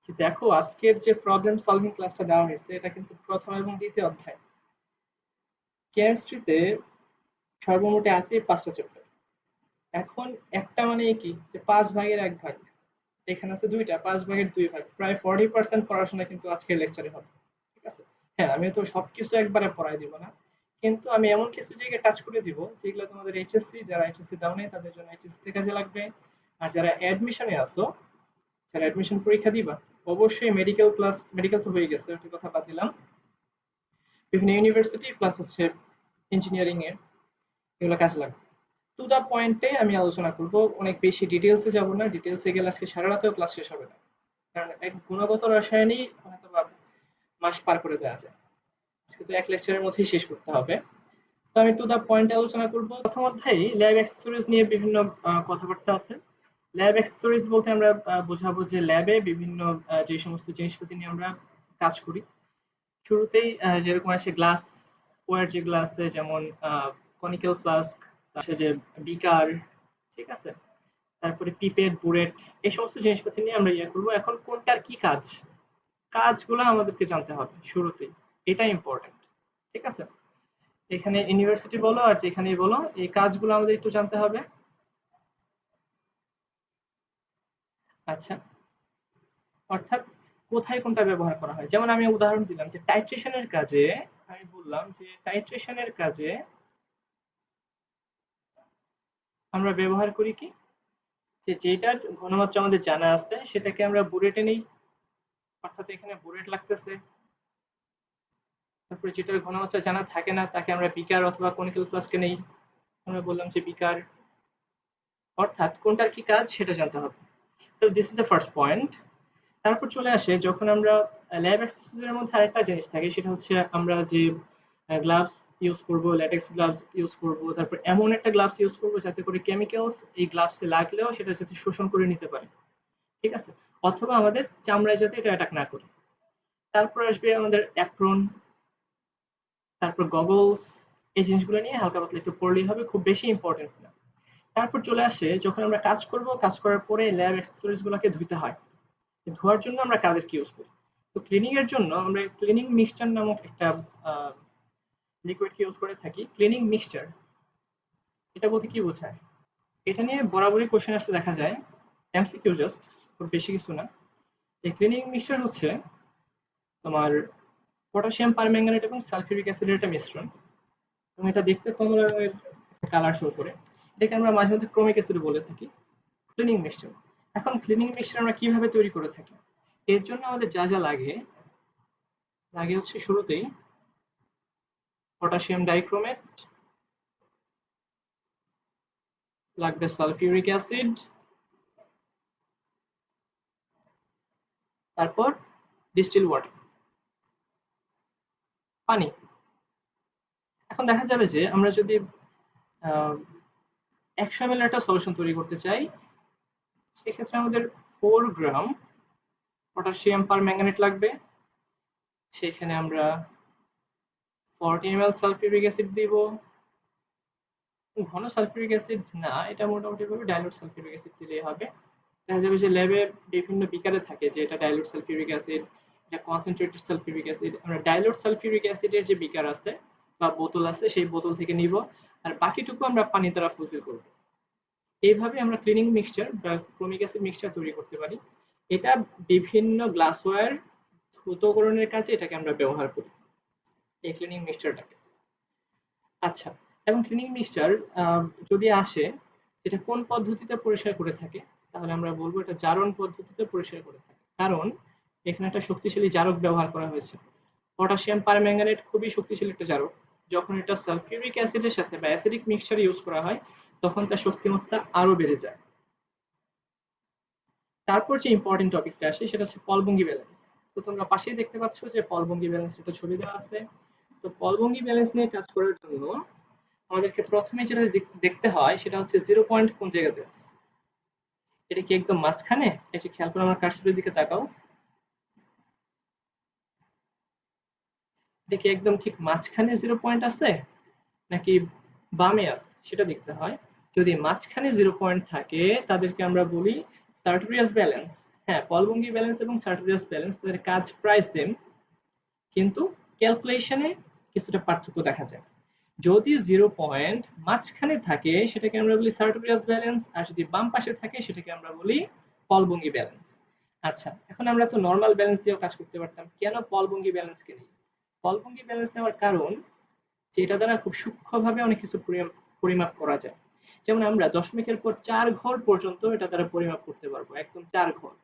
যে দেখো আজকের যে প্রবলেম সলভিং ক্লাসটা দেওয়া হয়েছে এটা কিন্তু প্রথম এবং দ্বিতীয় অধ্যায়। কেমিস্ট্রিতে সর্বমোটে আছে 5টা চ্যাপ্টার। এখন একটা মানে কি যে 5 ভাগের 1 ভাগ, এখানে আছে 2টা, 5 ভাগের 2 ভাগ, প্রায় 40% পড়াশোনা কিন্তু আজকের লেকচারে হবে। ঠিক আছে? হ্যাঁ, আমি তো সবকিছু একবারে পড়াই দিব না, কিন্তু আমি এমন কিছু জায়গায় টাচ করে দিব যেগুলো তোমাদের এইচএসসি, যারা এইচএসসি দাও নাই তাদের জন্য এইচএসসি তে কাজে লাগবে। আর যারা অ্যাডমিশনে আছো, যারা অ্যাডমিশন পরীক্ষা দিবা, অবশ্যই মেডিকেল ক্লাস, মেডিকেল তো হয়ে গেছে ওটা কথা বাদ দিলাম, বিভিন্ন ইউনিভার্সিটি প্লাস হচ্ছে ইঞ্জিনিয়ারিং এর এগুলো কাজে লাগবে। টু দা পয়েন্টে আমি আলোচনা করব, অনেক বেশি ডিটেলসে যাব না, ডিটেলসে গেলে আজকে সারা রাতেও ক্লাস শেষ হবে না, কারণ এক গুণগত রসায়নই হয়তো বা মাস পার করে দেওয়া যায়, আজকে তো এক লেকচারের মধ্যেই শেষ করতে হবে। তো আমি টু দা পয়েন্ট আলোচনা করব। প্রথম অধ্যায়ে ল্যাব অ্যাক্সেসরিজ নিয়ে বিভিন্ন কথাবার্তা আছে। ল্যাব অ্যাক্সেসরিজ বলতে আমরা বোঝাবো যে ল্যাবে বিভিন্ন যে সমস্ত জিনিসপাতি নিয়ে আমরা কাজ করি। শুরুতেই যেরকম আসে গ্লাস ওয়্যার যেগুলো আছে, যেমন কনিক্যাল ফ্লাস্ক, তারপরে যে বিকার, ঠিক আছে, তারপরে পিপেট, বুরেট, এই সমস্ত জিনিসপাতি নিয়ে আমরা ইয়ে করবো। এখন কোনটার কি কাজ, কাজগুলো আমাদেরকে জানতে হবে শুরুতেই, এটা ইম্পর্টেন্ট। ঠিক আছে? এখানে ইউনিভার্সিটি বলো আর যেখানেই বলো, এই কাজগুলো আমাদের একটু জানতে হবে। আচ্ছা, অর্থাৎ কোথায় কোনটা ব্যবহার করা হয়, যেমন আমি উদাহরণ দিলাম যে টাইট্রেশনের কাজে, আমি বললাম যে টাইট্রেশনের কাজে আমরা ব্যবহার করি কি, যে যেটার ঘনমাত্রা আমাদের জানা আছে সেটাকে আমরা বুলেটে নেই, অর্থাৎ এখানে বুলেট লাগতেছে। তারপরে যেটার ঘনমাত্রা জানা থাকে না তাকে আমরা বিকার অথবা কনিক্যাল ফ্লাস্কে নেই, আমরা বললাম যে বিকার। অর্থাৎ কোনটার কি কাজ সেটা জানতে হবে। তো this is the first point. তারপর চলে আসে যখন আমরা ল্যাব অ্যাক্সেসরিজের মধ্যে আরেকটা জিনিস থাকে, সেটা হচ্ছে আমরা যে গ্লাভস ইউজ করব, ল্যাটেক্স গ্লাভস ইউজ করব, তারপর এমন একটা গ্লাভস ইউজ করব যাতে করে কেমিক্যালস এই গ্লাভসে লাগলেও সেটা যাতে শোষণ করে নিতে পারে। ঠিক আছে? অথবা আমাদের চামড়ায় যাতে এটা অ্যাটাক না করে। তারপর আসবে আমাদের অ্যাপ্রন, তারপর গগলস, এই জিনিসগুলো নিয়ে হালকা পাতলা একটু পড়লেই হবে, খুব বেশি ইম্পর্টেন্ট না। তারপর চলে আসে যখন আমরা কাজ করব, কাজ করার পরে ল্যাব অ্যাক্সেসরিজ গুলোকে ধুইতে হয়। ধোয়ার জন্য আমরা কাদেরকে ইউজ করি? তো ক্লিনিং এর জন্য আমরা ক্লিনিং মিক্সচার নামক একটা লিকুইডকে ইউজ করে থাকি। ক্লিনিং মিক্সচার এটা বলতে কি বোঝায়? এটা নিয়ে বরাবরই কোশ্চেন আসতে দেখা যায়, এমসিকিউ জাস্ট, খুব বেশি কিছু না। এই ক্লিনিং মিক্সচার হচ্ছে তোমার পটাশিয়াম পারম্যাঙ্গানেট এবং সালফিউরিক অ্যাসিডের একটা মিশ্রণ, এবং এটা দেখতে কমলা রঙের কালার শো করে। এটাকে আমরা মাঝে মধ্যে ক্রোমিক অ্যাসিড বলে থাকি। Cleaning mixture. এখন ক্লিনিং মিক্সচার আমরা কিভাবে তৈরি করে থাকি? এর জন্য আমাদের যা যা লাগে, লাগে হচ্ছে শুরুতেই পটাশিয়াম ডাইক্রোমেট, লাগবে সালফিউরিক অ্যাসিড, তারপর ডিস্টিল ওয়াটার, পানি। এখন দেখা যাবে যে আমরা যদি 100 ml একটা সলিউশন তৈরি করতে চাই, সেক্ষেত্রে আমাদের 4 গ্রাম পটাশিয়াম পার ম্যাঙ্গানেট লাগবে। সেখানে আমরা 40 ml সালফিউরিক অ্যাসিড দিব। ঘন সালফিউরিক অ্যাসিড না, এটা মোটামুটি ভাবে ডাইলুট সালফিউরিক অ্যাসিড দিলেই হবে। দেখা যাবে যে ল্যাবে বিভিন্ন বিকারে থাকে যে এটা ডাইলুট সালফিউরিক অ্যাসিড, এটা কনসেন্ট্রেটেড সালফিউরিক অ্যাসিড। আমরা ডাইলুট সালফিউরিক অ্যাসিডের যে বিকার আছে বা বোতল আছে সেই বোতল থেকে নিব, আর বাকিটুকু আমরা পানি দ্বারা ফুলফিল করব। এইভাবে আমরা ক্লিনিং মিক্সচার বা ক্রোমিক অ্যাসিড মিক্সচার তৈরি করতে পারি। এটা বিভিন্ন গ্লাসওয়্যার ধৌতকরণের কাজে এটাকে আমরা ব্যবহার করি, এই ক্লিনিং মিক্সচারটাকে। আচ্ছা, এবং ক্লিনিং মিক্সচার যদি আসে এটা কোন পদ্ধতিতে পরিষ্কার করে থাকে, তাহলে আমরা বলবো এটা জারণ পদ্ধতিতে পরিষ্কার করে থাকে। কারণ এখানে একটা শক্তিশালী জারক ব্যবহার করা হয়েছে। পটাশিয়াম পারম্যাঙ্গানেট খুবই শক্তিশালী একটা জারক। যখন এটা সালফিউরিক অ্যাসিডের সাথে বা অ্যাসিডিক মিক্সচার ইউজ করা হয় তখন তার শক্তিমত্তা আরো বেড়ে যায়। তারপর যে ইম্পর্টেন্ট টপিকটা আসে সেটা হচ্ছে পলবঙ্গি ব্যালেন্স। তো তোমরা পাশেই দেখতে পাচ্ছ যে পলবঙ্গি ব্যালেন্স একটা ছবি দেওয়া আছে। তো পলবঙ্গি ব্যালেন্স নিয়ে কাজ করার জন্য আমাদেরকে প্রথমে যেটা দেখতে হয় সেটা হচ্ছে জিরো পয়েন্ট কোন জায়গাতে আছে। এটা কি একদম মাঝখানে? এসে খেয়াল করে আমার কার্সরের দিকে তাকাও। এটা কি একদম ঠিক মাঝখানে জিরো পয়েন্ট আছে নাকি বামে আছে সেটা দেখতে হয়। যদি মাঝখানে জিরো পয়েন্ট থাকে তাদেরকে আমরা বলি সার্টোরিয়াস ব্যালেন্স, হ্যাঁ, পলভঙ্গি ব্যালেন্স এবং সার্টোরিয়াস ব্যালেন্স তাদের কাজ প্রায় সেম, কিন্তু ক্যালকুলেশনে কিছুটা পার্থক্য দেখা যায়। যদি 0 পয়েন্ট মাঝখানে থাকে সেটাকে আমরা বলি সার্টোরিয়াস ব্যালেন্স, আর যদি বাম পাশে থাকে সেটাকে আমরা বলি পলভঙ্গি ব্যালেন্স। আচ্ছা, এখন আমরা তো নর্মাল ব্যালেন্স দিয়েও কাজ করতে পারতাম, কেন পলভঙ্গি ব্যালেন্সকে নিই? পলভঙ্গি ব্যালেন্স নেওয়ার কারণ যে এটা দ্বারা খুব সূক্ষ্মভাবে অনেক কিছু পরিমাপ করা যায়। যেমন আমরা দশমিকের পর 4 ঘর পর্যন্ত এটা দ্বারা পরিমাপ করতে পারবো, একদম 4 ঘর,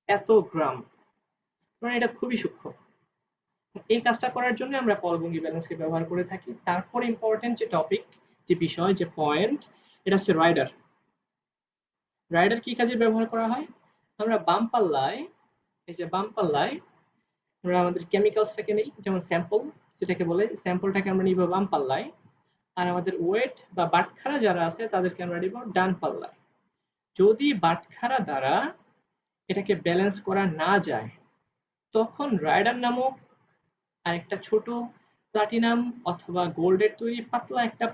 এত গ্রাম, মানে এটা খুবই সূক্ষ্ম। এই কাজটা করার জন্য আমরা পলভঙ্গি ব্যালেন্সকে ব্যবহার করে থাকি। তারপর ইম্পর্টেন্ট যে টপিক, যে বিষয়, যে পয়েন্ট, এটা হচ্ছে রাইডার। রাইডার কি কাজে ব্যবহার করা হয়? আমরা বাম পাল্লায়, এই যে বাম পাল্লায় আমরা আমাদের কেমিক্যালসটাকে নেই, যেমন স্যাম্পল যেটাকে বলে, স্যাম্পলটাকে আমরা নিব বাম পাল্লায়, আর আমাদের ওয়েট বা বাটখারা যারা আছে তাদেরকে আমরা নিব ডান পাল্লায়। যদি বাটখারা দ্বারা এটাকে ব্যালেন্স করা না যায়, তখন রাইডার নামক আরেকটা ছোট প্লাটিনাম অথবা গোল্ডের তৈরি পাতলা একটা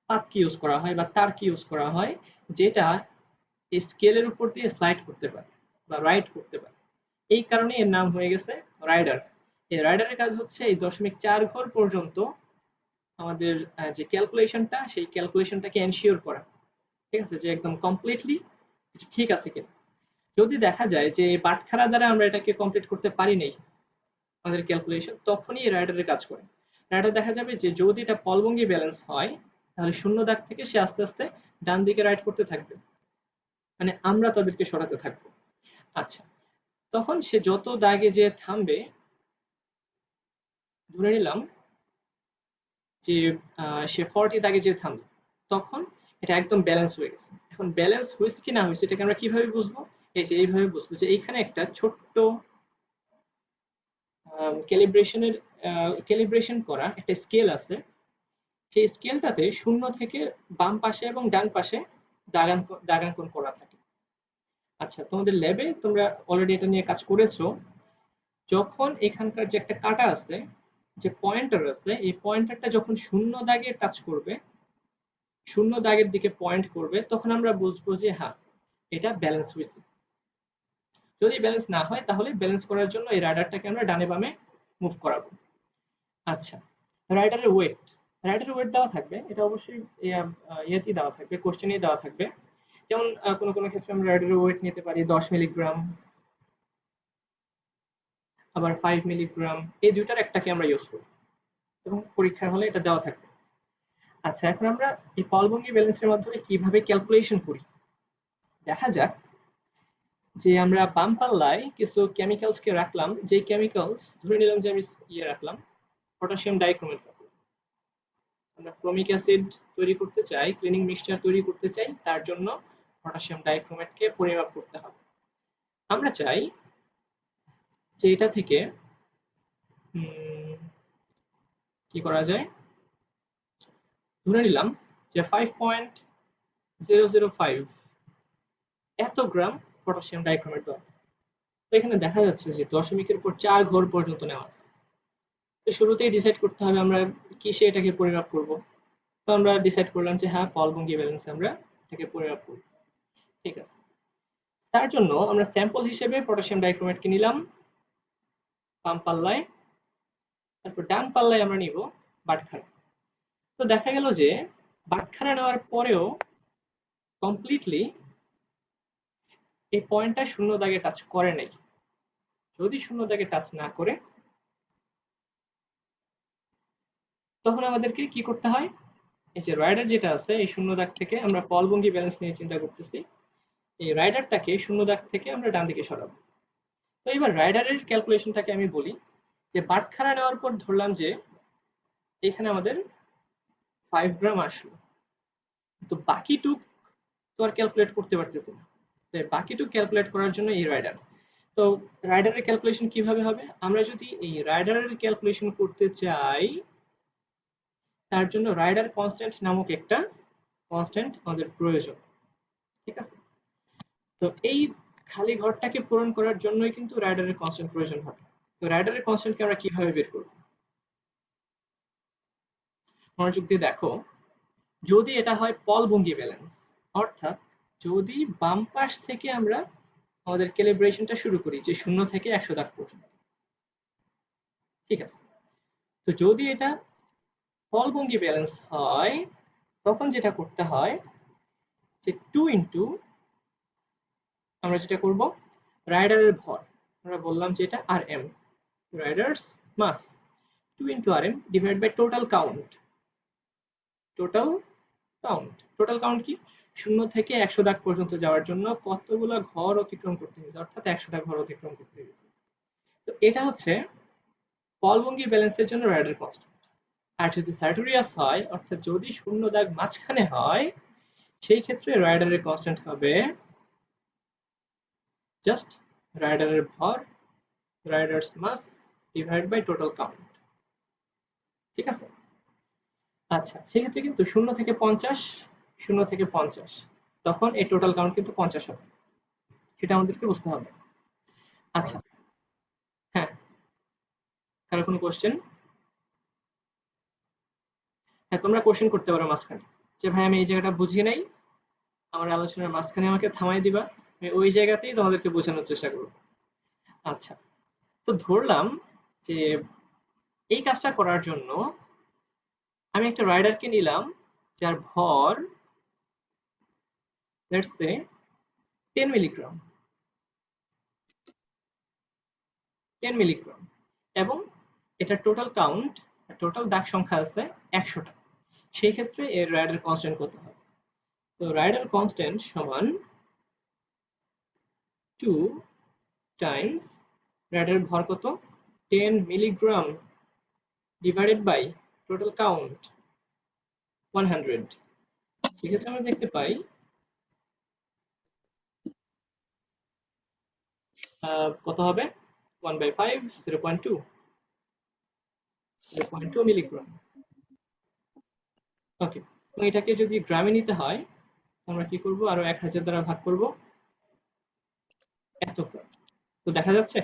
পাতকে ইউজ করা হয় বা তারকে ইউজ করা হয়, যেটা এই স্কেলের উপর দিয়ে স্লাইড করতে পারে বা রাইড করতে পারে। এই কারণে এর নাম হয়ে গেছে রাইডার। এই রাইডারের কাজ হচ্ছে এই 0.4 ঘর পর্যন্ত আমাদের যে ক্যালকুলেশনটা, সেই ক্যালকুলেশনটাকে এনশিওর করা, ঠিক আছে, যে একদম কমপ্লিটলি এটা ঠিক আছে কিনা। যদি দেখা যায় যে বাটখারা দ্বারা আমরা এটাকে কমপ্লিট করতে পারি নাই আমাদের ক্যালকুলেশন, তখনই রাইডারের কাজ করে। রাইডার দেখা যাবে যে যদি এটা পলভঙ্গি ব্যালেন্স হয়, তাহলে শূন্য দাগ থেকে সে আস্তে আস্তে ডান দিকে রাইড করতে থাকবে, মানে আমরা তাদেরকে সরাতে থাকবো। আচ্ছা, তখন সে যত দাগে যে থামবে, ধরে নিলাম যে সে 40 দাগে যে থামবে, তখন এটা একদম ব্যালেন্স হয়ে গেছে। এখন ব্যালেন্স হয়েছে কি না হয়েছে এটাকে আমরা কিভাবে বুঝবো? এই যে এইভাবে বুঝবো যে এইখানে একটা ছোট্ট ক্যালিব্রেশনের ক্যালিব্রেশন করা একটা স্কেল আছে। সেই স্কেলটাতে শূন্য থেকে বাম পাশে এবং ডান পাশে দাগাঙ্কন করা থাকে। আচ্ছা, তোমাদের ল্যাবে তোমরা অলরেডি এটা নিয়ে কাজ করেছো। যখন এখানকার যে একটা কাটা আছে, যে পয়েন্টার আছে, এই পয়েন্টারটা যখন শূন্য দাগে টাচ করবে, শূন্য দাগের দিকে পয়েন্ট করবে, তখন আমরা বুঝবো যে হ্যাঁ, এটা ব্যালেন্স হয়েছে। যদি ব্যালেন্স না হয়, তাহলে ব্যালেন্স করার জন্য এই রাডারটাকে আমরা ডানে বামে মুভ করাবো। আচ্ছা, রাইডারের ওয়েট, রাইডারের ওয়েট দেওয়া থাকবে, এটা অবশ্যই ইয়েতেই দেওয়া থাকবে, কোশ্চেনেই দেওয়া থাকবে। যেমন কোনো কোনো ক্ষেত্রে আমরা রাইডারের ওয়েট নিতে পারি 10 মিলিগ্রাম, আবার 5 মিলিগ্রাম, এই দুইটার একটাকে আমরা ইউজ করি এবং পরীক্ষার হলে এটা দেওয়া থাকবে। আচ্ছা, এখন আমরা এই পলভঙ্গি ব্যালেন্সের মাধ্যমে কিভাবে ক্যালকুলেশন করি দেখা যাক। যে আমরা বাম পাল্লায় কিছু কেমিক্যালসকে রাখলাম, যে কেমিক্যালস ধরে নিলাম যে আমি রাখলাম পটাশিয়াম ডাইক্রোমেট। আমরা ক্রোমিক অ্যাসিড তৈরি করতে চাই, ক্লিনিং মিক্সচার তৈরি করতে চাই, তার জন্য পটাশিয়াম ডাইক্রোমেটকে পরিমাপ করতে হবে। আমরা চাই যে এটা থেকে কি করা যায়, ধরে নিলাম যে 5.005 এত গ্রাম পটাশিয়াম ডাইক্রোমেট দেওয়া। তো এখানে দেখা যাচ্ছে যে দশমিকের পর 4 ঘর পর্যন্ত নেওয়া আছে। তো শুরুতেই ডিসাইড করতে হবে আমরা কিসে এটাকে পরিমাপ করব। তো আমরা ডিসাইড করলাম যে হ্যাঁ, পলভঙ্গি ব্যালেন্সে আমরা এটাকে পরিমাপ করব। ঠিক আছে, তার জন্য আমরা স্যাম্পল হিসেবে পটাশিয়াম ডাইক্রোমেটকে নিলাম বাম পাল্লায়, তারপর ডান পাল্লায় আমরা নিব বাটখারা। তো দেখা গেল যে বাটখারা নেওয়ার পরেও কমপ্লিটলি এই পয়েন্টটা শূন্য দাগে টাচ করে নাই। যদি শূন্য দাগে টাচ না করে, তখন আমাদেরকে কি করতে হয়, এই যে রাইডার যেটা আছে এই শূন্য দাগ থেকে, আমরা পলভঙ্গি ব্যালেন্স নিয়ে চিন্তা করতেছি, এই রাইডারটাকে শূন্য দাগ থেকে আমরা ডান দিকে সরাবো। তো এবার রাইডারের ক্যালকুলেশনটাকে আমি বলি যে বাটখারা নেওয়ার পর ধরলাম যে এখানে আমাদের 5 গ্রাম আসলো, তো বাকিটুক তো আর ক্যালকুলেট করতে পারতেছি না। বাকিটুক ক্যালকুলেট করার জন্য এই রাইডার। তো রাইডারের ক্যালকুলেশন কিভাবে হবে? আমরা যদি এই রাইডারের ক্যালকুলেশন করতে চাই, তার জন্য রাইডার কনস্ট্যান্ট নামক একটা কনস্ট্যান্ট আমাদের প্রয়োজন। ঠিক আছে, তো এই খালি ঘরটাকে পূরণ করার জন্যই কিন্তু রাইডারের কনস্ট্যান্ট প্রয়োজন হবে। তো রাইডারের কনস্ট্যান্টকে আমরা কিভাবে বের করব? মনোযোগ দিয়ে দেখো, যদি এটা হয় পলভঙ্গি ব্যালেন্স, অর্থাৎ যদি বাম পাশ থেকে আমরা আমাদের ক্যালিব্রেশনটা শুরু করি, যে 0 থেকে 100 দাগ পর্যন্ত। ঠিক আছে, তো যদি এটা ফলভঙ্গি ব্যালেন্স হয়, তখন যেটা করতে হয় যে 2 ইনটু, আমরা যেটা করব, রাইডারের ভর, আমরা বললাম যে এটা rm, rider's mass, 2 into rm divide by total count. Total total count কি? 0 থেকে 100 দাগ পর্যন্ত যাওয়ার জন্য কতগুলো ঘর অতিক্রম করতে হয়েছে, অর্থাৎ 100টা ঘর অতিক্রম করতে হয়েছে। তো এটা হচ্ছে ফলভঙ্গি ব্যালেন্সের জন্য রাইডার কনস্ট্যান্ট। আর যদি সার্টোরিয়াস হয়, অর্থাৎ যদি 0 দাগ মাঝখানে হয়, সেই ক্ষেত্রে রাইডারের কনস্ট্যান্ট হবে জাস্ট রাইডারের ভর, rider's mass divide by total count. ঠিক আছে, আচ্ছা, সেক্ষেত্রে কিন্তু 0 থেকে 50, 0 থেকে 50, তখন এই টোটাল কাউন্ট কিন্তু 50 হবে, সেটা আমাদেরকে বুঝতে হবে। আচ্ছা, হ্যাঁ, কারো কোনো কোশ্চেন? হ্যাঁ, তোমরা কোশ্চেন করতে পারো মাঝখানে, যে ভাই আমি এই জায়গাটা বুঝি নাই, আমার আলোচনার মাঝখানে আমাকে থামাই দিবা, আমি ওই জায়গাতেই তোমাদেরকে বোঝানোর চেষ্টা করব। আচ্ছা, তো ধরলাম যে এই কাজটা করার জন্য আমি একটা রাইডারকে নিলাম যার ভর লেটস সে 10 মিলিগ্রাম, 10 মিলিগ্রাম, এবং এটা টোটাল কাউন্ট, টোটাল দাগ সংখ্যা আছে 100টা। সেই ক্ষেত্রে এর রাইডার কনস্ট্যান্ট কত হবে? তো রাইডার কনস্ট্যান্ট সমান 2 টাইমস রাইডার ভর কত, 10 milligram divided by total count 100। সেক্ষেত্রে আমরা দেখতে পাই কত হবে, 1/5, 0.2, 0.2 মিলিগ্রাম। ওকে, তো এটাকে যদি গ্রামে নিতে হয়, আমরা কি করব, আরো 1000 দ্বারা ভাগ করব, এত গ্রাম। তো দেখা যাচ্ছে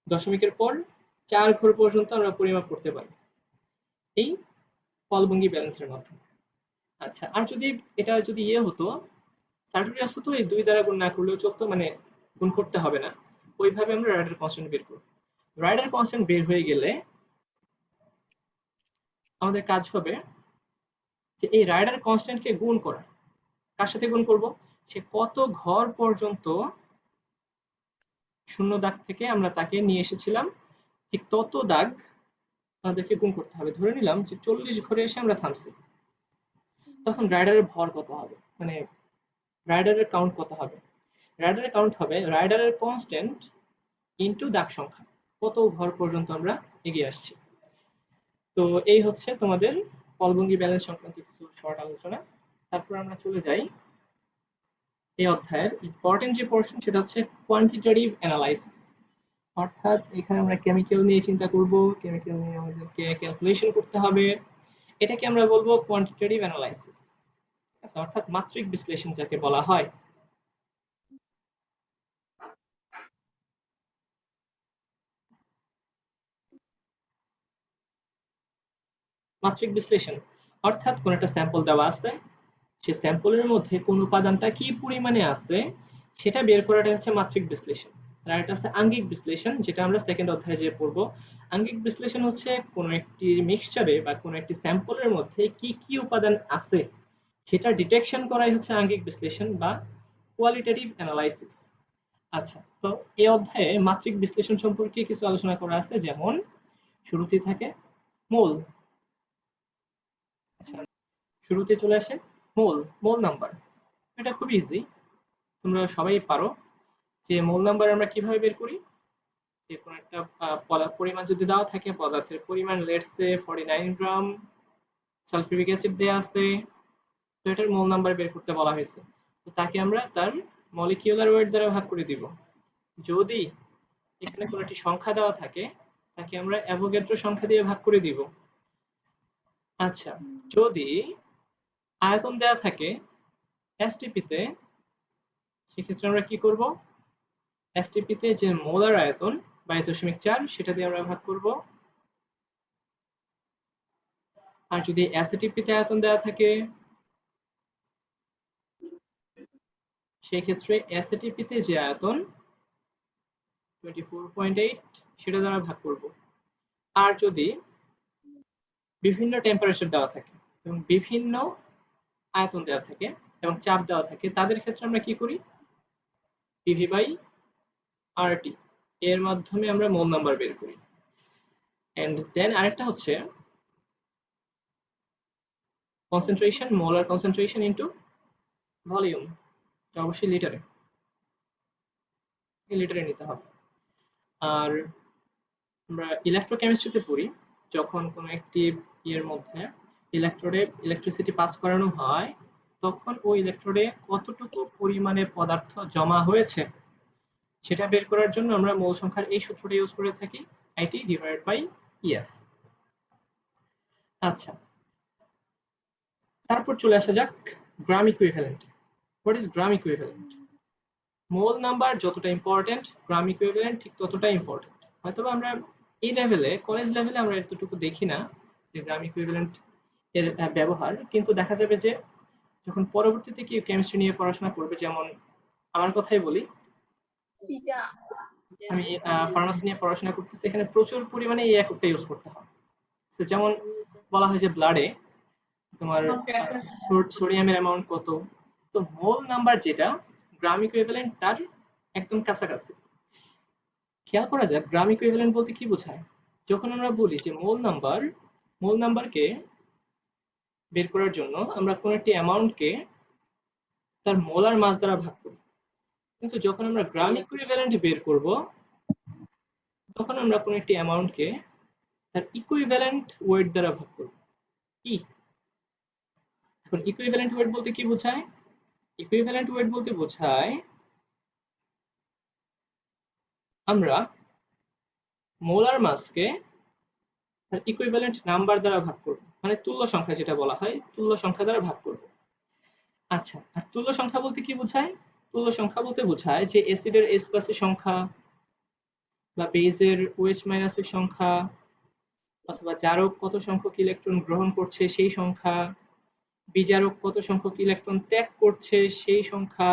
দশমিকের পর 4 ঘর পর্যন্ত আমরা পরিমাপ করতে পারি এই ফলভঙ্গি ব্যালেন্সের মাধ্যমে। আচ্ছা, আর যদি এটা যদি হতো, সার্টোরিয়াস হতো, এই 2 দ্বারা গুণ না করলেও চলতো, মানে গুণ করতে হবে না, ওইভাবে আমরা রাইডার কনস্ট্যান্ট বের করব। রাইডার কনস্ট্যান্ট বের হয়ে গেলে আমাদের কাজ হবে যে এই রাইডার কনস্ট্যান্টকে গুণ করা। কার সাথে গুণ করব? সে কত ঘর পর্যন্ত 0 দাগ থেকে আমরা তাকে নিয়ে এসেছিলাম, ঠিক তত দাগ আমাদেরকে গুণ করতে হবে। ধরে নিলাম যে 40 ঘরে এসে আমরা থামছি, তখন রাইডারের ভর কত হবে, মানে রাইডারের কাউন্ট কত হবে? রাইডারের কাউন্ট হবে রাইডারের কনস্ট্যান্ট ইনটু দাগ সংখ্যা, কত ঘর পর্যন্ত আমরা এগিয়ে আসছি। তো এই হচ্ছে তোমাদের ফলভঙ্গি ব্যালেন্স সংক্রান্ত কিছু শর্ট আলোচনা। তারপর আমরা চলে যাই এই অধ্যায়ের ইম্পর্টেন্ট যে পোর্শন, সেটা হচ্ছে কোয়ান্টিটেটিভ অ্যানালাইসিস। অর্থাৎ এখানে আমরা কেমিক্যাল নিয়ে চিন্তা করব, কেমিক্যাল নিয়ে আমাদেরকে ক্যালকুলেশন করতে হবে, এটাকে আমরা বলবো কোয়ান্টিটেটিভ অ্যানালাইসিস। অর্থাৎ মাত্রিক বিশ্লেষণ যাকে বলা হয়। মাত্রিক বিশ্লেষণ অর্থাৎ কোন একটা স্যাম্পল দেওয়া আছে, সে স্যাম্পলের মধ্যে কোন উপাদানটা কি পরিমাণে আছে সেটা বের করাটা হচ্ছে মাত্রিক বিশ্লেষণ। আর এটা হচ্ছে আঙ্গিক বিশ্লেষণ, যেটা আমরা সেকেন্ড অধ্যায়ে যে পড়বো। আঙ্গিক বিশ্লেষণ হচ্ছে কোন একটি মিক্সচারে বা কোন একটি স্যাম্পলের মধ্যে কি কি উপাদান আছে সেটা ডিটেকশন করাই হচ্ছে আঙ্গিক বিশ্লেষণ বা কোয়ালিটেটিভ অ্যানালাইসিস। আচ্ছা, তো এই অধ্যায়ে মাত্রিক বিশ্লেষণ সম্পর্কে কিছু আলোচনা করা আছে, যেমন শুরুতেই থাকে মোল। আচ্ছা, শুরুতে চলে আসে মোল, মোল নাম্বার। এটা খুব ইজি, তোমরা সবাই পারো যে মোল নাম্বার আমরা কিভাবে বের করি। যে কোনো একটা পরিমাণ যদি দেওয়া থাকে, পদার্থের পরিমাণ let's say 49 gram, sulphuric acid দেওয়া আছে, তো এটার মোল নাম্বার বের করতে বলা হয়েছে। তো তাকে আমরা তার মলিকিউলার ওয়েট দ্বারা ভাগ করে দিব। যদি এখানে কোনো একটি সংখ্যা দেওয়া থাকে, তাকে আমরা অ্যাভোগাড্রো সংখ্যা দিয়ে ভাগ করে দিব। আচ্ছা, যদি আয়তন দেওয়া থাকে এসটিপি তে, সেক্ষেত্রে আমরা কি করব, এসটিপি তে যে মোলার আয়তন 22.4 সেটা দিয়ে আমরা ভাগ করব। আর যদি এসএটিপি তে আয়তন দেওয়া থাকে, সেই ক্ষেত্রে এসএটিপিতে যে আয়তন 24.8 সেটা দ্বারা ভাগ করব। আর যদি বিভিন্ন টেম্পারেচার দেওয়া থাকে এবং বিভিন্ন আয়তন দেওয়া থাকে এবং চাপ দেওয়া থাকে, তাদের ক্ষেত্রে আমরা কি করি, পিভি বাই আরটি এর মাধ্যমে আমরা মোল নাম্বার বের করি। এন্ড দেন আরেকটা হচ্ছে concentration, molar concentration into volume, এটা অবশ্যই লিটারে লিটারে নিতে হবে। আর আমরা ইলেকট্রোকেমিস্ট্রিতে পড়ি, যখন কোনো একটি ইয়ের মধ্যে ইলেকট্রোডে ইলেকট্রিসিটি পাস করানো হয়, তখন ওই ইলেকট্রোডে কতটুকু পরিমাণে পদার্থ জমা হয়েছে সেটা বের করার জন্য আমরা মোল সংখ্যার এই সূত্রটা ইউজ করে থাকি, আইটি ডিভাইডেড বাই ইএফ। আচ্ছা, তারপর চলে আসা যাক গ্রাম equivalent. What is gram equivalent? Mole number যতটা ইম্পর্টেন্ট, গ্রাম ইকুইভ্যালেন্ট ঠিক ততটাই ইম্পর্টেন্ট। হয়তো আমরা এই লেভেলে, কলেজ লেভেলে আমরা এতটুকু দেখি না যে গ্রাম ইকুইভ্যালেন্ট এর ব্যবহার, কিন্তু দেখা যাবে যে যখন পরবর্তীতে কি কেমিস্ট্রি নিয়ে পড়াশোনা করবে, যেমন আমার কথাই বলি, আমি ফার্মাসি নিয়ে পড়াশোনা করতেছি, এখানে প্রচুর পরিমাণে এই এককটা ইউজ করতে হয়। যেমন বলা হয় যে ব্লাডে তোমার সোডিয়ামের অ্যামাউন্ট কত, তো মোল নাম্বার যেটা গ্রাম ইকুইভ্যালেন্ট তার একদম কাছাকাছি। খেয়াল করা যাক গ্রাম ইকুইভ্যালেন্ট বলতে কি বোঝায়। যখন আমরা বলি যে মোল নাম্বারকে বের করার জন্য আমরা কোন একটি অ্যামাউন্টকে তার মোলার মাস দ্বারা ভাগ করি, কিন্তু যখন আমরা গ্রাম ইকুইভ্যালেন্ট বের করব, তখন আমরা কোন একটি অ্যামাউন্টকে তার ইকুইভ্যালেন্ট ওয়েট দ্বারা ভাগ করব। কি এখন ইকুইভ্যালেন্ট ওয়েট বলতে কি বোঝায়? ইকুইভ্যালেন্ট ওয়েট বলতে বোঝায় আমরা মোলার মাসকে তার ইকুইভ্যালেন্ট নাম্বার দ্বারা ভাগ করব, মানে তুল্য সংখ্যা যেটা বলা হয় তুল্য সংখ্যা দ্বারা ভাগ করব। আচ্ছা, আর তুল্য সংখ্যা বলতে কি বোঝায়? তুল্য সংখ্যা বলতে বোঝায় যে অ্যাসিডের H+ এর সংখ্যা বা বেজের OH- এর সংখ্যা, অথবা জারক কত সংখ্যক ইলেকট্রন গ্রহণ করছে সেই সংখ্যা, বিজারক কত সংখ্যক ইলেকট্রন ত্যাগ করছে সেই সংখ্যা।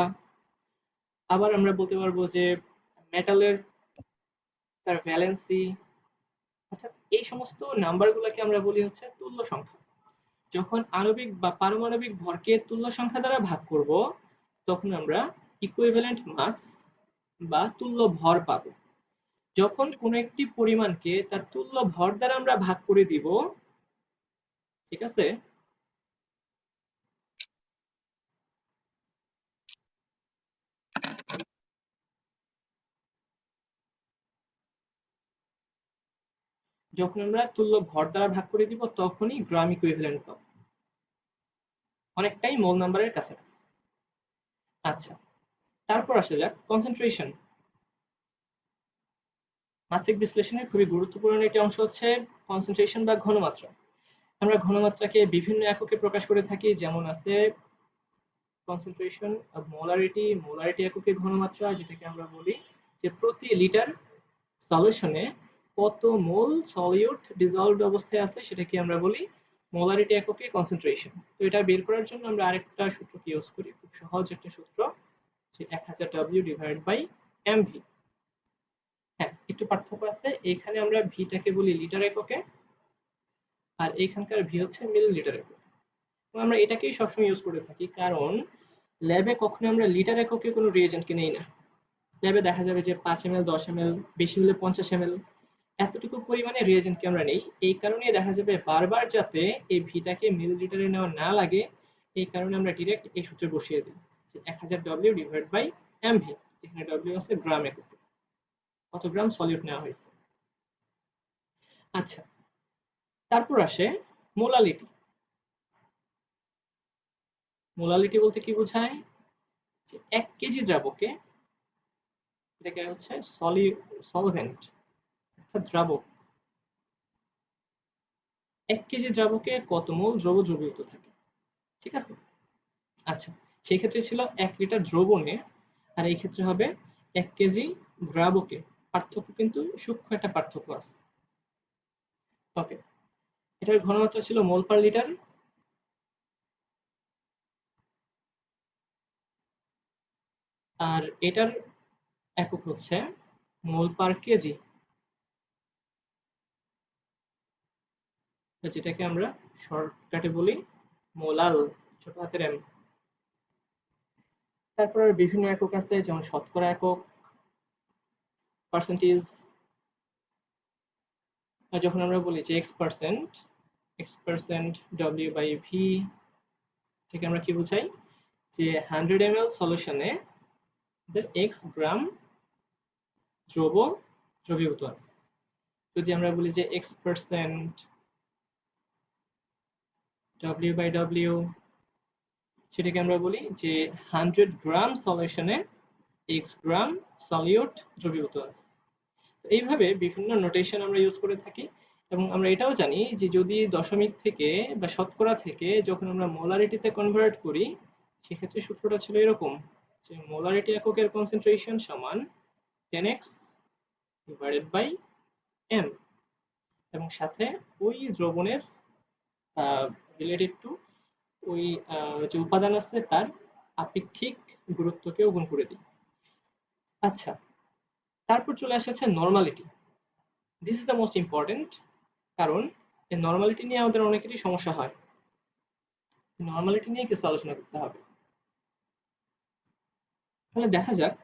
আবার আমরা বলতে পারবো যে মেটালের তার ভ্যালেন্সি, অর্থাৎ এই সমস্ত নাম্বারগুলোকে আমরা বলি হচ্ছে তুল্য সংখ্যা। যখন আণবিক বা পারমাণবিক ভরকে তুল্য সংখ্যা দ্বারা ভাগ করব, তখন আমরা ইকুইভ্যালেন্ট মাস বা তুল্য ভর পাবো। যখন কোন একটি পরিমাণকে তার তুল্য ভর দ্বারা আমরা ভাগ করে দিব, ঠিক আছে, যখন আমরা তুল্য ভর দ্বারা ভাগ করে দিব, তখনই গ্রাম ইকুইভ্যালেন্ট পাবো, অনেকটাই মোল নাম্বারের কাছাকাছি। আচ্ছা, তারপর আসা যাক কনসেন্ট্রেশন। মাত্রিক বিশ্লেষণের খুবই গুরুত্বপূর্ণ একটি অংশ হচ্ছে কনসেন্ট্রেশন বা ঘনমাত্রা। আমরা ঘনমাত্রাকে বিভিন্ন এককে প্রকাশ করে থাকি, যেমন আছে কনসেন্ট্রেশন, মোলারিটি এককে ঘনমাত্রা, যেটাকে আমরা বলি যে প্রতি লিটার সলিউশনে কত মোল সলিউট ডিজলভড অবস্থায় আছে, সেটাকে আমরা বলি মোলারিটি এককে কনসেন্ট্রেশন। তো এটা বের করার জন্য আমরা আরেকটা সূত্রকে ইউজ করি, খুব সহজ একটা সূত্র, যে 1000 W ডিভাইডেড বাই mv। হ্যাঁ, একটু পার্থক্য আছে, এখানে আমরা ভিটাকে বলি লিটার এককে, আর এখানকার ভি হচ্ছে মিলিলিটার এককে। আমরা এটাকেই সবসময় ইউজ করে থাকি, কারণ ল্যাবে কখনো আমরা লিটার এককে কোনো রিয়েজেন্টকে নেই না। ল্যাবে দেখা যাবে যে 5 ml 10 ml, বেশি হলে 50 ml, এতটুকু পরিমাণে রিয়েজেন্টকে আমরা নেই। এই কারণে দেখা যাবে বারবার যাতে এই ভিটাকে মিলিলিটারে নেওয়া না লাগে, এই কারণে আমরা ডিরেক্ট এই সূত্রে বসিয়ে দিই যে 1000 W ডিভাইড বাই mv, যেখানে W আছে গ্রাম এককে, কত গ্রাম সলিউট নেওয়া হয়েছে। আচ্ছা, তারপর আসে মোলালিটি। মোলালিটি বলতে কি বোঝায়? যে 1 কেজি দ্রাবকে, এটাকে হচ্ছে সলভেন্ট অর্থাৎ দ্রাবক, 1 কেজি দ্রাবকে কত মোল দ্রবীভূত থাকে, ঠিক আছে। আচ্ছা, সেই ক্ষেত্রে ছিল 1 লিটার দ্রবণে, আর এই ক্ষেত্রে হবে 1 কেজি দ্রাবকে। পার্থক্য কিন্তু সূক্ষ্ম একটা পার্থক্য আছে। ওকে, এটার ঘনমাত্রা ছিল মোল পার লিটার। আর এটার একক হচ্ছে মোল পার কেজি, যেটাকে আমরা শর্টকাটে বলি মোলাল, ছোট হাতের এম। তারপর আর বিভিন্ন একক আছে, যেমন শতকরা একক, পার্সেন্টেজ। আর যখন আমরা বলি যে এক্স পার্সেন্ট ডব্লিউ বাই ভি থেকে আমরা কি বুঝাই, যে 100 ml সলিউশনে এক্স গ্রাম দ্রবীভূত আছে। যদি আমরা বলি যে এক্স% ডব্লিউ বাই ডব্লিউ, সেটাকে আমরা বলি যে 100 গ্রাম সলিউশনে এক্স গ্রাম সলিউট দ্রবীভূত আছে। এইভাবে বিভিন্ন নোটেশন আমরা ইউজ করে থাকি। এবং আমরা এটাও জানি যে যদি দশমিক থেকে বা শতকরা থেকে যখন আমরা মোলারিটিতে কনভার্ট করি, সেক্ষেত্রে সূত্রটা ছিল এরকম, যে মোলারিটি এককের কনসেন্ট্রেশন সমান 10x ডিভাইডেড বাই m, এবং সাথে ওই দ্রবণের রিলেটেড টু ওই যে উপাদান আছে তার আপেক্ষিক গুরুত্বকেও গুণ করে দিই। আচ্ছা, তারপর চলে আসছে normality. This is the most important, কারণ এই নর্মালিটি নিয়ে আমাদের অনেকেরই সমস্যা হয়। নর্মালিটি নিয়ে কিছু আলোচনা করতে হবে। তাহলে দেখা যাক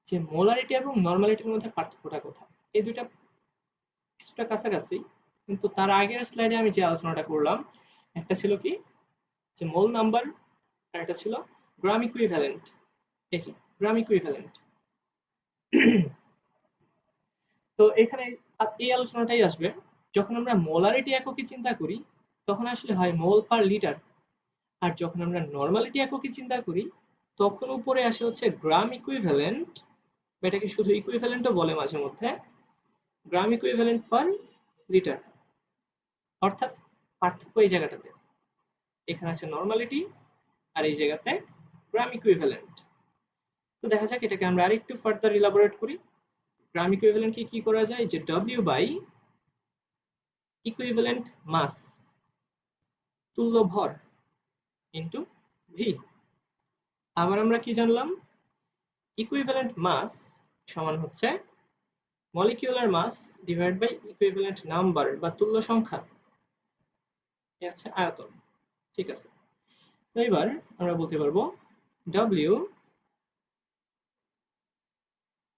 যে মোলারিটি এবং নর্মালিটির মধ্যে পার্থক্যটা কোথায়। এই দুইটা কিছুটা কাছাকাছি, কিন্তু তার আগের স্লাইডে আমি যে আলোচনাটা করলাম, একটা ছিল কি যে মোল নাম্বার, আর একটা ছিল গ্রাম ইকুইভ্যালেন্ট। এই যে গ্রাম ইকুইভ্যালেন্ট। তো এখানে এই আলোচনাটাই আসবে যখন আমরা মোলারিটি এককে চিন্তা করি, তখন আসলে হয় মোল পার লিটার। আর যখন আমরা নর্মালিটি এককে চিন্তা করি, তখন উপরে আসে হচ্ছে গ্রাম ইকুইভ্যালেন্ট, এটাকে শুধু ইকুইভ্যালেন্টও বলে মাঝে মধ্যে, গ্রাম ইকুইভ্যালেন্ট পার লিটার। অর্থাৎ পার্থক্য এই জায়গাটাতে, এখানে আছে নর্মালিটি আর এই জায়গাতে গ্রাম ইকুইভ্যালেন্ট। তো দেখা যাক এটাকে আমরা আরেকটু ফার্দার ইলাবোরেট করি। গ্রাম ইকুইভ্যালেন্টকে কি করা যায়, যে ডব্লিউ বাই ইকুইভ্যালেন্ট মাস, তুল্য ভর, ইনটু ভি। আবার আমরা কি জানলাম, ইকুইভ্যালেন্ট মাস সমান হচ্ছে molecular mass divide by equivalent number বা তুল্য সংখ্যা, এটা হচ্ছে আয়তন। ঠিক আছে, তো এবার আমরা বলতে পারবো W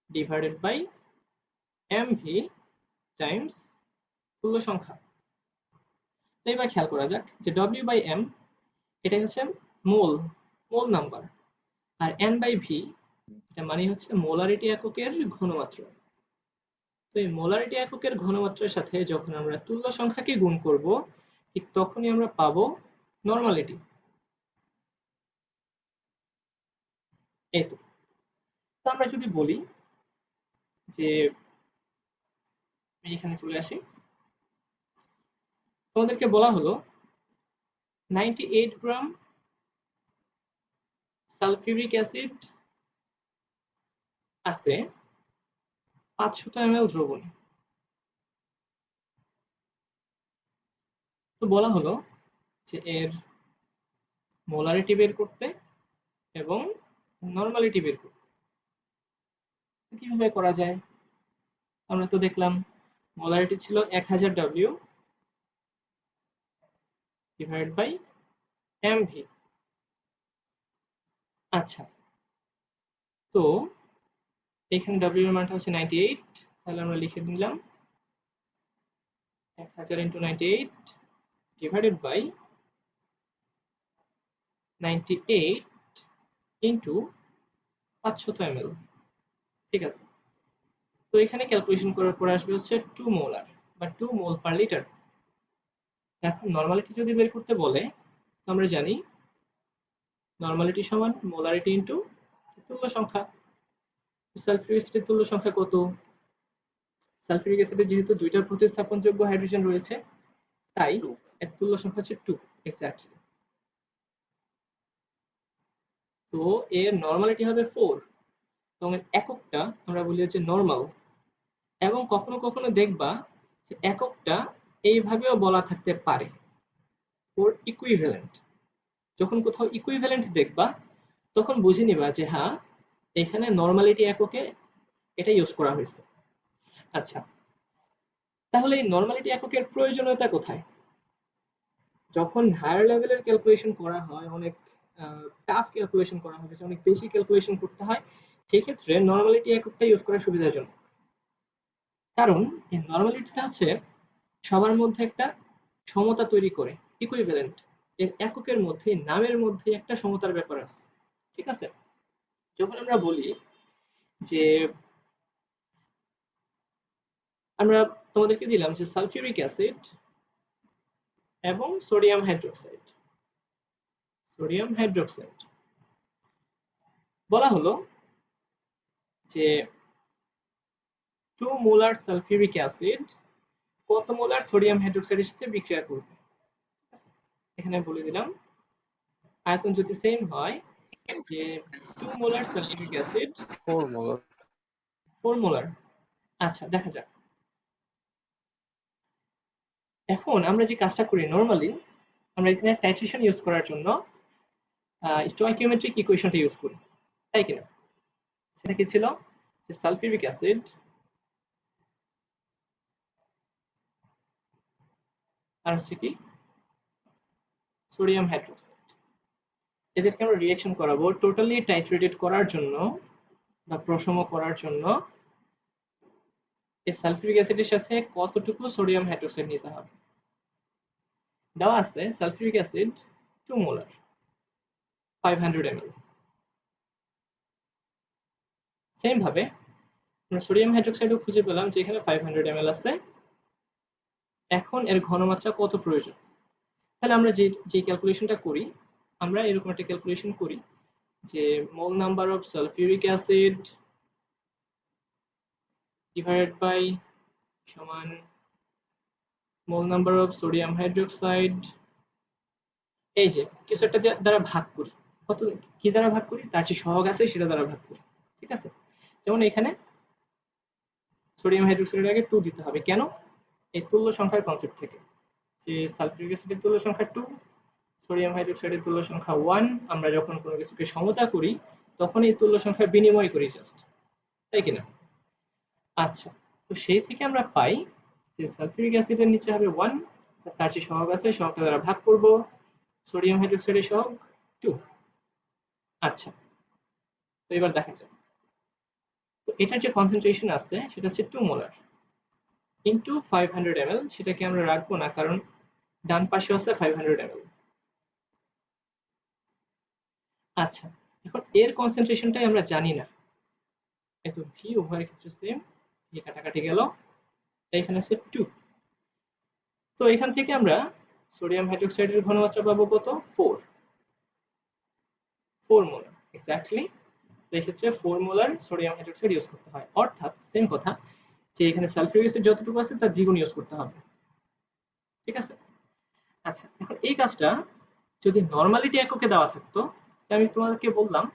divided by mv times তুল্য সংখ্যা। তো এবার খেয়াল করা যাক যে W বাই m এটা হচ্ছে মোল নাম্বার, আর n বাই v এটা মানে হচ্ছে মোলারিটি এককের ঘনমাত্রা। তো এই মোলারিটি এককের ঘনমাত্রার সাথে যখন আমরা তুল্য সংখ্যাকে গুণ করব, ঠিক তখনই আমরা পাবো নরমালিটি। এই তো। তো আমরা যদি বলি যে এখানে চলে আসি, তোমাদেরকে বলা হলো 98 গ্রাম সালফিউরিক অ্যাসিড আছে 500 ml দ্রবণে। তো বলা হলো যে এর মোলারিটি বের করতে এবং নরমালিটি বের করতে। কিভাবে করা যায়? আমরা তো দেখলাম মোলারিটি ছিল 1000 W ডিভাইড বাই mv। আচ্ছা, তো এখানে W এর মানটা হচ্ছে 98, তাহলে আমরা লিখে দিলাম 1000 × 98 ডিভাইডেড বাই 98 ইন্টু 500 ml। ঠিক আছে, তো এখানে ক্যালকুলেশন করার পর আসবে হচ্ছে 2 মোলার বা 2 মোল পার লিটার। এখন নরমালিটি যদি বের করতে বলে, তো আমরা জানি নরমালিটি সমান মোলারিটি ইন্টু তুল্য সংখ্যা। সালফিউরিক অ্যাসিডের তুল্য সংখ্যা কত? সালফিউরিক অ্যাসিডে যেহেতু দুইটা প্রতিস্থাপনযোগ্য হাইড্রোজেন রয়েছে, তাই এর তুল্য সংখ্যা হচ্ছে 2 এক্স্যাক্টলি। তো এর নরমালিটি হবে 4 এবং এর এককটা আমরা বলি হচ্ছে নরমাল। এবং কখনো কখনো দেখবা যে এককটা এইভাবেও বলা থাকতে পারে, ফর ইকুইভ্যালেন্ট। যখন কোথাও ইকুইভ্যালেন্ট দেখবা, তখন বুঝে নিবা যে হ্যাঁ, এখানে নরমালিটি এককে এটা ইউজ করা হয়েছে। আচ্ছা, তাহলে এই নরমালিটি এককের প্রয়োজনীয়তা কোথায়? যখন হায়ার লেভেলের ক্যালকুলেশন করা হয়, অনেক টাফ ক্যালকুলেশন করা হবে, অনেক বেশি ক্যালকুলেশন করতে হয়, সেই ক্ষেত্রে নরমালিটি এককটা ইউজ করা সুবিধাজনক। কারণ এই নরমালিটিটা হচ্ছে সবার মধ্যে একটা সমতা তৈরি করে, ইকুইভ্যালেন্ট। এর এককের মধ্যে, নামের মধ্যে একটা সমতার ব্যাপার আছে। ঠিক আছে? যখন আমরা বলি যে আমরা তোমাদেরকে দিলাম যে সালফিউরিক অ্যাসিড এবং সোডিয়াম হাইড্রোক্সাইড, সোডিয়াম হাইড্রোক্সাইড বলা হলো যে 2 মোলার সালফিউরিক অ্যাসিড কত মোলার সোডিয়াম হাইড্রোক্সাইডের সাথে বিক্রিয়া করবে। এখানে বলে দিলাম আয়তন যদি সেম হয় যে 2 molar sulphuric acid 4 molar 4 molar. আচ্ছা, দেখা যাক। এখন আমরা যে কাজটা করি নরমালি, আমরা এখানে টাইট্রেশন ইউজ করার জন্য স্টোয়াইকিওমেট্রিক ইকুয়েশনটা ইউজ করি, তাই কিনা? সেটা কি ছিল? যে সালফিউরিক অ্যাসিড আর হচ্ছে কি সোডিয়াম হাইড্রোক্সাইড, এদেরকে আমরা রিঅ্যাকশন করাবো টোটালি টাইট্রেটেড করার জন্য বা প্রশম করার জন্য। এই সালফিউরিক অ্যাসিডের সাথে কতটুকু সোডিয়াম হাইড্রোক্সাইড নিতে হবে। দেওয়া আছে sulphuric acid 2 molar 500 ml। Same ভাবে আমরা সোডিয়াম হাইড্রোক্সাইডও খুঁজে পেলাম যে এখানে 500 ml আছে। এখন এর ঘনমাত্রা কত প্রয়োজন? তাহলে আমরা যে ক্যালকুলেশনটা করি, আমরা এরকম একটা ক্যালকুলেশন করি যে mole number of sulphuric acid divided by সমান mole number of sodium hydroxide, এই যে কিছু একটা দ্বারা ভাগ করি। কত কি দ্বারা ভাগ করি? তার যে সহগ আছে সেটা দ্বারা ভাগ করি। ঠিক আছে? যেমন এখানে সোডিয়াম হাইড্রোক্সাইডের আগে 2 দিতে হবে। কেন? এই তুল্য সংখ্যার কনসেপ্ট থেকে যে সালফিউরিক অ্যাসিডের তুল্য সংখ্যা 2, সোডিয়াম হাইড্রোক্সাইডের তুল্য সংখ্যা 1। আমরা যখন কোনো কিছুকে সমতা করি তখন এই তুল্য সংখ্যা বিনিময় করি জাস্ট, তাই কিনা? আচ্ছা, তো সেই থেকে আমরা পাই যে সালফিউরিক অ্যাসিডের নিচে হবে 1, তার যে সহগ আছে সহগটা দ্বারা ভাগ করব, সোডিয়াম হাইড্রোক্সাইডের সহগ 2। আচ্ছা, তো এবার দেখা যাক। তো এটার যে কনসেন্ট্রেশন আছে সেটা হচ্ছে 2 মোলার ইনটু 500 ml। সেটাকে আমরা রাখবো না, কারণ ডান পাশে আছে 500 ml। আচ্ছা, এখন এর কনসেন্ট্রেশনটাই আমরা জানি না। এত ভি উভয়ের ক্ষেত্রে সেম, ভি কাটাকাটি গেল, এখানে আছে 2। তো এখান থেকে আমরা সোডিয়াম হাইড্রোক্সাইডের ঘনমাত্রা পাবো কত? 4 মোলার এক্স্যাক্টলি। তো এই ক্ষেত্রে 4 মোলার সোডিয়াম হাইড্রোক্সাইড ইউজ করতে হয়, অর্থাৎ সেম কথা যে এখানে সালফিউরিক অ্যাসিড যতটুকু আছে তার দ্বিগুণ ইউজ করতে হবে। ঠিক আছে? আচ্ছা, এখন এই কাজটা যদি নরমালিটি এককে দেওয়া থাকতো, আমি তোমাদেরকে বললাম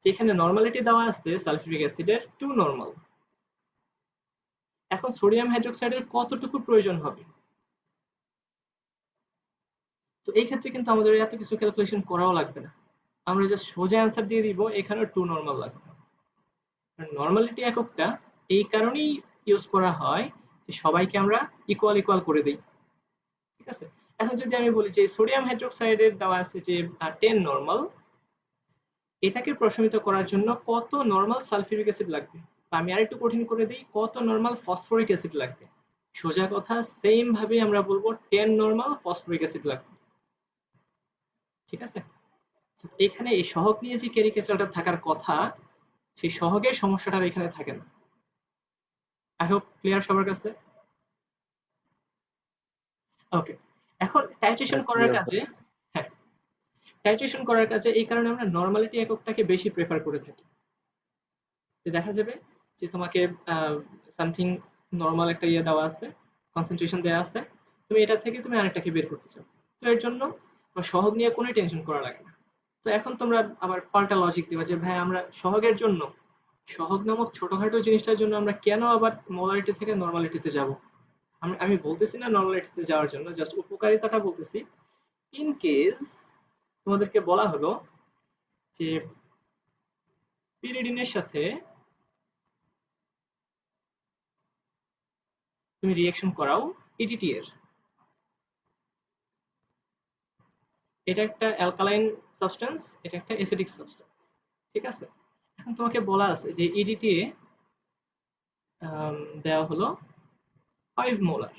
যে এখানে নরমালিটি দেওয়া আছে সালফিউরিক অ্যাসিডের 2 নরমাল। এখন সোডিয়াম হাইড্রোক্সাইডের কতটুকু প্রয়োজন হবে? তো এই ক্ষেত্রে কিন্তু আমাদের এত কিছু ক্যালকুলেশন করাও লাগবে না, আমরা জাস্ট সোজা অ্যান্সার দিয়ে দিব এখানে 2 নরমাল লাগবে। নরমালিটি এককটা এই কারণেই ইউজ করা হয় যে সবাইকে আমরা ইকুয়াল ইকুয়াল করে দেই। ঠিক আছে? এখন যদি আমি বলি যে সোডিয়াম হাইড্রোক্সাইডের দেওয়া আছে যে 10 নরমাল, এটাকে প্রশমিত করার জন্য কত নরমাল সালফিউরিক অ্যাসিড লাগবে? আমি আরেকটু কঠিন করে দিই, কত নরমাল ফসফরিক অ্যাসিড লাগবে? সোজা কথা সেম ভাবে আমরা বলবো 10 নরমাল ফসফরিক অ্যাসিড লাগবে। ঠিক আছে? এখানে এই সহগ নিয়ে যে ক্যারিকেচারটা থাকার কথা, সেই সহগের সমস্যাটা এখানে থাকে না। আই হোপ ক্লিয়ার সবার কাছে? ওকে, এখন টাইট্রেশন করার ক্লিয়ার। কাজে, হ্যাঁ, টাইট্রেশন করার কাজে এই কারণে আমরা নরমালিটি এককটাকে বেশি প্রেফার করে থাকি। যে দেখা যাবে যে তোমাকে সামথিং নরমাল একটা ইয়ে দেওয়া আছে, কনসেন্ট্রেশন দেওয়া আছে, তুমি এটা থেকে তুমি আরেকটাকে বের করতে চাও। তো এর জন্য তোমার সহগ নিয়ে কোনো টেনশন করা লাগে না। তো এখন তোমরা আবার পাল্টা লজিক দিবা যে ভাই আমরা সহগের জন্য, সহগ নামক ছোটখাটো জিনিসটার জন্য আমরা কেন আবার মোলারিটি থেকে নরমালিটিতে যাব? আমি বলতেছি না নরমালিটিতে যাওয়ার জন্য, জাস্ট উপকারিতাটা বলতেছি। ইন কেস তোমাদেরকে বলা হলো যে পিরিডিনের সাথে তুমি রিঅ্যাকশন করাও ইডিটি এর, এটা একটা অ্যালকালাইন সাবস্টেন্স, এটা একটা অ্যাসিডিক সাবস্টেন্স, ঠিক আছে। এখন তোমাকে বলা আছে যে ইডিটি এ দেওয়া হলো 5 মোলার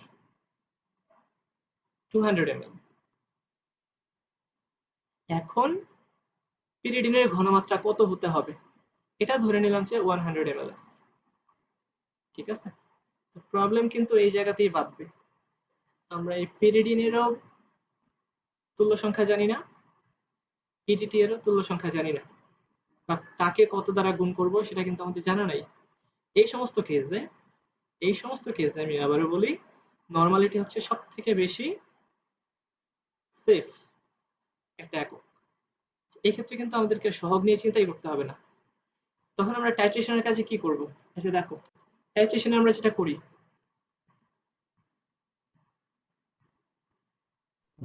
200 ml। এখন পিরিডিনের ঘনমাত্রা কত হতে হবে, এটা ধরে নিলাম যে 100 ml, ঠিক আছে। প্রবলেম কিন্তু এই জায়গাতেই বাঁধবে, আমরা এই পিরিডিনেরও তুল্য সংখ্যা জানি না, ইডিটি এরও তুল্য সংখ্যা জানি না, বা কাকে কত দ্বারা গুণ করব সেটা কিন্তু আমাদের জানা নাই। এই সমস্ত কেসে আমি আবারও বলি, নরমালিটি হচ্ছে সব থেকে বেশি সেফ একটা একক। এই ক্ষেত্রে কিন্তু আমাদেরকে সহগ নিয়ে চিন্তাই করতে হবে না। তখন আমরা টাইট্রেশনের কাজে কি করব, এসে দেখো টাইট্রেশনে আমরা যেটা করি,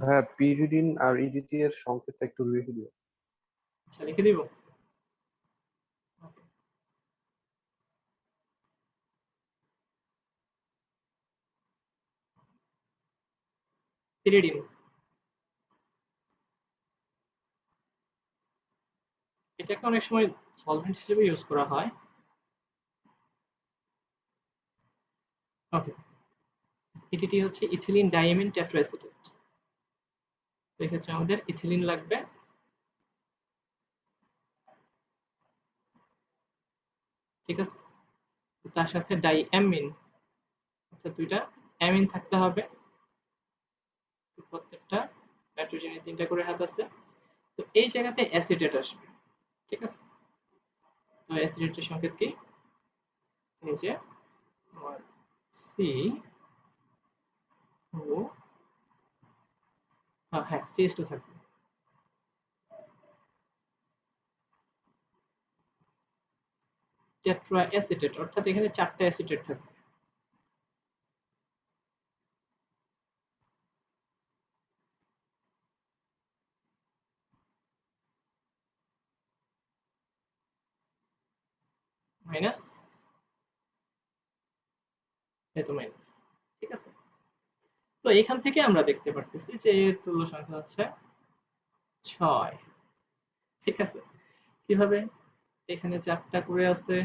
ভাইয়া পিরিডিন আর ইডিটি এর সংকেতটা একটু লিখে দিও। আচ্ছা লিখে দিব। পিরিডিন, এটাকে অনেক সময় সলভেন্ট হিসেবে ইউজ করা হয়। ওকে, এটি হচ্ছে ইথিলিন ডাইমিন টেট্রাএসিটেট। এক্ষেত্রে আমাদের ইথিলিন লাগবে, ঠিক আছে। তার সাথে ডাইঅ্যামিন, অর্থাৎ দুইটা অ্যামিন থাকতে হবে। প্রত্যেকটা নাইট্রোজেনের 3টা করে হাত আছে, তো এই জায়গাতে অ্যাসিটেট আসবে, ঠিক আছে। তো অ্যাসিটেটের সংকেত কি, এই যে তোমার সি ও, হ্যাঁ CH2 থাকবে। টেট্রা অ্যাসিটেট, অর্থাৎ এখানে 4টা অ্যাসিটেট থাকবে। মাইনাস, এই তো মাইনাস, ঠিক আছে। তো এখান থেকে আমরা দেখতে পারতেছি যে এর তুল্য সংখ্যা হচ্ছে 6, ঠিক আছে। কিভাবে, এখানে 4টা করে আছে,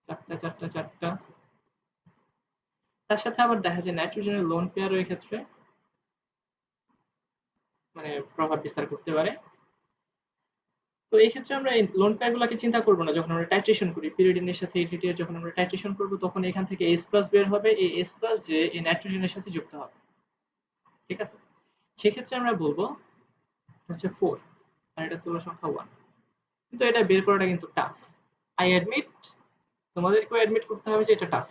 4টা 4টা 4টা, তার সাথে আবার দেখা যায় নাইট্রোজেনের লোন পেয়ারও এই ক্ষেত্রে মানে প্রভাব বিস্তার করতে পারে। তো এই ক্ষেত্রে আমরা এই লোন পেয়ারগুলোকে চিন্তা করব না যখন আমরা টাইট্রেশন করি, পিরিডিনের সাথে ইডিটি এর যখন আমরা টাইট্রেশন করব তখন এখান থেকে H+ বের হবে, এই H+ যে এই নাইট্রোজেনের সাথে যুক্ত হবে, ঠিক আছে। সেক্ষেত্রে আমরা বলবো হচ্ছে 4 আর এটা তুল্য সংখ্যা 1, কিন্তু এটা বের করাটা কিন্তু টাফ। আই অ্যাডমিট, তোমাদেরকেও অ্যাডমিট করতে হবে যে এটা টাফ।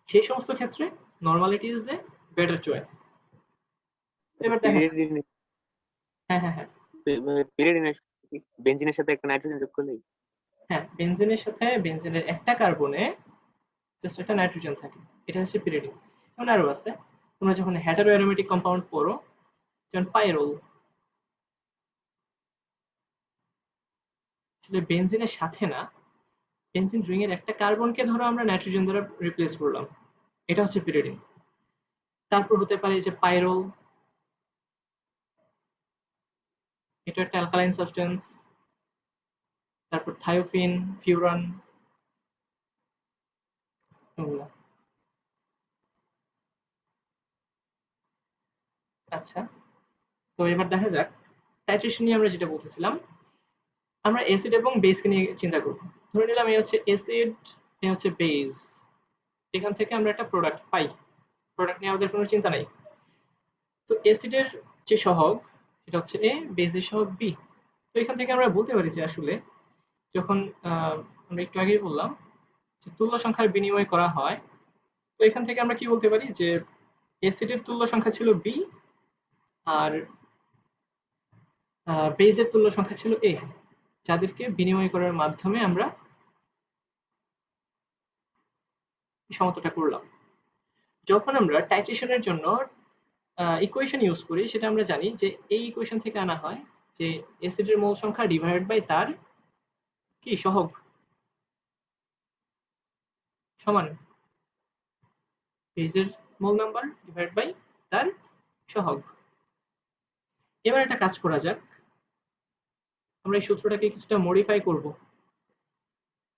সেই সমস্ত ক্ষেত্রে normality is a better choice. এবার দেখা যাক, পিরিডিন হ্যাঁ হ্যাঁ হ্যাঁ পিরিডিনের বেনজিনের সাথে একটা নাইট্রোজেন যোগ করলেই হ্যাঁ, বেনজিনের সাথে বেনজিনের একটা কার্বনে জাস্ট একটা নাইট্রোজেন থাকে, এটা হচ্ছে পিরিডিন। যেমন আরো আছে, তোমরা যখন হেটারো অ্যারোমেটিক কম্পাউন্ড পড়ো, যেমন পাইরোল, আসলে বেনজিনের সাথে না, বেনজিন রিং এর একটা কার্বনকে ধরো আমরা নাইট্রোজেন দ্বারা রিপ্লেস করলাম, এটা হচ্ছে পিরিডিন। তারপর হতে পারে যে পাইরোল, এটা একটা অ্যালকালাইন সাবস্টেন্স। তারপর থায়োফিন, ফিউরান, এগুলো। আচ্ছা, তো এবার দেখা যাক টাইট্রেশন নিয়ে আমরা যেটা বলতেছিলাম, আমরা অ্যাসিড এবং বেসকে নিয়ে চিন্তা করব। ধরে নিলাম এই হচ্ছে অ্যাসিড, এই হচ্ছে বেস, এখান থেকে আমরা একটা প্রোডাক্ট পাই, প্রোডাক্ট নিয়ে আমাদের কোনো চিন্তা নাই। তো অ্যাসিডের যে সহগ সেটা হচ্ছে এ, বেসের সহগ বি। তো এখান থেকে আমরা বলতে পারি যে আসলে যখন আমরা একটু আগেই বললাম যে তুল্য সংখ্যার বিনিময় করা হয়, তো এখান থেকে আমরা কি বলতে পারি যে অ্যাসিডের তুল্য সংখ্যা ছিল বি আর বেজের তুল্য সংখ্যা ছিল এ, যাদেরকে বিনিময় করার মাধ্যমে আমরা সমতাটা করলাম। যখন আমরা টাইট্রেশনের জন্য ইকুয়েশন ইউজ করি, সেটা আমরা জানি যে এই ইকুয়েশন থেকে আনা হয় যে অ্যাসিডের মোল সংখ্যা ডিভাইডেড বাই তার কি সহগ সমান বেজের মোল নাম্বার ডিভাইড বাই তার সহগ। এবার একটা কাজ করা যাক, আমরা এই সূত্রটাকে কিছুটা মডিফাই করব।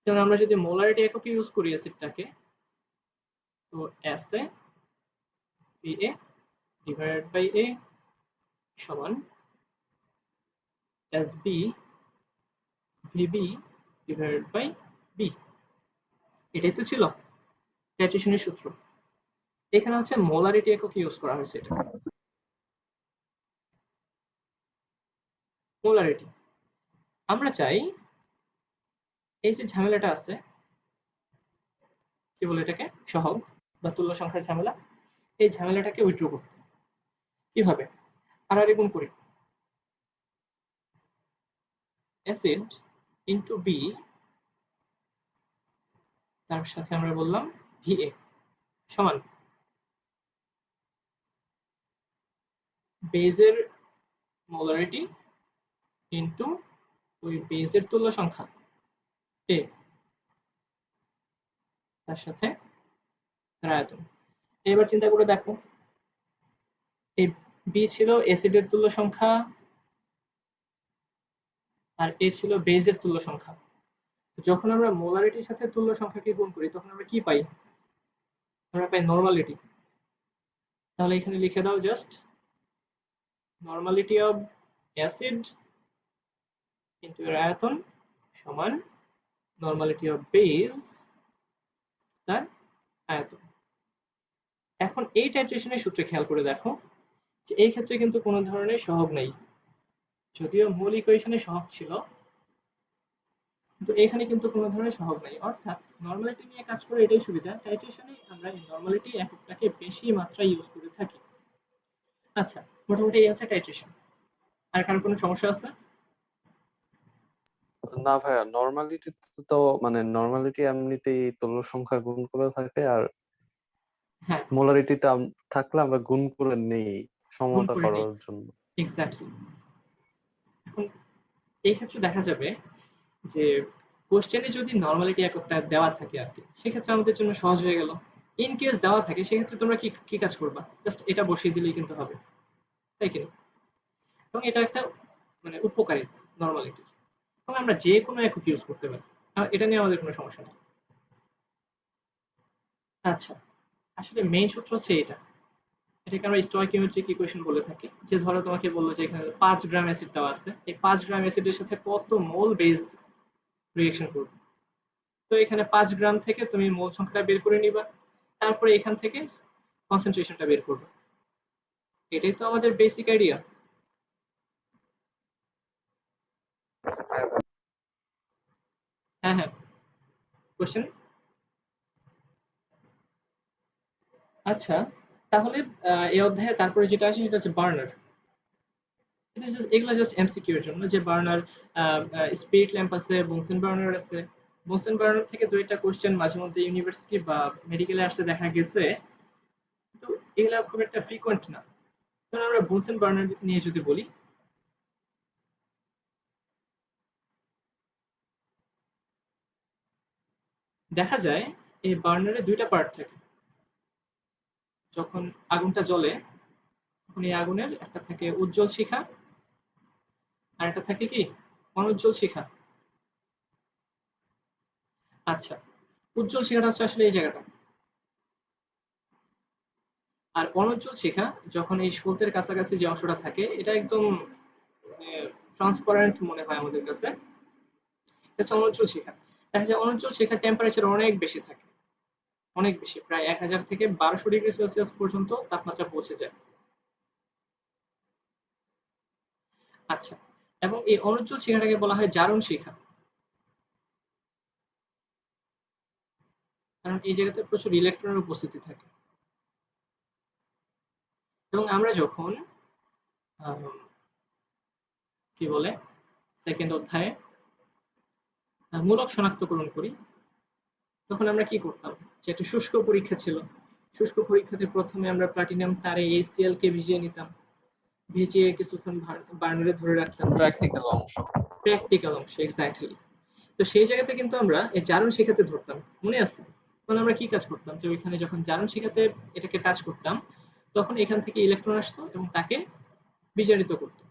যেমন আমরা যদি মোলারিটি একক ইউজ করি অ্যাসিডটাকে, তো SA VA divided by A সমান SB VB divided by B। এটাই তো ছিল টাইট্রেশনের সূত্র। এখানে হচ্ছে মোলারিটি একক ইউজ করা হয়েছে। এটা মোলারিটি। আমরা চাই এই যে ঝামেলাটা আছে, কি বলে এটাকে, সহগ বা তুল্য সংখ্যার ঝামেলা, এই ঝামেলাটাকে উইথড্র করতে। কিভাবে? আর গুণ করি অ্যাসিড ইনটু বি, তার সাথে আমরা বললাম VA সমান বেজের মোলারিটি ইনটু ওই বেজের তুল্য সংখ্যা A, তার সাথে আয়তন। এবার চিন্তা করে দেখো, এই B ছিল অ্যাসিডের তুল্য সংখ্যা আর A ছিল বেজের তুল্য সংখ্যা। যখন আমরা মোলারিটির সাথে তুল্য সংখ্যাকে গুণ করি তখন আমরা কি পাই? আমরা পাই নরমালিটি। তাহলে এখানে লিখে দাও just normality of acid into এর আয়তন সমান নরমালিটি অফ বেজ তার আয়তন। এখন এই টাইট্রেশনের সূত্রে খেয়াল করে দেখো যে এই ক্ষেত্রে কিন্তু কোনো ধরনের সহগ নেই, যদিও মূল ইকুয়েশনে সহগ ছিল, কিন্তু এখানে কিন্তু কোনো ধরনের সহগ নাই। অর্থাৎ নরমালিটি নিয়ে কাজ করে এটাই সুবিধা, টাইট্রেশনে আমরা এই নরমালিটি এককটাকে বেশি মাত্রায় ইউজ করে থাকি। আচ্ছা, মোটামুটি এই হচ্ছে টাইট্রেশন। আর কারো কোনো সমস্যা আছে? না ভাইয়া, নরমালিটি তো মানে নরমালিটি এমনিতেই তুল্য সংখ্যা গুণ করে থাকে, আর হ্যাঁ, মোলারিটিতে থাকলে আমরা গুণ করে নেই গুণ সমতা করে নেই। করার জন্য। এক্স্যাক্টলি। এখন এই ক্ষেত্রে দেখা যাবে যে কোশ্চেনে যদি নরমালিটি এককটা দেওয়া থাকে আর কি, সেক্ষেত্রে আমাদের জন্য সহজ হয়ে গেল। ইন কেস দেওয়া থাকে সেক্ষেত্রে তোমরা কি কি কাজ করবা? জাস্ট এটা বসিয়ে দিলেই কিন্তু হবে, তাই কি না? এবং এটা একটা মানে উপকারিতা নরমালিটি, এবং আমরা যে কোনো একক ইউজ করতে পারি, এটা নিয়ে আমাদের কোনো সমস্যা নেই। আচ্ছা, আসলে মেইন সূত্র হচ্ছে এটা, এটাকে আমরা স্টয়কিওমেট্রিক ইকুয়েশন বলে থাকি। যে ধরো তোমাকে বললো যে এখানে 5 গ্রাম অ্যাসিড দেওয়া আছে, এই 5 গ্রাম অ্যাসিডের সাথে কত মোল বেজ রিঅ্যাকশন করবে। তো এখানে 5 গ্রাম থেকে তুমি মোল সংখ্যাটা বের করে নিবা, তারপরে এখান থেকে কনসেন্ট্রেশনটা বের করবে। এটাই তো আমাদের বেসিক আইডিয়া। হ্যাঁ হ্যাঁ, কোশ্চেন। আচ্ছা, তাহলে এই অধ্যায়ে তারপরে যেটা আসে সেটা হচ্ছে বার্নার। এটা জাস্ট, এগুলো জাস্ট এমসিকিউ এর জন্য, যে বার্নার স্পিরিট ল্যাম্প আছে, বুনসেন বার্নার আছে। বুনসেন বার্নার থেকে দুইটা কোশ্চেন মাঝে মধ্যে ইউনিভার্সিটি বা মেডিকেলে আসতে দেখা গেছে, কিন্তু এগুলা খুব একটা ফ্রিকোয়েন্ট না। কারণ আমরা বুনসেন বার্নার নিয়ে যদি বলি, দেখা যায় এই বার্নারে দুইটা পার্ট থাকে। যখন আগুনটা জ্বলে তখন এই আগুনের একটা থাকে উজ্জ্বল শিখা আর একটা থাকে কি অনুজ্জ্বল শিখা। আচ্ছা, উজ্জ্বল শিখাটা হচ্ছে আসলে এই জায়গাটা, আর অনুজ্জ্বল শিখা যখন এই স্রোতের কাছাকাছি যে অংশটা থাকে এটা একদম ট্রান্সপারেন্ট মনে হয় আমাদের কাছে, এটা হচ্ছে অনুজ্জ্বল শিখা। দেখা যায় অনুজ্জ্বল শিখার টেম্পারেচার অনেক বেশি থাকে, অনেক বেশি, প্রায় 1000 থেকে 1200 ডিগ্রি সেলসিয়াস পর্যন্ত তাপমাত্রা পৌঁছে যায়। আচ্ছা, এবং এই অনুজ্জ্বল শিখাটাকে বলা হয় জারণ শিখা, কারণ এই জায়গাতে প্রচুর ইলেকট্রনের উপস্থিতি থাকে। এবং আমরা যখন কি বলে সেকেন্ড অধ্যায়ে মূলক শনাক্তকরণ করি, তখন আমরা কি করতাম, যে একটা শুষ্ক পরীক্ষা ছিল, শুষ্ক পরীক্ষাতে প্রথমে আমরা প্লাটিনাম তারে HCl কে ভিজিয়ে নিতাম, ভিজিয়ে কিছুক্ষণ বার্নারে ধরে রাখতাম। প্র্যাকটিক্যাল অংশ। প্র্যাকটিক্যাল অংশ, এক্স্যাক্টলি। তো সেই জায়গাতে কিন্তু আমরা এই জারণ শিখাতে ধরতাম, মনে আছে? তখন আমরা কি কাজ করতাম, যে ওইখানে যখন জারণ শিখাতে এটাকে টাচ করতাম, তখন এখান থেকে ইলেকট্রন আসতো এবং তাকে বিজারিত করতো।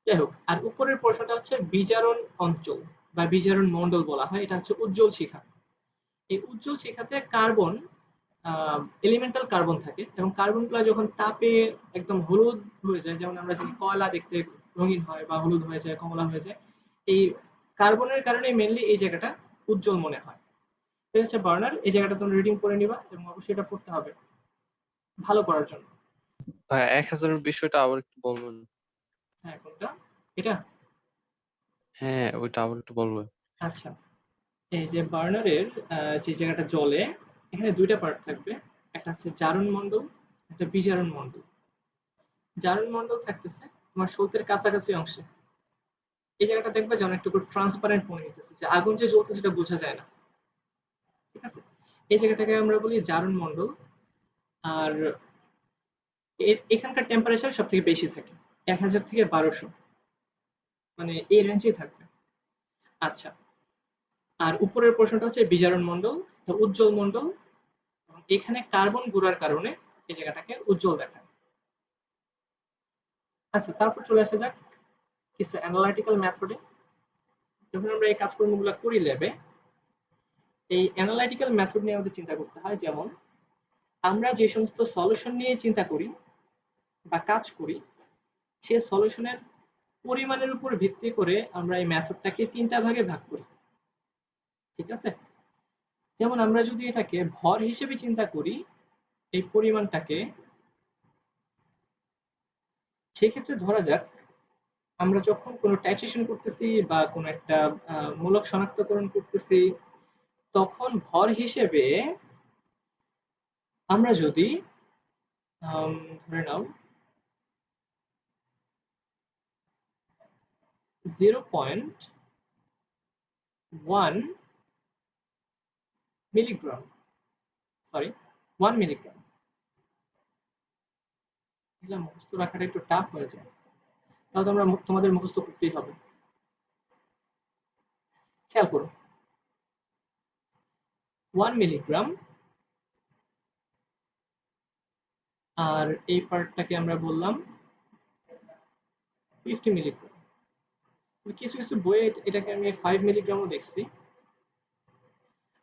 যাই হোক, আর উপরের পোর্শনটা হচ্ছে বিজারণ অঞ্চল বা বিজারণ মণ্ডল বলা হয়, এটা হচ্ছে উজ্জ্বল শিখা। এই উজ্জ্বল শিখাতে কার্বন, এলিমেন্টাল কার্বন থাকে এবং কার্বনগুলো যখন তাপে একদম হলুদ হয়ে যায়, যেমন আমরা জানি কয়লা দেখতে রঙিন হয় বা হলুদ হয়ে যায়, কমলা হয়ে যায়, এই কার্বনের কারণে মেনলি এই জায়গাটা উজ্জ্বল মনে হয়। এটা হচ্ছে বার্নার, এই জায়গাটা তোমরা রিডিং করে নিবা এবং অবশ্যই এটা পড়তে হবে ভালো করার জন্য। ভাই 1000-এর বিষয়টা আবার একটু বলবেন? হ্যাঁ, কোনটা? এটা? হ্যাঁ, ওইটা আবার একটু বলবেন? আচ্ছা, এই যে বার্নারের যে জায়গাটা জ্বলে, এখানে দুইটা পার্ট থাকবে, একটা হচ্ছে জারণ মণ্ডল, একটা বিজারণ মণ্ডল। জারণ মণ্ডল থাকতেছে তোমার সলতের কাছাকাছি অংশে। এই জায়গাটা দেখবে যে অনেকটুকু ট্রান্সপারেন্ট মনে হইতেছে, যে আগুন যে জ্বলছে সেটা বোঝা যায় না, ঠিক আছে? এই জায়গাটাকে আমরা বলি জারণ মণ্ডল। আর এখানকার টেম্পারেচার সব থেকে বেশি থাকে, 1000 থেকে 1200, মানে এই রেঞ্জেই থাকবে। আচ্ছা, আর উপরের পোর্শনটা হচ্ছে বিজারণ মণ্ডল, উজ্জ্বল মণ্ডল, এবং এখানে কার্বন গুঁড়ার কারণে এই জায়গাটাকে উজ্জ্বল দেখায়। আচ্ছা, তারপর চলে আসা যাক কিছু অ্যানালাইটিক্যাল মেথডে। যখন আমরা এই কাজকর্মগুলো করি ল্যাবে, এই অ্যানালাইটিক্যাল মেথড নিয়ে আমাদের চিন্তা করতে হয়। যেমন আমরা যে সমস্ত সলিউশন নিয়ে চিন্তা করি বা কাজ করি, সে সলিউশনের পরিমাণের উপর ভিত্তি করে আমরা এই মেথডটাকে 3টা ভাগে ভাগ করি, ঠিক আছে? যেমন আমরা যদি এটাকে ভর হিসেবে চিন্তা করি, এই পরিমাণটাকে, সেক্ষেত্রে ধরা যাক আমরা যখন কোনো টাইট্রেশন করতেছি বা কোনো একটা মূলক শনাক্তকরণ করতেছি, তখন ভর হিসেবে আমরা যদি ধরে নাও 0.1 মিলিগ্রাম, সরি 1 মিলিগ্রাম, এগুলা মুখস্থ রাখাটা একটু টাফ হয়ে যায়, তাহলে তোমরা তোমাদের মুখস্থ করতেই হবে। খেয়াল করো, 1 মিলিগ্রাম, আর এই পার্টটাকে আমরা বললাম 50 মিলিগ্রাম। কিছু কিছু বইয়ে এটাকে আমি 5 মিলিগ্রামও দেখছি।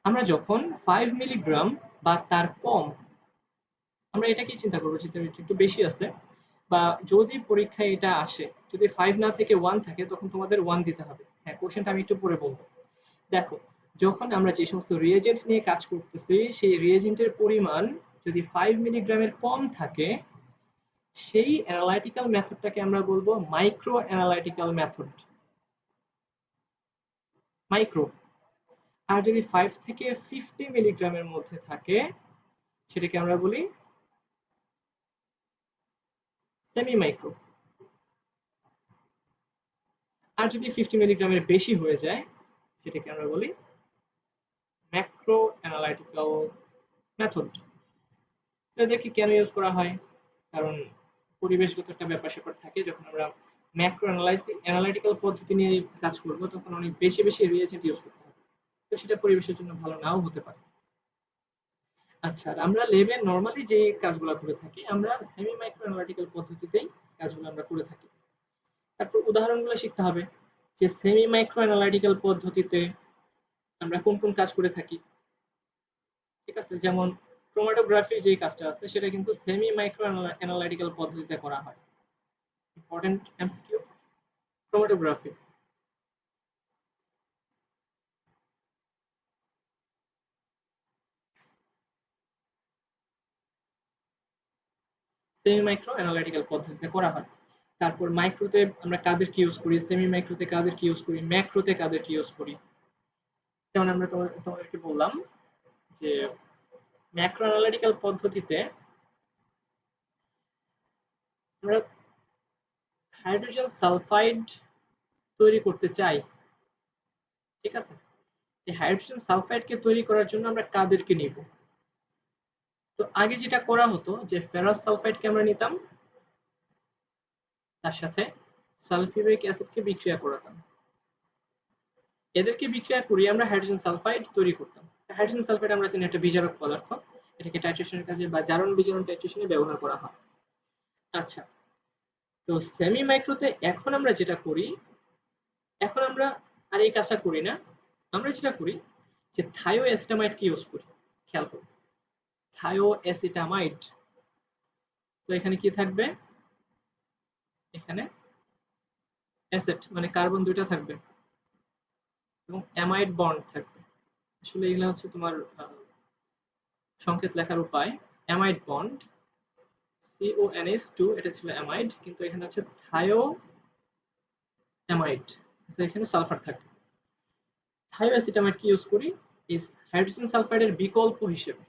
আমরা যখন 5 মিলিগ্রাম বা তার কম, আমরা এটাকেই চিন্তা করবো যে একটু বেশি আছে, বা যদি পরীক্ষায় এটা আসে, যদি 5 না থেকে 1 থাকে, তখন তোমাদের 1 দিতে হবে। হ্যাঁ, কোশ্চেনটা আমি একটু পরে বলবো। দেখো, যখন আমরা যে সমস্ত রিয়েজেন্ট নিয়ে কাজ করতেছি, সেই রিয়েজেন্টের পরিমাণ যদি 5 মিলিগ্রামের কম থাকে, সেই অ্যানালাইটিক্যাল মেথডটাকে আমরা বলবো মাইক্রো অ্যানালাইটিক্যাল মেথড, মাইক্রো। আর যদি 5 থেকে 50 মিলিগ্রামের মধ্যে থাকে, সেটাকে আমরা বলি সেমি মাইক্রো। আর যদি 50 মিলিগ্রামের বেশি হয়ে যায়, সেটাকে আমরা বলি ম্যাক্রো অ্যানালাইটিক্যাল মেথড। এদেরকে কেন ইউজ করা হয়? কারণ পরিবেশগত একটা ব্যাপার স্যাপার থাকে। যখন আমরা ম্যাক্রো অ্যানালাইটিক্যাল পদ্ধতি নিয়ে কাজ করব, তখন অনেক বেশি বেশি রিয়েজেন্ট ইউজ করতে হবে, তো সেটা পরিবেশের জন্য ভালো নাও হতে পারে। আচ্ছা, আর আমরা ল্যাবে নরমালি যে কাজগুলো করে থাকি, আমরা সেমি মাইক্রো অ্যানালাইটিক্যাল পদ্ধতিতেই কাজগুলো আমরা করে থাকি। তারপর উদাহরণগুলো শিখতে হবে, যে সেমি মাইক্রো অ্যানালাইটিক্যাল পদ্ধতিতে আমরা কোন কোন কাজ করে থাকি, ঠিক আছে? যেমন ক্রোমাটোগ্রাফি যে কাজটা আছে, সেটা কিন্তু সেমি মাইক্রো অ্যানালাইটিক্যাল পদ্ধতিতে করা হয়। Important MCQ, chromatography. Semi micro analytical পদ্ধতিতে করা হয়। তারপর মাইক্রোতে আমরা কাদেরকে ইউজ করি, সেমি মাইক্রোতে কাদেরকে ইউজ করি, ম্যাক্রোতে কাদেরকে ইউজ করি। যেমন আমরা তোমাদেরকে বললাম যে ম্যাক্রো অ্যানালাইটিক্যাল পদ্ধতিতে আমরা হাইড্রোজেন সালফাইড তৈরি করতে চাই, ঠিক আছে? এই হাইড্রোজেন সালফাইডকে তৈরি করার জন্য আমরা কাদেরকে নিব? তো আগে যেটা করা হতো, যে ফেরাস সালফাইডকে আমরা নিতাম, তার সাথে সালফিউরিক অ্যাসিডকে বিক্রিয়া করাতাম। এদেরকে বিক্রিয়া করিয়ে আমরা হাইড্রোজেন সালফাইড তৈরি করতাম। হাইড্রোজেন সালফাইড আমরা জানি একটা বিজারক পদার্থ, এটাকে টাইট্রেশনের কাজে বা জারণ বিজারণ টাইট্রেশনে ব্যবহার করা হয়। আচ্ছা, তো সেমি মাইক্রোতে এখন আমরা যেটা করি, এখন আমরা আর এই কাজটা করি না, আমরা যেটা করি যে থায়োএসিটামাইডকে ইউজ করি। খেয়াল করুন, থায়োএসিটামাইড। তো এখানে কি থাকবে, এখানে অ্যাসেট মানে কার্বন দুইটা থাকবে এবং অ্যামাইড বন্ড থাকবে। আসলে এগুলো হচ্ছে তোমার সংকেত লেখার উপায়। অ্যামাইড বন্ড CONH2, এটা ছিল অ্যামাইড, কিন্তু এখানে হচ্ছে থায়ো অ্যামাইড, এখানে সালফার থাকবে। থায়োএসিটামাইড কি ইউজ করি ইজ হাইড্রোজেন সালফাইডের বিকল্প হিসেবে।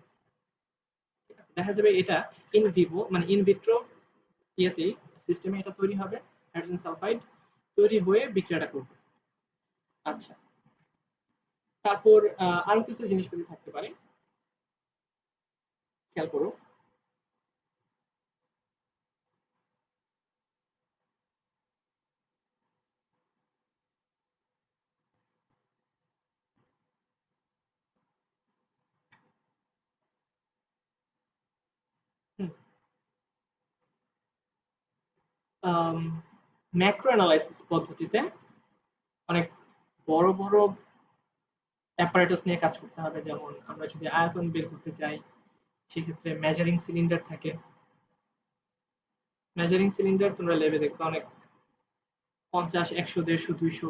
ঠিক আছে, দেখা যাবে এটা ইন ভিভো মানে ইন ভিট্রো ইয়েতেই সিস্টেমে এটা তৈরি হবে, হাইড্রোজেন সালফাইড তৈরি হয়ে বিক্রিয়াটা করবে। আচ্ছা, তারপর আরো কিছু জিনিসগুলি থাকতে পারে, খেয়াল করো। ম্যাক্রো অ্যানালাইসিস পদ্ধতিতে অনেক বড় বড় অ্যাপারেটাস নিয়ে কাজ করতে হবে। যেমন আমরা যদি আয়তন বের করতে চাই, সেক্ষেত্রে মেজারিং সিলিন্ডার থাকে। মেজারিং সিলিন্ডার তোমরা লেবে দেখবে অনেক 50, 100, 150, 200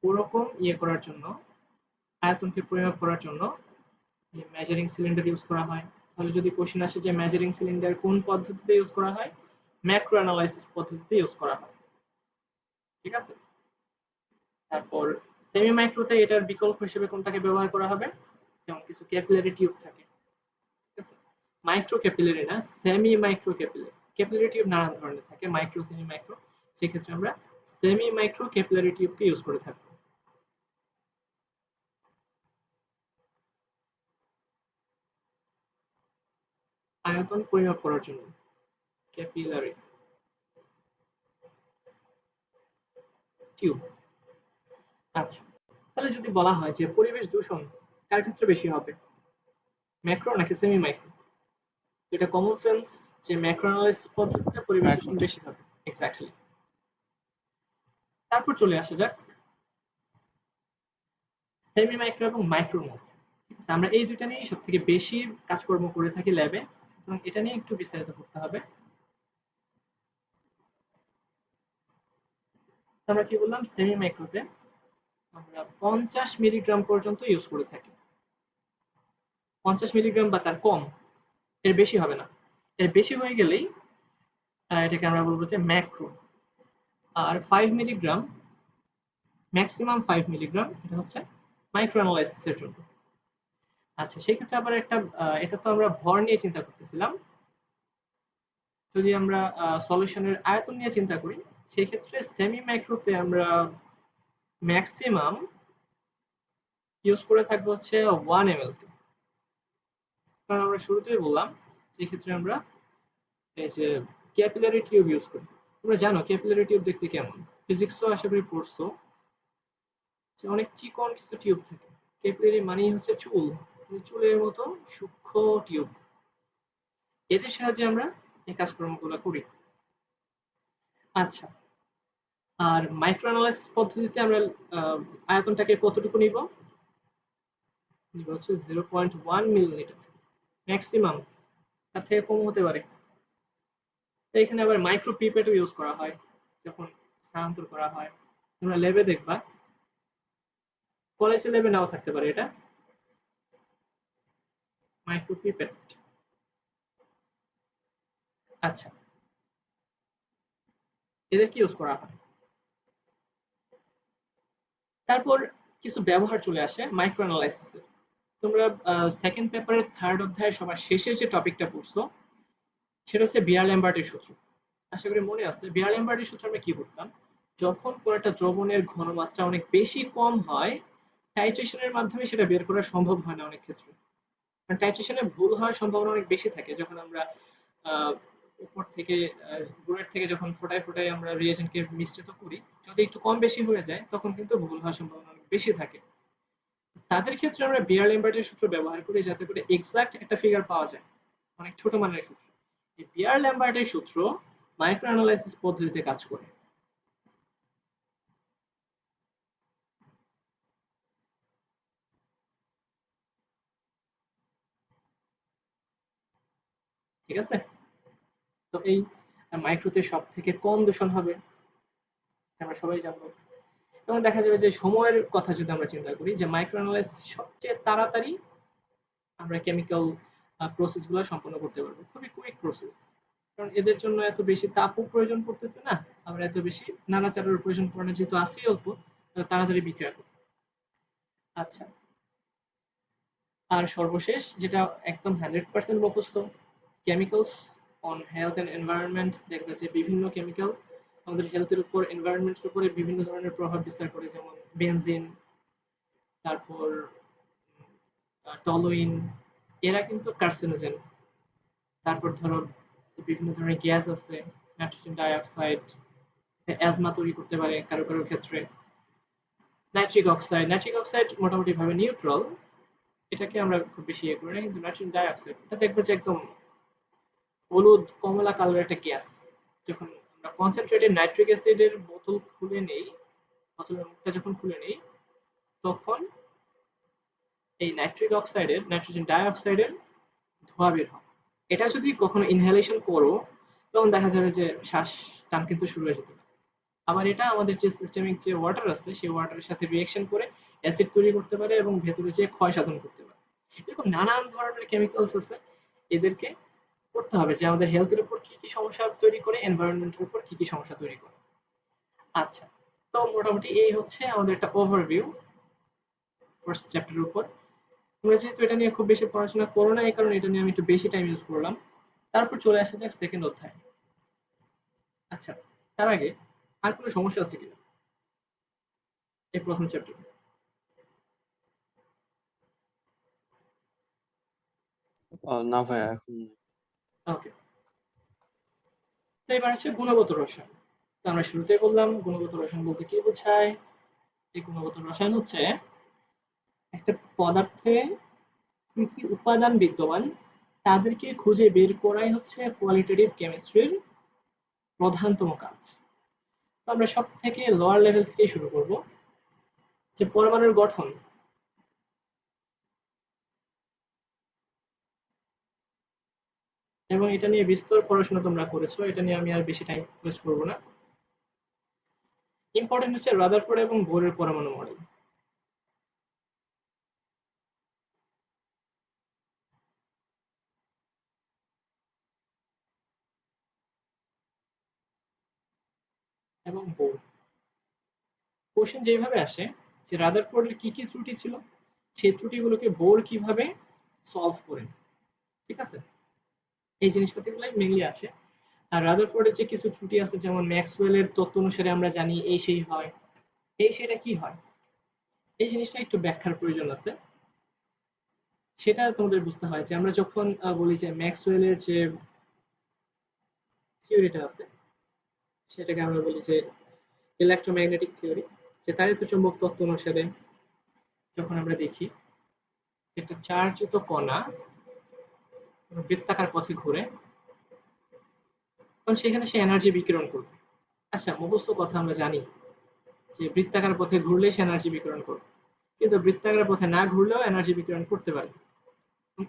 ওরকম ইয়ে করার জন্য, আয়তনকে পরিমাপ করার জন্য মেজারিং সিলিন্ডার ইউজ করা হয়। তাহলে যদি কোশ্চেন আসে যে মেজারিং সিলিন্ডার কোন পদ্ধতিতে ইউজ করা হয়, ম্যাক্রো অ্যানালাইসিস পদ্ধতিতে ইউজ করা হয়। ঠিক আছে, তারপর সেমি মাইক্রোতে এটার বিকল্প হিসেবে কোনটাকে ব্যবহার করা হবে, যেমন কিছু ক্যাপিলারি টিউব থাকে। ঠিক আছে, মাইক্রো ক্যাপিলারি না, semi micro capillary. Capillary tube নানান ধরনের থাকে, মাইক্রো, সেমি মাইক্রো। সেক্ষেত্রে আমরা সেমি মাইক্রো ক্যাপিলারি টিউবকে ইউজ করে থাকবো। আয়তন পরিমাপ করার জন্য ক্যাপিলারি টিউব। আচ্ছা, তাহলে যদি বলা হয় যে পরিবেশ দূষণ কার ক্ষেত্রে বেশি হবে, ম্যাক্রো নাকি সেমি মাইক্রো? এটা কমন সেন্স যে ম্যাক্রো অ্যানালাইসিস পদ্ধতিতে পরিবেশ দূষণ বেশি হবে। এক্স্যাক্টলি। তারপর চলে আসা যাক সেমি মাইক্রো এবং মাইক্রোর মধ্যে। ঠিক আছে, আমরা এই দুইটা নিয়েই সব থেকে বেশি কাজকর্ম করে থাকি ল্যাবে, সুতরাং এটা নিয়ে একটু বিস্তারিত করতে হবে। আমরা কি বললাম, সেমি মাইক্রোতে আমরা 50 মিলিগ্রাম পর্যন্ত ইউজ করে থাকি। 50 মিলিগ্রাম বা তার কম, এর বেশি হবে না। এর বেশি হয়ে গেলেই এটাকে আমরা বলবো যে ম্যাক্রো। আর 5 মিলিগ্রাম, ম্যাক্সিমাম 5 মিলিগ্রাম, এটা হচ্ছে মাইক্রো অ্যানালাইসিসের জন্য। আচ্ছা, সেক্ষেত্রে আবার একটা এটা তো আমরা ভর নিয়ে চিন্তা করতেছিলাম। যদি আমরা সলিউশনের আয়তন নিয়ে চিন্তা করি, সেই ক্ষেত্রে সেমি মাইক্রোতে আমরা ম্যাক্সিমাম ইউজ করে থাকবো হচ্ছে 1 ml কে। কারণ আমরা শুরুতেই বললাম যে ক্ষেত্রে আমরা এই যে ক্যাপিলারি টিউব ইউজ করি। তোমরা জানো ক্যাপিলারি টিউব দেখতে কেমন, ফিজিক্সও আশা করি পড়ছো যে অনেক চিকন কিছু টিউব থাকে। ক্যাপিলারি মানেই হচ্ছে চুল, চুলের মতো সূক্ষ্ম টিউব। এদের সাহায্যে আমরা এই কাজকর্মগুলো করি। আচ্ছা, আর মাইক্রো অ্যানালাইসিস পদ্ধতিতে আমরা আয়তনটাকে কতটুকু নিব, নিব হচ্ছে 0.1 মিলিলিটার ম্যাক্সিমাম, তার থেকে কম হতে পারে। তো এখানে আবার মাইক্রো পিপেটও ইউজ করা হয় যখন স্থানান্তর করা হয়। তোমরা ল্যাবে দেখবা, কলেজে ল্যাবে নাও থাকতে পারে এটা, মাইক্রো পিপেট। আচ্ছা, এদের কি ইউজ করা হয়? তারপর কিছু ব্যবহার চলে আসে মাইক্রো অ্যানালাইসিসের। তোমরা সেকেন্ড পেপারের 3rd অধ্যায়ে সবার শেষে যে টপিকটা পড়ছো, সেটা হচ্ছে বিয়ার-ল্যাম্বার্টের সূত্র। আশা করি মনে আছে। বিয়ার-ল্যাম্বার্টের সূত্রে আমরা কি করতাম, যখন কোন একটা দ্রবণের ঘনমাত্রা অনেক বেশি কম হয়, টাইট্রেশনের মাধ্যমে সেটা বের করা সম্ভব হয় না অনেক ক্ষেত্রে। কারণ টাইট্রেশনে ভুল হওয়ার সম্ভাবনা অনেক বেশি থাকে। যখন আমরা উপর থেকে গুড়ের থেকে যখন ফোটায় ফোটায় আমরা রিয়েজেন্টকে মিশ্রিত করি, যদি একটু কম বেশি হয়ে যায় তখন কিন্তু ভুল হওয়ার সম্ভাবনা অনেক বেশি থাকে, তাদের ক্ষেত্রে আমরা বিয়ার-ল্যাম্বার্টের সূত্র ব্যবহার করি যাতে করে এক্সাক্ট একটা ফিগার পাওয়া যায় অনেক ছোট মানের ক্ষেত্রে। এই বিয়ার-ল্যাম্বার্টের সূত্র মাইক্রো অ্যানালাইসিস পদ্ধতিতে কাজ করে। ঠিক আছে? তো এই মাইক্রোতে সব থেকে কম দূষণ হবে, আমরা সবাই জানবো। এবং দেখা যাবে যে সময়ের কথা যদি আমরা চিন্তা করি যে মাইক্রো অ্যানালাইসিস সবচেয়ে তাড়াতাড়ি আমরা কেমিক্যাল প্রসেস গুলো সম্পন্ন করতে পারবো, খুবই কুইক প্রসেস, কারণ এদের জন্য এত বেশি তাপও প্রয়োজন পড়তেছে না, আবার এত বেশি নাড়াচাড়ার প্রয়োজন পড়ে না, যেহেতু আসি অল্প, তাড়াতাড়ি বিক্রিয়া করবে। আচ্ছা, আর সর্বশেষ যেটা একদম 100% মুখস্থ, chemicals on health and environment. দেখবে যে বিভিন্ন কেমিক্যাল আমাদের হেলথের উপর, এনভায়রনমেন্টের উপরে বিভিন্ন ধরনের প্রভাব বিস্তার করে, যেমন বেনজিন, তারপর টলুইন, এরা কিন্তু কার্সিনোজেন। তারপর ধরো বিভিন্ন ধরনের গ্যাস আছে, নাইট্রোজেন ডাইঅক্সাইড, অ্যাজমা তৈরি করতে পারে কারো কারো ক্ষেত্রে। নাইট্রিক অক্সাইড মোটামুটি ভাবে নিউট্রাল, এটাকে আমরা খুব বেশি ইয়ে করি না, কিন্তু নাইট্রোজেন ডাইঅক্সাইড এটা দেখবে যে একদম হলুদ কমলা কালার একটা গ্যাস। যখন আমরা কনসেন্ট্রেটেড নাইট্রিক অ্যাসিডের বোতল খুলে নেই, বোতলের মুখটা যখন খুলে নেই, তখন এই নাইট্রিক অক্সাইডের, নাইট্রোজেন ডাইঅক্সাইডের ধোঁয়া বের হয়। এটা যদি কখনো ইনহেলেশন করো, তখন দেখা যাবে যে শ্বাস টান কিন্তু শুরু হয়ে যেতে পারে। আবার এটা আমাদের যে সিস্টেমিক যে ওয়াটার আছে, সেই ওয়াটারের সাথে রিঅ্যাকশন করে অ্যাসিড তৈরি করতে পারে এবং ভেতরে যে ক্ষয় সাধন করতে পারে। এরকম নানান ধরনের কেমিক্যালস আছে, এদেরকে করতে হবে যে আমাদের হেলথের উপর কি কি সমস্যা তৈরি করে, এনভায়রনমেন্টের উপর কি কি সমস্যা তৈরি করে। আচ্ছা, তো মোটামুটি এই হচ্ছে আমাদের একটা ওভারভিউ ফার্স্ট চ্যাপ্টারের উপর। তোমরা যেহেতু এটা নিয়ে খুব বেশি পড়াশোনা করো না, এই কারণে এটা নিয়ে আমি একটু বেশি টাইম ইউজ করলাম। তারপর চলে আসা যাক সেকেন্ড অধ্যায়। আচ্ছা, তার আগে আর কোনো সমস্যা আছে কিনা এই প্রথম চ্যাপ্টারে? না ভাইয়া, এখন নেই। ওকে, তো এবার হচ্ছে গুণগত রসায়ন। তো আমরা শুরুতেই বললাম গুণগত রসায়ন বলতে কি বোঝায়। এই গুণগত রসায়ন হচ্ছে একটা পদার্থে কি কি উপাদান বিদ্যমান তাদেরকে খুঁজে বের করাই হচ্ছে কোয়ালিটেটিভ কেমিস্ট্রির প্রধানতম কাজ। তো আমরা সব থেকে লোয়ার লেভেল থেকেই শুরু করব, যে পরমাণুর গঠন। এবং এটা নিয়ে বিস্তর পড়াশোনা তোমরা করেছো, এটা নিয়ে আমি আর বেশি টাইম ওয়েস্ট করবো না। ইম্পর্টেন্ট হচ্ছে রাদারফোর্ড এবং বোরের পরমাণু মডেল। এবং বোর কোশ্চেন যেভাবে আসে যে রাদারফোর্ডের কি কি ত্রুটি ছিল, সেই ত্রুটিগুলোকে বোর কিভাবে সলভ করেন, ঠিক আছে, এই জিনিসপাতিগুলাই মেইনলি আসে। আর রাদারফোর্ডের যে কিছু ত্রুটি আছে, যেমন ম্যাক্সওয়েলের তত্ত্ব অনুসারে আমরা জানি এই সেই হয়, এই সেটা কি হয়, এই জিনিসটা একটু ব্যাখ্যার প্রয়োজন আছে। সেটা তোমাদের বুঝতে হয় যে আমরা যখন বলি যে ম্যাক্সওয়েলের যে থিওরিটা আছে, সেটাকে আমরা বলি যে ইলেকট্রোম্যাগনেটিক থিওরি, যে তাড়িৎ-চুম্বক তত্ত্ব অনুসারে যখন আমরা দেখি একটা চার্জিত কণা বৃত্তাকার পথে ঘুরে, তখন সেখানে সে এনার্জি বিকিরণ করবে। আচ্ছা, মুখস্থ কথা আমরা জানি যে বৃত্তাকার পথে ঘুরলে সে এনার্জি বিকিরণ করবে, কিন্তু বৃত্তাকার পথে না ঘুরলেও এনার্জি বিকিরণ করতে পারে।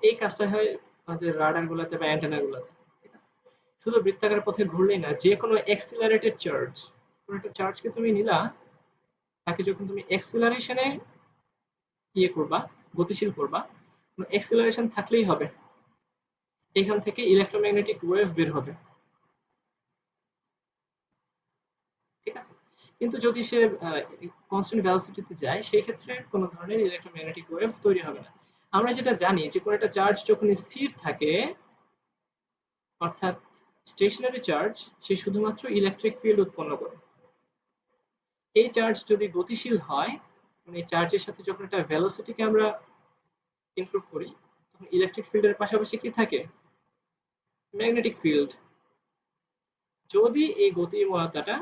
এই কাজটা হয় আমাদের রাডার গুলাতে বা অ্যান্টেনা গুলাতে, ঠিক আছে। শুধু বৃত্তাকার পথে ঘুরলেই না, যে কোনো এক্সিলারেটেড চার্জ, কোনো একটা চার্জকে তুমি নিলা, তাকে যখন তুমি এক্সিলারেশনে ইয়ে করবা, গতিশীল করবা, এক্সিলারেশন থাকলেই হবে, এখান থেকে ইলেকট্রোম্যাগনেটিক ওয়েভ বের হবে, ঠিক আছে। কিন্তু যদি সে কনস্ট্যান্ট ভেলোসিটিতে যায়, সেই ক্ষেত্রে কোনো ধরনের ইলেকট্রোম্যাগনেটিক ওয়েভ তৈরি হবে না। আমরা যেটা জানি যে কোনো একটা চার্জ যখন স্থির থাকে, অর্থাৎ স্টেশনারি চার্জ, সে শুধুমাত্র ইলেকট্রিক ফিল্ড উৎপন্ন করে। এই চার্জ যদি গতিশীল হয়, মানে চার্জের সাথে যখন একটা ভেলোসিটিকে আমরা ইনক্লুড করি, তখন ইলেকট্রিক ফিল্ডের পাশাপাশি কি থাকে, ম্যাগনেটিক ফিল্ড। যদি এই গতিময়তাটা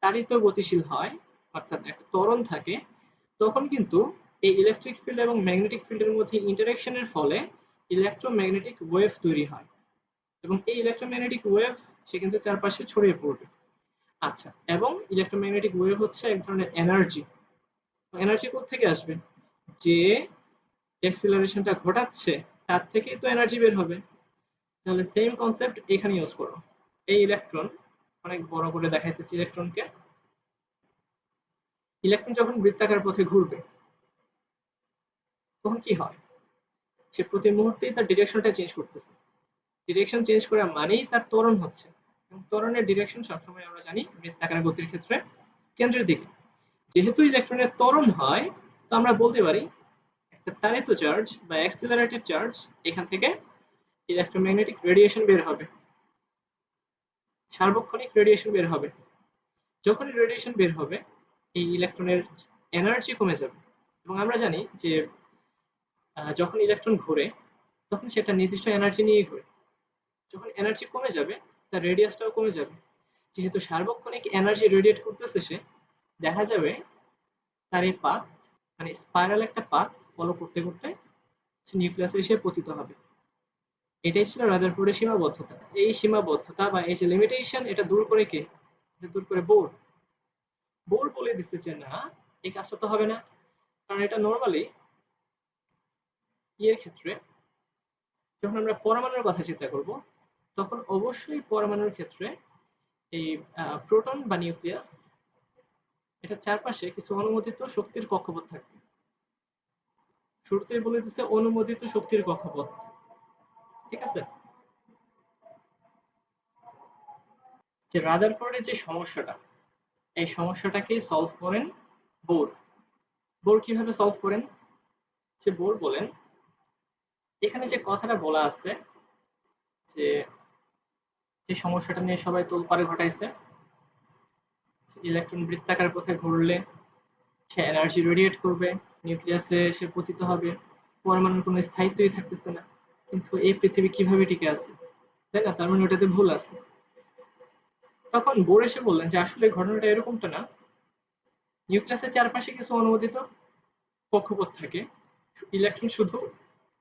তাড়িত গতিশীল হয়, অর্থাৎ একটা ত্বরণ থাকে, তখন কিন্তু এই ইলেকট্রিক ফিল্ড এবং ম্যাগনেটিক ফিল্ডের মধ্যে ইন্টারঅ্যাকশনের ফলে ইলেকট্রোম্যাগনেটিক ওয়েভ তৈরি হয় এবং এই ইলেকট্রোম্যাগনেটিক ওয়েভ সে কিন্তু চারপাশে ছড়িয়ে পড়বে। আচ্ছা, এবং ইলেকট্রোম্যাগনেটিক ওয়েভ হচ্ছে এক ধরনের এনার্জি। এনার্জি কোথা থেকে আসবে? যে অ্যাক্সিলারেশনটা ঘটাচ্ছে তার থেকেই তো এনার্জি বের হবে। তাহলে সেম কনসেপ্ট এখানে ইউজ করো। এই ইলেকট্রন, অনেক বড় করে দেখাইতেছি ইলেকট্রনকে, ইলেকট্রন যখন বৃত্তাকার পথে ঘুরবে তখন কি হয়? সে প্রতি মুহূর্তেই তার ডিরেকশনটা চেঞ্জ করতেছে। ডিরেকশন চেঞ্জ করা মানেই তার ত্বরণ হচ্ছে, এবং ত্বরণের ডিরেকশন সবসময় আমরা জানি বৃত্তাকার গতির ক্ষেত্রে কেন্দ্রের দিকে। যেহেতু ইলেকট্রনের ত্বরণ হয়, তো আমরা বলতে পারি একটা তাড়িত চার্জ বা অ্যাক্সিলারেটেড চার্জ এখান থেকে ইলেকট্রোম্যাগনেটিক রেডিয়েশন বের হবে, সার্বক্ষণিক রেডিয়েশন বের হবে। যখনই রেডিয়েশন বের হবে এই ইলেকট্রনের এনার্জি কমে যাবে, এবং আমরা জানি যে যখন ইলেকট্রন ঘুরে তখন সেটা নির্দিষ্ট এনার্জি নিয়ে ঘুরে। যখন এনার্জি কমে যাবে তার রেডিয়াসটাও কমে যাবে। যেহেতু সার্বক্ষণিক এনার্জি রেডিয়েট করতেছে সে, দেখা যাবে তার এই পাথ, মানে স্পাইরাল একটা পাথ ফলো করতে করতে সে নিউক্লিয়াসে এসে পতিত হবে। এটাই ছিল রাদারফোর্ডের সীমাবদ্ধতা। এই সীমাবদ্ধতা বা এই যে লিমিটেশন, এটা দূর করে কে? এটা দূর করে বোর। বোর বলে দিচ্ছে যে না, এই কাজটা তো হবে না, কারণ এটা নর্মালি ইয়ের ক্ষেত্রে যখন আমরা পরমাণুর কথা চিন্তা করব তখন অবশ্যই পরমাণুর ক্ষেত্রে এই প্রোটন বা নিউক্লিয়াস, এটা চারপাশে কিছু অনুমোদিত শক্তির কক্ষপথ থাকবে। শুরুতেই বলে দিচ্ছে অনুমোদিত শক্তির কক্ষপথ, ঠিক আছে? যে রাদারফোর্ডের যে সমস্যাটা, এই সমস্যাটাকে সলভ করেন বোর। বোর কিভাবে সলভ করেন? যে বোর বলেন, এখানে যে কথাটা বলা আছে যে যে সমস্যাটা নিয়ে সবাই তোলপাড় ঘটাইছে, ইলেকট্রন বৃত্তাকার পথে ঘুরলে সে এনার্জি রেডিয়েট করবে, নিউক্লিয়াসে সে পতিত হবে, পরমাণুর কোনো স্থায়িত্বই থাকতেছে না। কিন্তু এই পৃথিবী কিভাবে টিকে আছে, তাই না? তার মানে ওটাতে ভুল আছে। তখন বোর এসে বললেন যে আসলে ঘটনাটা এরকমটা না, নিউক্লিয়াসের চারপাশে কিছু অনুমোদিত কক্ষপথ থাকে, ইলেকট্রন শুধু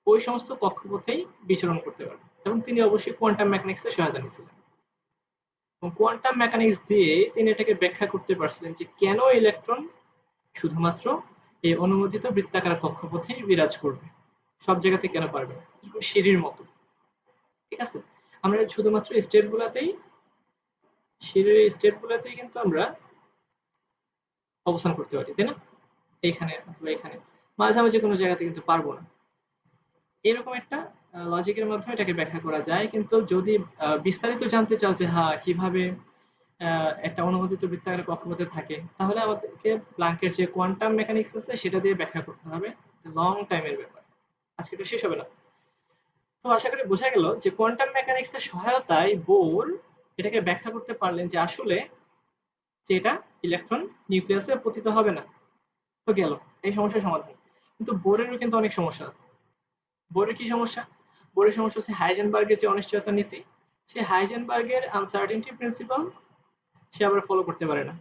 ওই সমস্ত কক্ষপথেই বিচরণ করতে পারে। এবং তিনি অবশ্যই কোয়ান্টাম মেকানিক্সের সহায়তা নিয়েছিলেন, এবং কোয়ান্টাম মেকানিক্স দিয়ে তিনি এটাকে ব্যাখ্যা করতে পারছিলেন যে কেন ইলেকট্রন শুধুমাত্র এই অনুমোদিত বৃত্তাকার কক্ষপথেই বিরাজ করবে, সব জায়গাতে কেন পারবে না, সিঁড়ির মতো। ঠিক আছে, আমরা শুধুমাত্র স্টেপগুলোতেই, সিঁড়ির স্টেপগুলোতেই কিন্তু আমরা অবস্থান করতে পারি, তাই না? এইখানে অথবা এখানে, মাঝামাঝি কোনো জায়গাতে কিন্তু পারবো না। এরকম একটা লজিকের মাধ্যমে এটাকে ব্যাখ্যা করা যায়। কিন্তু যদি বিস্তারিত জানতে চাও যে হ্যাঁ কিভাবে একটা অনুমোদিত বৃত্তাকার কক্ষপথে থাকে, তাহলে আমাদেরকে প্ল্যাঙ্কের যে কোয়ান্টাম মেকানিক্স আছে সেটা দিয়ে ব্যাখ্যা করতে হবে, লং টাইমের ব্যাপার, আজকে এটা শেষ হবে না। তো আশা করি বোঝা গেল যে কোয়ান্টাম মেকানিক্স এর সহায়তায় বোর এটাকে ব্যাখ্যা করতে পারলেন যে আসলে যে এটা ইলেকট্রন নিউক্লিয়াসে পতিত হবে না। তো গেল এই সমস্যার সমাধান। কিন্তু বোরেরও কিন্তু অনেক সমস্যা আছে। বোরের কি সমস্যা? বোরের সমস্যা হচ্ছে হাইজেনবার্গের যে অনিশ্চয়তা নীতি, সেই হাইজেনবার্গের আনসার্টেনটি প্রিন্সিপাল সে আবার ফলো করতে পারে না।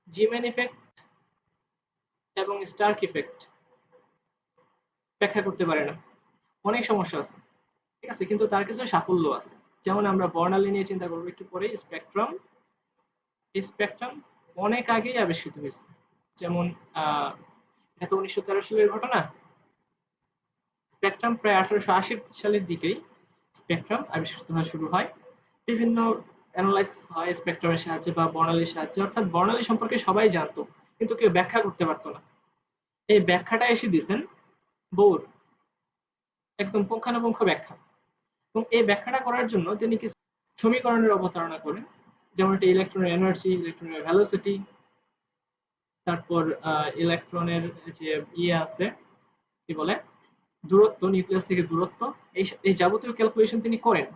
জিমেন ইফেক্ট এবং স্টার্ক ইফেক্ট ব্যাখ্যা করতে পারে না। অনেক সমস্যা আছে, ঠিক আছে? কিন্তু তার কিছু সাফল্য আছে। যেমন আমরা বর্ণালী নিয়ে চিন্তা করবো একটু পরে। স্পেকট্রাম, এই স্পেকট্রাম অনেক আগেই আবিষ্কৃত হয়েছে। যেমন এটা তো 1913 সালের ঘটনা। স্পেকট্রাম প্রায় 1880 সালের দিকেই স্পেকট্রাম আবিষ্কৃত হওয়া শুরু হয়। বিভিন্ন অ্যানালাইসিস হয় স্পেকট্রামের সাহায্যে বা বর্ণালীর সাহায্যে। অর্থাৎ বর্ণালী সম্পর্কে সবাই জানতো, কিন্তু কেউ ব্যাখ্যা করতে পারতো না। এই ব্যাখ্যাটা এসে দিয়েছেন বোর, একদম পুঙ্খানুপুঙ্খ ব্যাখ্যা। এবং এই ব্যাখ্যাটা করার জন্য তিনি কিছু সমীকরণের অবতারণা করেন, যেমন একটা ইলেকট্রনের এনার্জি, ইলেকট্রনের ভেলোসিটি, তারপর ইলেকট্রনের যে ইয়ে আছে কি বলে দূরত্ব, নিউক্লিয়াস থেকে দূরত্ব, এই যাবতীয় ক্যালকুলেশন তিনি করেন।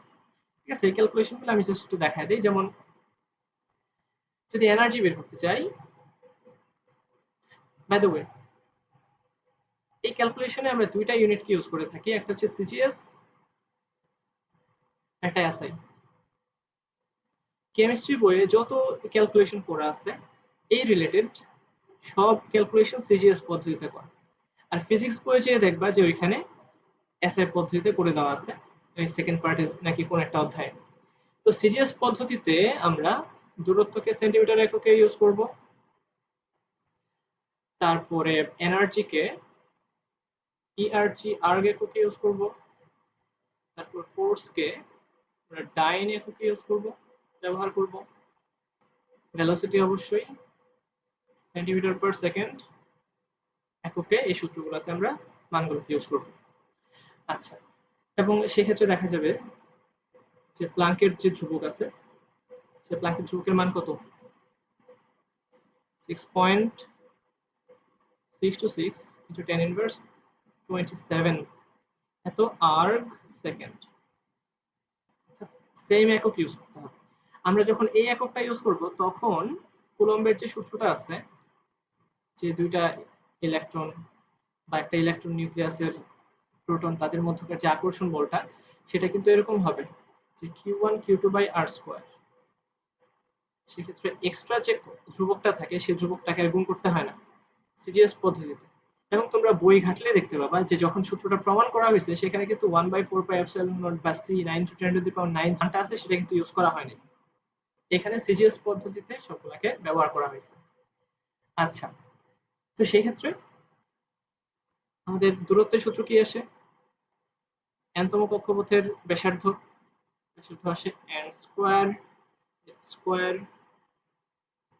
ঠিক আছে, এই ক্যালকুলেশনগুলো আমি জাস্ট একটু দেখাই দিই। যেমন যদি এনার্জি বের করতে চাই, বাই দ্য ওয়ে এই ক্যালকুলেশনে আমরা দুইটা ইউনিটকে ইউজ করে থাকি, একটা হচ্ছে সিজিএস, একটা এসআই। কেমিস্ট্রি বইয়ে যত ক্যালকুলেশন করা আছে এই রিলেটেড সব ক্যালকুলেশন সিজিএস পদ্ধতিতে করা। আর ফিজিক্স বইয়ে যেয়ে দেখবা যে ওইখানে এসআই পদ্ধতিতে করে দেওয়া আছে, এই সেকেন্ড পার্ট নাকি কোন একটা অধ্যায়। তো সিজিএস পদ্ধতিতে আমরা দূরত্বকে সেন্টিমিটার এককে ইউজ করব, তারপরে এনার্জিকে ইআরজি আর্গ এককে ইউজ করব, তারপর ফোর্সকে আমরা ডাইন এককে ইউজ করব, ব্যবহার করব, ভেলোসিটি অবশ্যই সেন্টিমিটার পার সেকেন্ড এককে এই সূত্রগুলোতে আমরা মানগুলোকে ইউজ করব। আচ্ছা, এবং সেক্ষেত্রে দেখা যাবে যে প্লাঙ্কের যে ধ্রুবক আছে, সে প্লাঙ্কের ধ্রুবকের মান কত? 6.626 into 10 inverse 27 এত আর্গ সেকেন্ড। সেম একক ইউজ করতে হবে। আমরা যখন এই এককটা ইউজ করব তখন কুলম্বের যে সূত্রটা আছে, যে দুইটা ইলেকট্রন বা একটা ইলেকট্রন নিউক্লিয়াসের প্রোটন তাদের মধ্যকার যে আকর্ষণ বলটা, সেটা কিন্তু এরকম হবে যে q1 q2 by r square. সেক্ষেত্রে এক্সট্রা যে ধ্রুবকটা থাকে সেই ধ্রুবকটাকে গুণ করতে হয় না সিজিএস পদ্ধতিতে। এবং তোমরা বই ঘাটলে দেখতে পাবা যে যখন সূত্রটা প্রমাণ করা হয়েছে সেখানে কিন্তু 1/4 পাই এপসিলন নট বা c 9 to 10 to the power 9 জানটা আছে সেটা কিন্তু ইউজ করা হয়নি। এখানে সিজিএস পদ্ধতিতে সবগুলোকে ব্যবহার করা হয়েছে। আচ্ছা, তো সেই ক্ষেত্রে আমাদের দূরত্বের সূত্র কি আসে? nতম কক্ষপথের ব্যাসার্ধ আসে n square square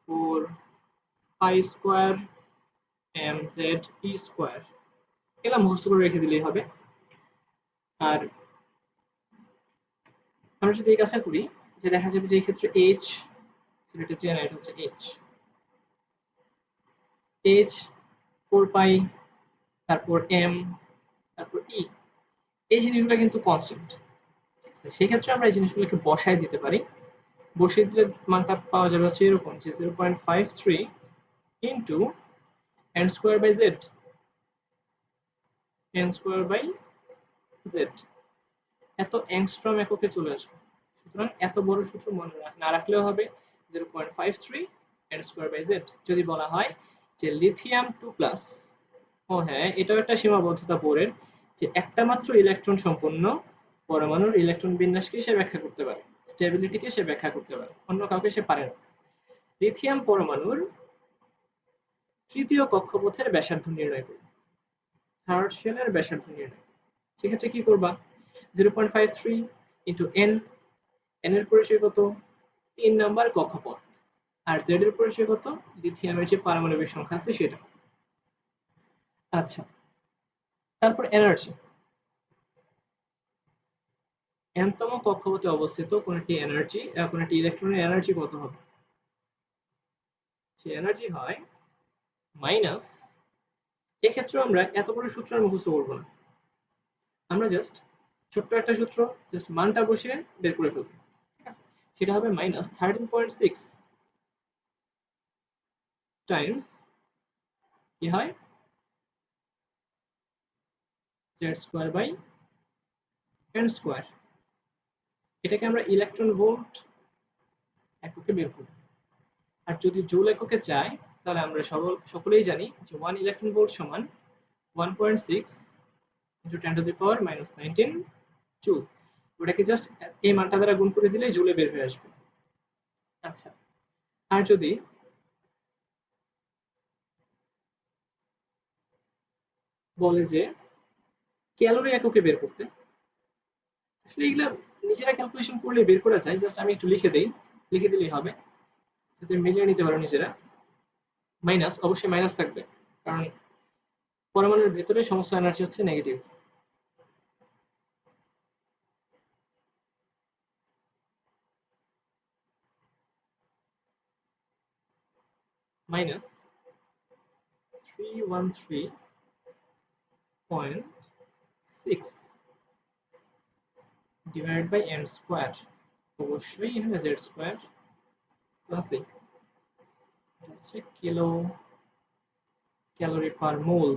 4 pi square mz e square. এগুলা মুখস্থ করে রেখে দিলেই হবে। আর আমরা যদি এই কাজটা করি, যে দেখা যাবে যে এই ক্ষেত্রে h, এটা চেনা, এটা হচ্ছে h 4 পাই, তারপর m, তারপর e, এই জিনিসগুলো কিন্তু কনস্ট্যান্ট। ঠিক আছে, সেই ক্ষেত্রে আমরা এই জিনিসগুলোকে বসায় দিতে পারি। বসিয়ে দিলে মানটা পাওয়া যাবে হচ্ছে এরকম যে 0.53 into n square by z, n square by z এত অ্যাংস্ট্রম এককে চলে আসবে। সুতরাং এত বড় সূত্র মনে না রাখলেও হবে 0.53 n স্কয়ার বাই z। যদি বলা হয় যে লিথিয়াম 2+, ও হ্যাঁ, এটাও একটা সীমাবদ্ধতা বোরের, যে একটা মাত্র ইলেকট্রন সম্পন্ন পরমাণুর ইলেকট্রন বিন্যাসকে সে ব্যাখ্যা করতে পারে, স্টেবিলিটিকে সে ব্যাখ্যা করতে পারে, অন্য কাউকে সে পারে না। লিথিয়াম পরমাণুর তৃতীয় কক্ষপথের ব্যাসার্ধ নির্ণয় করবে, থার্ড শেলের ব্যাসার্ধ নির্ণয়। সেক্ষেত্রে কি করবা? 0.53 ইন্টু n, n এর পরিচয় কত? 3 নাম্বার কক্ষপথ। আর z এর পরিচয় কত? লিথিয়ামের যে পারমাণবিক সংখ্যা আছে সেটা। আচ্ছা, তারপর এনার্জি। nতম কক্ষপথে অবস্থিত কোন একটি এনার্জি, কোন একটি ইলেকট্রনের এনার্জি কত হবে? সেই এনার্জি হয় মাইনাস, এক্ষেত্রে আমরা এত বড় সূত্র আর মুখস্থ করবো না, আমরা জাস্ট ছোট্ট একটা সূত্র জাস্ট মানটা বসিয়ে বের করে ফেলবো। ঠিক আছে, সেটা হবে মাইনাস 13.6 টাইমস কি হয় z square by n square. এটাকে আমরা ইলেকট্রন ভোল্ট এককে বের করব। আর যদি জুল এককে চাই তাহলে আমরা সকলেই জানি যে 1 ইলেকট্রন ভোল্ট সমান 1.6 into 10 to the power minus 19 joule. ওটাকে জাস্ট এই মানটা দ্বারা গুণ করে দিলে জুলে বের হয়ে আসবে। আচ্ছা, আর যদি বলে যে ক্যালোরি এককে বের করতে, আসলে এগুলা নিজেরা ক্যালকুলেশন করলে বের করা যায়, জাস্ট আমি একটু লিখে দেই, লিখে দিলেই হবে, যাতে মিলিয়ে নিতে পারো নিজেরা। মাইনাস, অবশ্যই মাইনাস থাকবে, কারণ পরমাণুর ভেতরে সমস্ত এনার্জি হচ্ছে negative. Minus 313.6 divided by n square, অবশ্যই এখানে z স্কয়ার প্লাস a, এটা হচ্ছে কিলো ক্যালোরি পার মোল।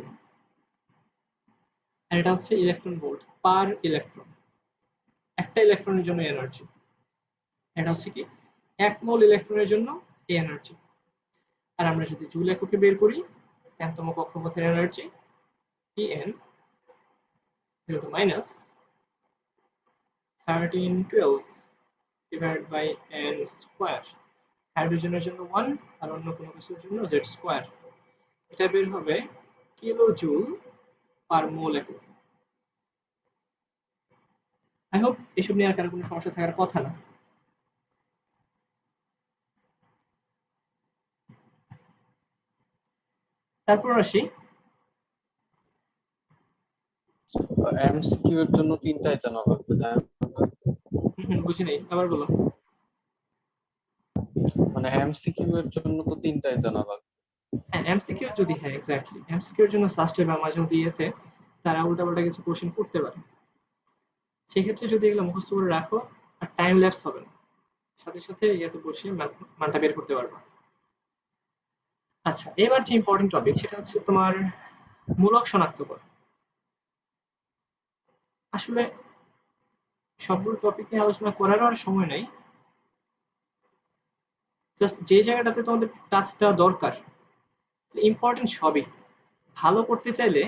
আর এটা হচ্ছে ইলেকট্রন ভোল্ট পার ইলেকট্রন, একটা ইলেকট্রনের জন্য এনার্জি। এটা হচ্ছে কি 1 মোল ইলেকট্রনের জন্য এই এনার্জি। আর আমরা যদি জুল এককে বের করি 10 তম কক্ষপথের energy En equal to minus 1312 divided by n square, হাইড্রোজেনের জন্য 1 আর অন্য কোনো কিছুর জন্য z স্কয়ার। এটা বের হবে কিলো জুল পার মোল একক। আই হোপ এসব নিয়ে আর কারো কোনো সমস্যা থাকার কথা না। তারপর আসি এমসিকিউ এর জন্য তিনটাই জানা লাগবে, তাই না? বুঝি নাই, আবার বলো। মানে এমসিকিউ এর জন্য তো তিনটাই জানা লাগবে। হ্যাঁ, এমসিকিউ যদি, হ্যাঁ এক্স্যাক্টলি, এমসিকিউ এর জন্য সাস্টে বা মাঝে মধ্যে ইয়েতে তারা উল্টাপাল্টা কিছু কোশ্চেন করতে পারে। সেক্ষেত্রে যদি এগুলো মুখস্থ করে রাখো আর টাইম ল্যাপস হবে না, সাথে সাথে ইয়েতে বসে মানটা বের করতে পারবা। আচ্ছা, এবার যে ইম্পর্টেন্ট টপিক সেটা হচ্ছে তোমার মূলক শনাক্তকরণ। আসলে সবগুলো টপিক নিয়ে আলোচনা করারও আর সময় নাই, জাস্ট যে জায়গাটাতে তোমাদের টাচ দেওয়া দরকার, ইম্পর্টেন্ট সবই। ভালো করতে চাইলে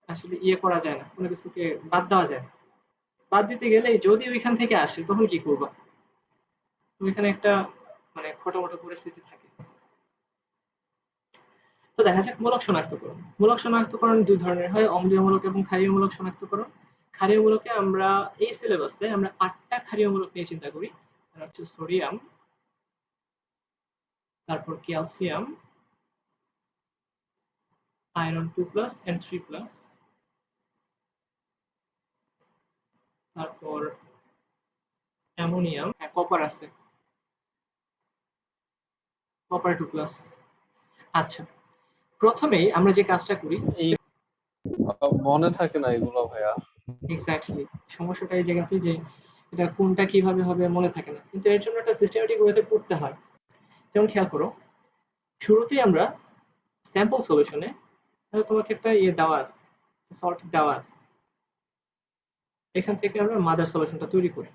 আসলে ইয়ে করা যায় না, কোনো কিছুকে বাদ দেওয়া যায় না। বাদ দিতে গেলে যদি ওইখান থেকে আসে তখন কি করবা? ওইখানে একটা মানে খটোমটো পরিস্থিতি থাকে। তো দেখা যাক মূলক শনাক্তকরণ। মূলক শনাক্তকরণ দুই ধরনের হয়, অম্লীয়মূলক এবং ক্ষারীয়মূলক শনাক্তকরণ। ক্ষারীয়মূলকে আমরা এই সিলেবাসে আমরা 8টা ক্ষারীয়মূলক নিয়ে চিন্তা করি। তারা হচ্ছে সোডিয়াম, তারপর ক্যালসিয়াম, আয়রন 2+ and 3+, তারপর অ্যামোনিয়াম, কপার আছে, কপার 2+। আচ্ছা, প্রথমেই আমরা যে কাজটা করি, এই মনে থাকে না এগুলো ভাইয়া। এক্স্যাক্টলি সমস্যাটা এই জায়গাতে যে এটা কোনটা কিভাবে হবে মনে থাকে না, কিন্তু এর জন্য একটা সিস্টেমেটিক ওয়েতে পড়তে হয়। যেমন খেয়াল করো, শুরুতেই আমরা স্যাম্পল সলিউশনে তোমাকে একটা ইয়ে দেওয়া আছে, সল্ট দেওয়া আছে, এখান থেকে আমরা মাদার সলিউশনটা তৈরি করি।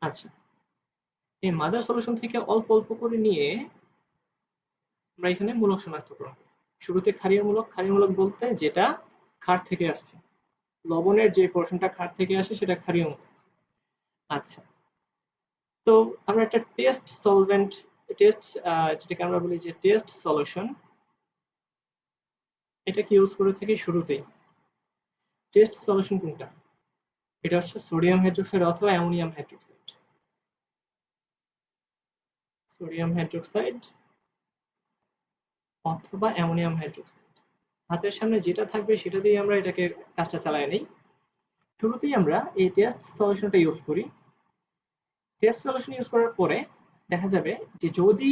আচ্ছা, এই মাদার সলিউশন থেকে অল্প অল্প করে নিয়ে আমরা এখানে মূলক শনাক্তকরণ করি। শুরুতে ক্ষারীয়মূলক, ক্ষারীয়মূলক বলতে যেটা ক্ষার থেকে আসছে, লবণের যে পোর্শনটা ক্ষার থেকে আসে সেটা ক্ষারীয়মূলক। আচ্ছা, তো আমরা একটা টেস্ট সলভেন্ট, টেস্ট যেটাকে আমরা বলি যে টেস্ট সলিউশন, এটাকে ইউজ করে থাকি শুরুতেই। টেস্ট সলিউশন কোনটা? এটা হচ্ছে সোডিয়াম হাইড্রোক্সাইড অথবা অ্যামোনিয়াম হাইড্রোক্সাইড। সোডিয়াম হাইড্রোক্সাইড অথবা অ্যামোনিয়াম হাইড্রোক্সাইড, হাতের সামনে যেটা থাকবে সেটা দিয়ে আমরা এটাকে কাজটা চালাই নেই। শুরুতেই আমরা এই টেস্ট সলিউশনটা ইউজ করি। টেস্ট সলিউশন ইউজ করার পরে দেখা যাবে যে যদি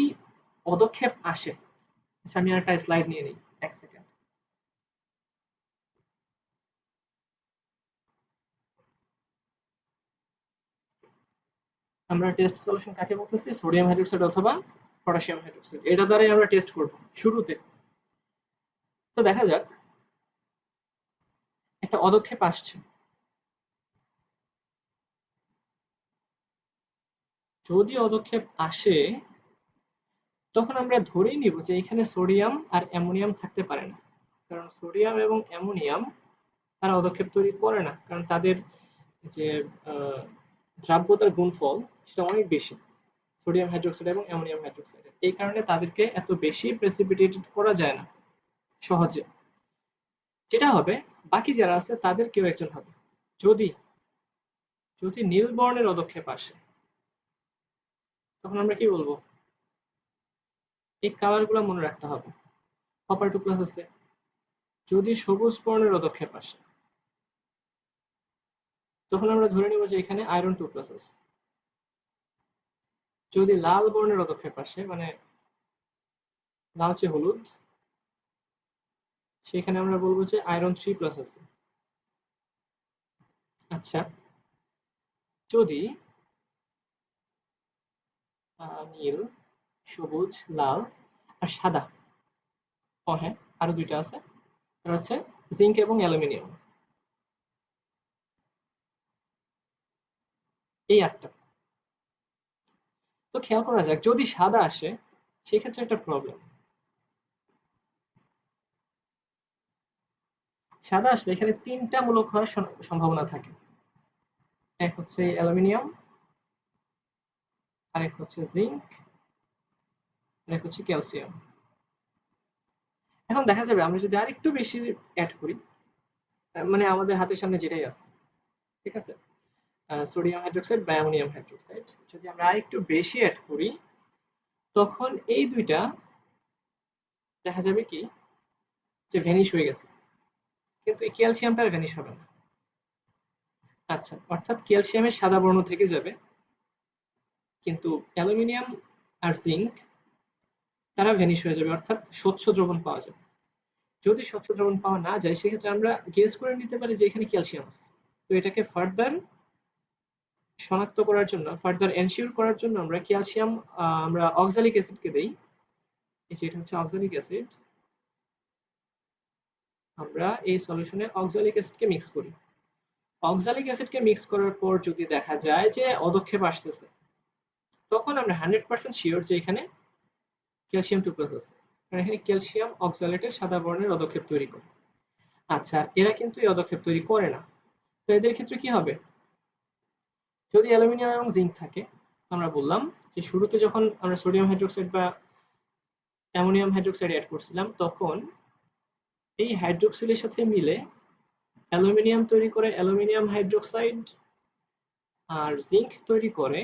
পদক্ষেপ আসে, আমি একটা স্লাইড নিয়ে নিই, এক সেকেন্ড। আমরা টেস্ট সলিউশন কাকে বলতেছি? সোডিয়াম হাইড্রোক্সাইড অথবা পটাশিয়াম হাইড্রোক্সাইড, এটা দ্বারাই আমরা টেস্ট করব শুরুতে। তো দেখা যাক একটা পদক্ষেপ আসছে, যদি পদক্ষেপ আসে তখন আমরা ধরেই নিব যে এখানে সোডিয়াম আর অ্যামোনিয়াম থাকতে পারে না, কারণ সোডিয়াম এবং অ্যামোনিয়াম তারা পদক্ষেপ তৈরি করে না, কারণ তাদের যে দ্রাব্যতার গুণফল সেটা অনেক বেশি সোডিয়াম হাইড্রোক্সাইড এবং অ্যামোনিয়াম হাইড্রোক্সাইডের। এই কারণে তাদেরকে এত বেশি প্রেসিপিটেটেড করা যায় না সহজে। যেটা হবে, বাকি যারা আছে তাদের কেউ একজন হবে। যদি যদি নীল বর্ণের পদক্ষেপ আসে তখন আমরা কি বলবো? এই কালার গুলো মনে রাখতে হবে। কপার 2+ আছে। যদি সবুজ বর্ণের পদক্ষেপ আসে তখন আমরা ধরে নিব যে এখানে আয়রন 2+ আছে। যদি লাল বর্ণের পদক্ষেপ আসে, মানে লালচে হলুদ, সেখানে আমরা বলবো যে আয়রন 3+ আছে। আচ্ছা, যদি নীল, সবুজ, লাল আর সাদা, ও হ্যাঁ আরো দুইটা আছে, এটা হচ্ছে জিঙ্ক এবং অ্যালুমিনিয়াম, এই 8টা। খেয়াল করা যাক, যদি সাদা আসে সেক্ষেত্রে একটা প্রবলেম। সাদা আসলে এখানে 3টা মূলক হওয়ার সম্ভাবনা থাকে। এক হচ্ছে অ্যালুমিনিয়াম, আরেক হচ্ছে জিঙ্ক, আরেক হচ্ছে ক্যালসিয়াম। এখন দেখা যাবে আমরা যদি আরেকটু বেশি অ্যাড করি, মানে আমাদের হাতের সামনে যেটাই আছে, ঠিক আছে, সোডিয়াম হাইড্রোক্সাইড বা অ্যামোনিয়াম হাইড্রোক্সাইড, যদি আমরা আরেকটু বেশি অ্যাড করি তখন এই দুইটা দেখা যাবে কি যে ভ্যানিশ হয়ে গেছে, কিন্তু এই ক্যালসিয়ামটা আর ভ্যানিশ হবে না। আচ্ছা, অর্থাৎ ক্যালসিয়ামের সাদা বর্ণ থেকে যাবে, কিন্তু অ্যালুমিনিয়াম আর জিঙ্ক তারা ভ্যানিশ হয়ে যাবে, অর্থাৎ স্বচ্ছ দ্রবণ পাওয়া যাবে। যদি স্বচ্ছ দ্রবণ পাওয়া না যায় সেক্ষেত্রে আমরা গেস করে নিতে পারি যে এখানে ক্যালসিয়াম আছে। তো এটাকে ফার্দার শনাক্ত করার জন্য, ফার্দার এনশিওর করার জন্য আমরা ক্যালসিয়াম আমরা অক্সালিক অ্যাসিডকে দেই। এই যে এটা হচ্ছে অক্সালিক অ্যাসিড, আমরা এই সলিউশনে অক্সালিক অ্যাসিডকে মিক্স করি। অক্সালিক অ্যাসিডকে মিক্স করার পর যদি দেখা যায় যে অদক্ষেপ আসতেছে, তখন আমরা 100% শিওর যে এখানে ক্যালসিয়াম 2+ আছে, কারণ এখানে ক্যালসিয়াম অক্সালেটের সাদা বর্ণের অদক্ষেপ তৈরি করে। আচ্ছা, এরা কিন্তু এই অদক্ষেপ তৈরি করে না। তো এদের ক্ষেত্রে কি হবে? যদি অ্যালুমিনিয়াম এবং জিঙ্ক থাকে, আমরা বললাম যে শুরুতে যখন আমরা সোডিয়াম হাইড্রোক্সাইড বা অ্যামোনিয়াম হাইড্রোক্সাইড অ্যাড করছিলাম, তখন এই হাইড্রোক্সিলের সাথে মিলে অ্যালুমিনিয়াম তৈরি করে অ্যালুমিনিয়াম হাইড্রোক্সাইড, আর জিঙ্ক তৈরি করে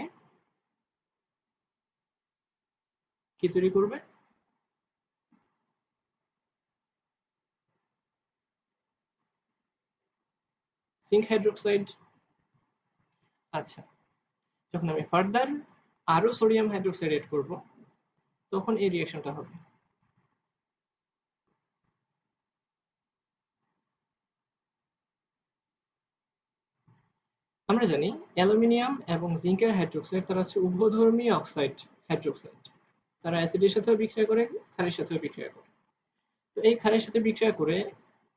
কি তৈরি করবে? Zinc hydroxide. আচ্ছা, যখন আমি ফার্দার আরো সোডিয়াম হাইড্রোক্সাইড এড করব, তখন এই রিঅ্যাকশনটা হবে। আমরা জানি অ্যালুমিনিয়াম এবং জিঙ্কের হাইড্রোক্সাইড তারা হচ্ছে উভধর্মী অক্সাইড হাইড্রোক্সাইড। তারা অ্যাসিডের সাথেও বিক্রিয়া করে, ক্ষারের সাথেও বিক্রিয়া করে। তো এই ক্ষারের সাথে বিক্রিয়া করে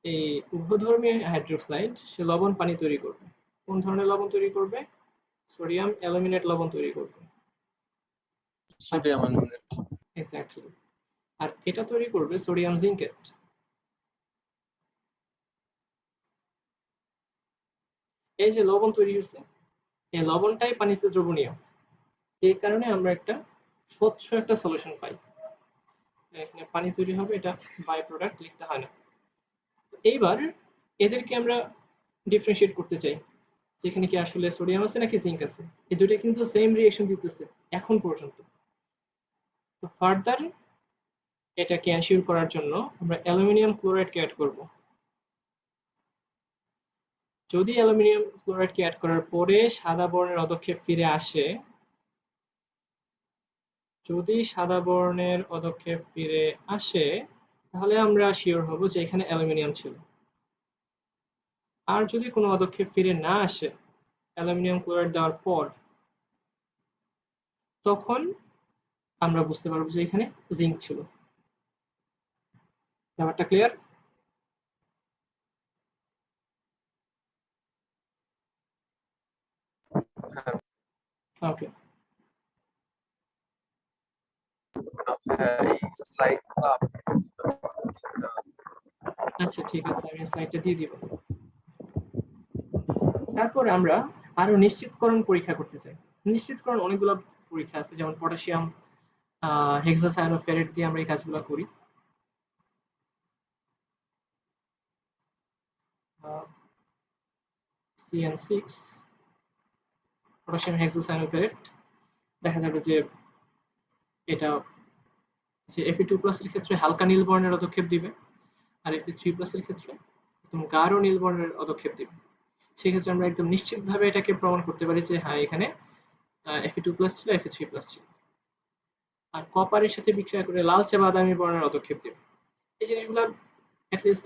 এই উভধর্মী হাইড্রোক্সাইড সে লবণ পানি তৈরি করবে। কোন ধরনের লবণ তৈরি করবে? সোডিয়াম অ্যালুমিনেট লবণ তৈরি করবে। Sodium aluminate. এক্স্যাক্টলি। আর এটা তৈরি করবে সোডিয়াম জিঙ্কেট। এই যে লবণ তৈরি হচ্ছে, এই লবণটাই পানিতে দ্রবণীয়, এই কারণে আমরা একটা স্বচ্ছ একটা সলিউশন পাই। এখানে পানি তৈরি হবে, এটা বাই প্রোডাক্ট লিখতে হয় না। এইবার এদেরকে আমরা ডিফারেন্সিয়েট করতে চাই, যেখানে কি আসলে সোডিয়াম আছে নাকি জিঙ্ক আছে। এই দুটো কিন্তু সেম রিঅ্যাকশন দিতেছে এখন পর্যন্ত। তো ফার্দার এটাকে এনশিওর করার জন্য আমরা অ্যালুমিনিয়াম ক্লোরাইডকে অ্যাড করব। যদি অ্যালুমিনিয়াম ক্লোরাইডকে অ্যাড করার পরে সাদা বর্ণের অদক্ষেপ ফিরে আসে, যদি সাদা বর্ণের অদক্ষেপ ফিরে আসে, তাহলে আমরা শিওর হব যে এখানে অ্যালুমিনিয়াম ছিল। আর যদি কোনো অদক্ষেপ ফিরে না আসে অ্যালুমিনিয়াম ক্লোরাইড দেওয়ার পর, তখন আমরা বুঝতে পারবো যে এখানে জিঙ্ক ছিল। ব্যাপারটা ক্লিয়ার? ওকে, এই স্লাইডটা আচ্ছা ঠিক আছে, আমি স্লাইডটা দিয়ে দিব। তারপর আমরা আরো নিশ্চিতকরণ পরীক্ষা করতে চাই। নিশ্চিতকরণ অনেকগুলো পরীক্ষা আছে, যেমন পটাশিয়াম হেক্সাসায়ানোফেরেট দিয়ে আমরা এই কাজগুলো করি। CN6 পটাশিয়াম হেক্সাসায়ানোফেরেট, দেখা যাবে যে এটা যে Fe2+ এর ক্ষেত্রে হালকা নীল বর্ণের পদক্ষেপ দিবে, আর Fe3+ এর ক্ষেত্রে একদম গাঢ় নীল বর্ণের পদক্ষেপ দিবে। সেক্ষেত্রে আমরা একদম নিশ্চিতভাবে এটাকে প্রমাণ করতে পারি যে হ্যাঁ এখানে Fe2+ ছিল, Fe3+ ছিল। আর কপারের সাথে বিক্রিয়া করে লালচে বাদামি বর্ণের পদক্ষেপ দিবে। এই জিনিসগুলো অ্যাটলিস্ট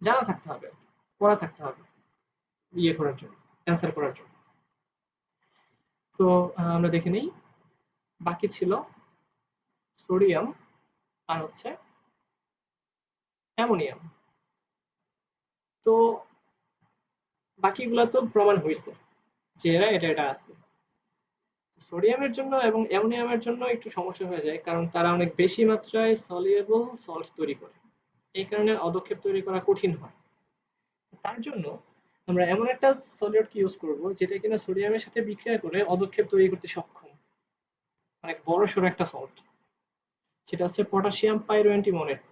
জানা থাকতে হবে, পড়া থাকতে হবে ইয়ে করার জন্য, অ্যান্সার করার জন্য। তো আমরা দেখে নেই, বাকি ছিল সোডিয়াম আর হচ্ছে অ্যামোনিয়াম। তো বাকিগুলা তো প্রমাণ হয়েছে যে এরা এটা এটা আছে। সোডিয়ামের জন্য এবং অ্যামোনিয়ামের জন্য একটু সমস্যা হয়ে যায়, কারণ তারা অনেক বেশি মাত্রায় সলিউবল সল্ট তৈরি করে। এই কারণে অদক্ষেপ তৈরি করা কঠিন হয়। তার জন্য আমরা এমন একটা সলিউটকে ইউজ করব যেটা কিনা সোডিয়ামের সাথে বিক্রিয়া করে অদক্ষেপ তৈরি করতে সক্ষম, অনেক বড় সড়ো একটা সল্ট। সেটা হচ্ছে পটাশিয়াম পাইরোঅ্যান্টিমনেট,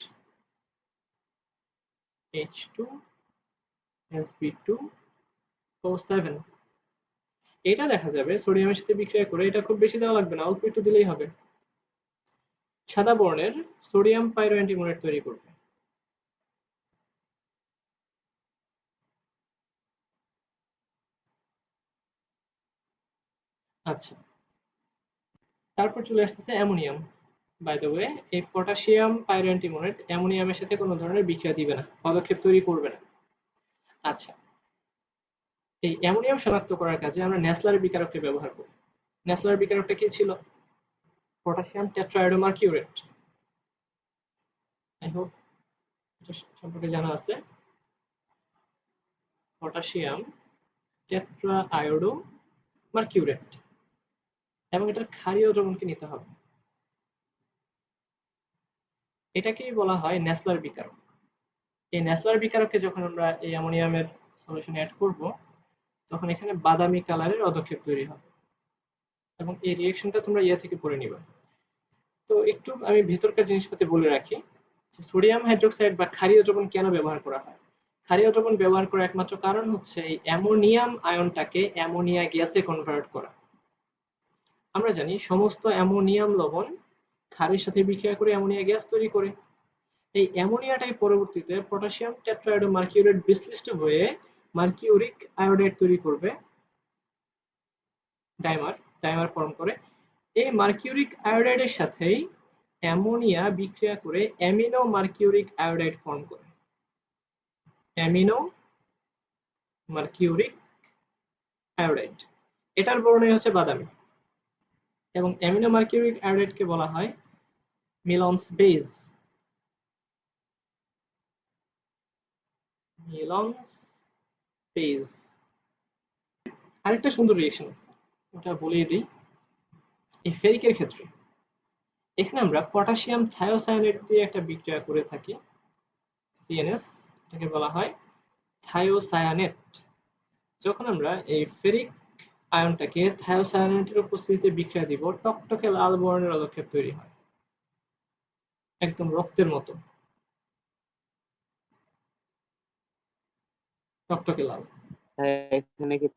H2SB2O7। এটা দেখা যাবে সোডিয়ামের সাথে বিক্রিয়া করে, এটা খুব বেশি দেওয়া লাগবে না, অল্প একটু দিলেই হবে, সাদা বর্ণের সোডিয়াম পাইরোঅ্যান্টিমনেট তৈরি করবে। আচ্ছা, তারপর চলে আসতেছে অ্যামোনিয়াম। বাই দ্য ওয়ে, এই পটাশিয়াম পাইরোঅ্যান্টিমনেট অ্যামোনিয়ামের সাথে কোনো ধরনের বিক্রিয়া দিবে না, পদক্ষেপ তৈরি করবে না। আচ্ছা, এই অ্যামোনিয়াম শনাক্ত করার কাজে আমরা ন্যাসলার বিকারককে ব্যবহার করি। ন্যাসলার বিকারকটা কি ছিল? পটাশিয়াম টেট্রাআয়োডোমার্কিউরেট। আই হোপ এটা সম্পর্কে জানা আছে। পটাশিয়াম টেট্রাআয়োডোমার্কিউরেট, এবং এটার ক্ষারীয় দ্রবণকে নিতে হবে। এটাকেই বলা হয় ন্যাসলার বিকারক। এই ন্যাসলার বিকারককে যখন আমরা এই অ্যামোনিয়ামের সলিউশনে অ্যাড করব, তখন এখানে বাদামি কালারের অদক্ষেপ তৈরি হবে, এবং এই রিঅ্যাকশনটা তোমরা ইয়ে থেকে পড়ে নিবা। তো একটু আমি ভেতরকার জিনিসপাতি বলে রাখি, সোডিয়াম হাইড্রোক্সাইড বা ক্ষারীয় দ্রবণ কেন ব্যবহার করা হয়। ক্ষারীয় দ্রবণ ব্যবহার করার একমাত্র কারণ হচ্ছে এই অ্যামোনিয়াম আয়নটাকে অ্যামোনিয়া গ্যাসে কনভার্ট করা। আমরা জানি সমস্ত অ্যামোনিয়াম লবণ ক্ষারের সাথে বিক্রিয়া করে অ্যামোনিয়া গ্যাস তৈরি করে। এই অ্যামোনিয়াটাই পরবর্তীতে পটাশিয়াম টেট্রাআয়োডোমার্কিউরেট বিশ্লিষ্ট হয়ে মার্কিউরিক আয়োডাইড তৈরি করবে, ডাইমার ফর্ম করে। এই মার্কিউরিক আয়োডাইডের সাথেই অ্যামোনিয়া বিক্রিয়া করে অ্যামিনো মার্কিউরিক আয়োডাইড ফর্ম করে, অ্যামিনো মার্কিউরিক আয়োডাইড। এটার বর্ণই হচ্ছে বাদামি, এবং অ্যামিনো মার্কিউরিক আয়োডাইডকে বলা হয় মিলনস বেজ। মিলনস বেজ। আরেকটা সুন্দর রিঅ্যাকশন আছে, ওটা বলেই দিই। এই ফেরিকের ক্ষেত্রে এখানে আমরা পটাশিয়াম থায়োসায়ানেট দিয়ে একটা বিক্রিয়া করে থাকি, সিএনএস, এটাকে বলা হয় থায়োসায়ানেট। যখন আমরা এই ফেরিক আয়নটাকে থায়োসায়ানেটের উপস্থিতিতে বিক্রিয়া দিব, টকটকে লাল বর্ণের অদক্ষেপ তৈরি হয়, একদম রক্তের মতো টকটকে লাল। এখানে কি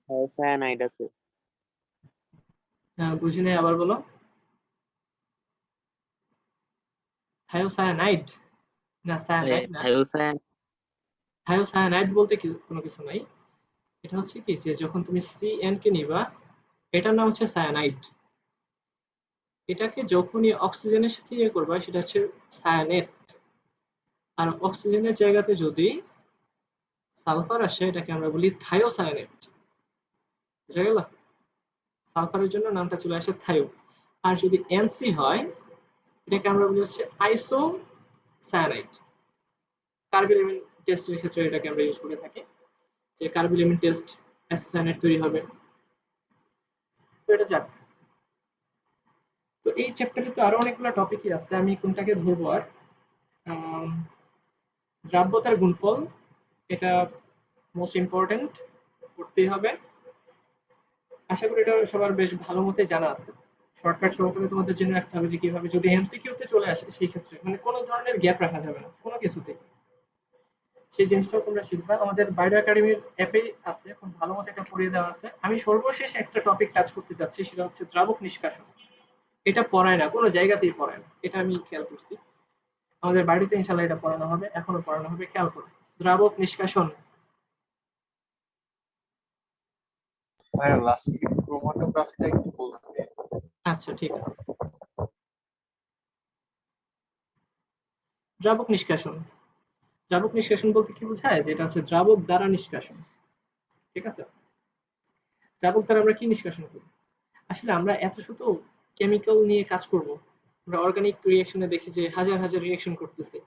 থায়োসায়ানাইড আছে? বুঝি নাই, আবার বলো। থায়োসায়ানাইড না, সায়ানাইড না। থায়োসায়ানাইড বলতে কোনো কিছু নাই। এটা হচ্ছে কি, যে যখন তুমি সিএন কে নিবা, এটার নাম হচ্ছে সায়ানাইড। এটাকে যখনই অক্সিজেনের সাথে ইয়ে করবা, সেটা হচ্ছে সায়ানেট। আর অক্সিজেনের জায়গাতে যদি সালফার আসে, এটাকে আমরা বলি থায়োসায়ানেট। বুঝা গেল? সালফারের জন্য নামটা চলে আসে থায়ো। আর যদি এনসি হয়, এটাকে আমরা বলি হচ্ছে আইসোসায়ানাইড। কার্বিলেমিন টেস্টের ক্ষেত্রে এটাকে আমরা ইউজ করে থাকি, যে কার্বিলেমিন টেস্ট অ্যাসোসায়ানাইড তৈরি হবে। তো এটা যাক। তো এই চ্যাপ্টারে তো আরো অনেকগুলো টপিকই আছে, আমি কোনটাকে ধরবো আর। দ্রাব্যতার গুণফল, এটা মোস্ট ইম্পর্টেন্ট, পড়তেই হবে। আশা করি এটা সবার বেশ ভালো মতো জানা আছে। শর্টকাট সহকারে তোমাদের জেনে রাখতে হবে যে কিভাবে যদি এমসিকিউতে চলে আসে, সেই ক্ষেত্রে মানে কোনো ধরনের গ্যাপ রাখা যাবে না কোনো কিছুতে। সেই জিনিসটাও তোমরা শিখবা, আমাদের বায়ো একাডেমির অ্যাপেই আছে, খুব ভালো মতো এটা পড়িয়ে দেওয়া আছে। আমি সর্বশেষ একটা টপিক টাচ করতে যাচ্ছি, সেটা হচ্ছে দ্রাবক নিষ্কাশন। এটা পড়ায় না, কোনো জায়গাতেই পড়ায় না, এটা আমি খেয়াল করছি। আমাদের বাড়িতে ইনশাল্লাহ এটা পড়ানো হবে, এখনো পড়ানো হবে, খেয়াল করো। দ্রাবক নিষ্কাশন। ভাইয়া লাস্টলি ক্রোমাটোগ্রাফিটা একটু বলতে। আচ্ছা, ঠিক আছে। দ্রাবক নিষ্কাশন, দ্রাবক নিষ্কাশন বলতে কি বোঝায়, যে এটা হচ্ছে দ্রাবক দ্বারা নিষ্কাশন। ঠিক আছে? দ্রাবক দ্বারা আমরা কি নিষ্কাশন করি? আসলে আমরা এত শুধু কেমিক্যাল নিয়ে কাজ করব, আমরা অর্গানিক রিঅ্যাকশনে দেখি যে হাজার হাজার রিঅ্যাকশন করতেছে,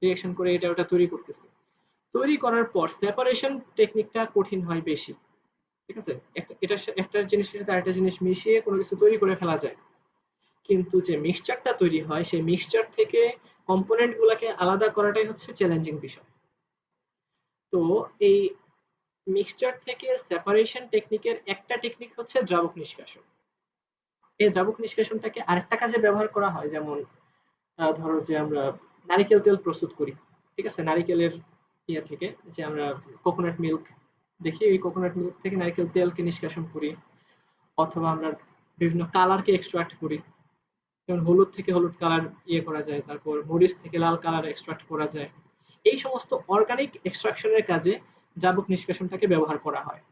রিঅ্যাকশন করে এটা ওটা তৈরি করতেছে। তৈরি করার পর সেপারেশন টেকনিকটা কঠিন হয় বেশি। ঠিক আছে, একটা জিনিসের সাথে আরেকটা জিনিস মিশিয়ে কোনো কিছু তৈরি করে ফেলা যায়, কিন্তু যে মিক্সচারটা তৈরি হয় সেই মিক্সচার থেকে কম্পোনেন্ট গুলাকে আলাদা করাটাই হচ্ছে চ্যালেঞ্জিং বিষয়। তো এই মিক্সচার থেকে সেপারেশন টেকনিকের একটা টেকনিক হচ্ছে দ্রাবক নিষ্কাশন। এই দ্রাবক নিষ্কাশনটাকে আরেকটা কাজে ব্যবহার করা হয়, যেমন ধরো যে আমরা নারিকেল তেল প্রস্তুত করি, ঠিক আছে, নারিকেলের ইয়ে থেকে যে আমরা কোকোনাট মিল্ক দেখি, এই কোকোনাট মিল্ক থেকে নারিকেল তেলকে নিষ্কাশন করি, অথবা আমরা বিভিন্ন কালারকে এক্সট্রাক্ট করি, যেমন হলুদ থেকে হলুদ কালার ইয়ে করা যায়, তারপর মরিচ থেকে লাল কালার এক্সট্রাক্ট করা যায়। এই সমস্ত অর্গানিক এক্সট্রাকশনের কাজে দ্রাবক নিষ্কাশনটাকে ব্যবহার করা হয়।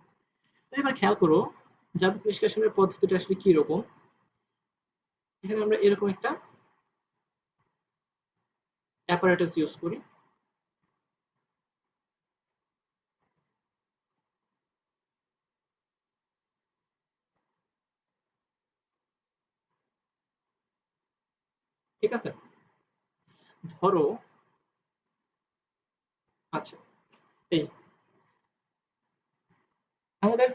তো এবার খেয়াল করো দ্রাবক নিষ্কাশনের পদ্ধতিটা আসলে কি রকম। এখানে আমরা এরকম একটা অ্যাপারেটাস ইউজ করি। ঠিক আছে, ধরো আচ্ছা এই আমাদের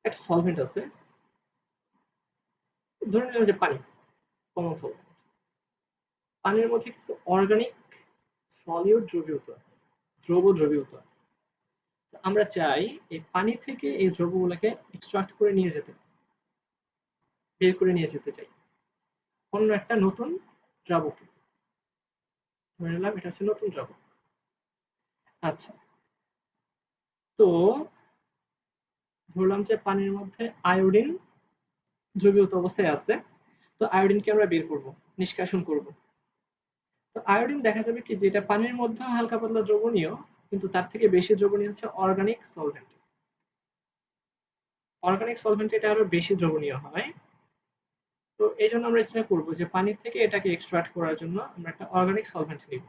একটা সলভেন্ট আছে, ধরে নিলাম যে পানি, কমন সলভেন্ট। পানির মধ্যে কিছু অর্গানিক সলিড দ্রবীভূত আছে, দ্রবীভূত আছে। আমরা চাই এই পানি থেকে এই দ্রবগুলোকে এক্সট্রাক্ট করে নিয়ে যেতে, বের করে নিয়ে যেতে চাই অন্য একটা নতুন দ্রাবকে। ধরে নিলাম এটা হচ্ছে নতুন দ্রাবক। আচ্ছা, তো ধরলাম যে পানির মধ্যে আয়োডিন দ্রবীভূত অবস্থায় আছে, তো আয়োডিনকে আমরা বের করব, নিষ্কাশন করব। তো আয়োডিন দেখা যাবে কি যে এটা পানির মধ্যে হালকা পাতলা দ্রবণীয়, কিন্তু তার থেকে বেশি দ্রবণীয় হচ্ছে অর্গানিক সলভেন্ট। অর্গানিক সলভেন্ট এটা আরো বেশি দ্রবণীয় হয়। তো এই জন্য আমরা চেষ্টা করবো যে পানি থেকে এটাকে এক্সট্রাক্ট করার জন্য আমরা একটা অর্গানিক সলভেন্ট নিব।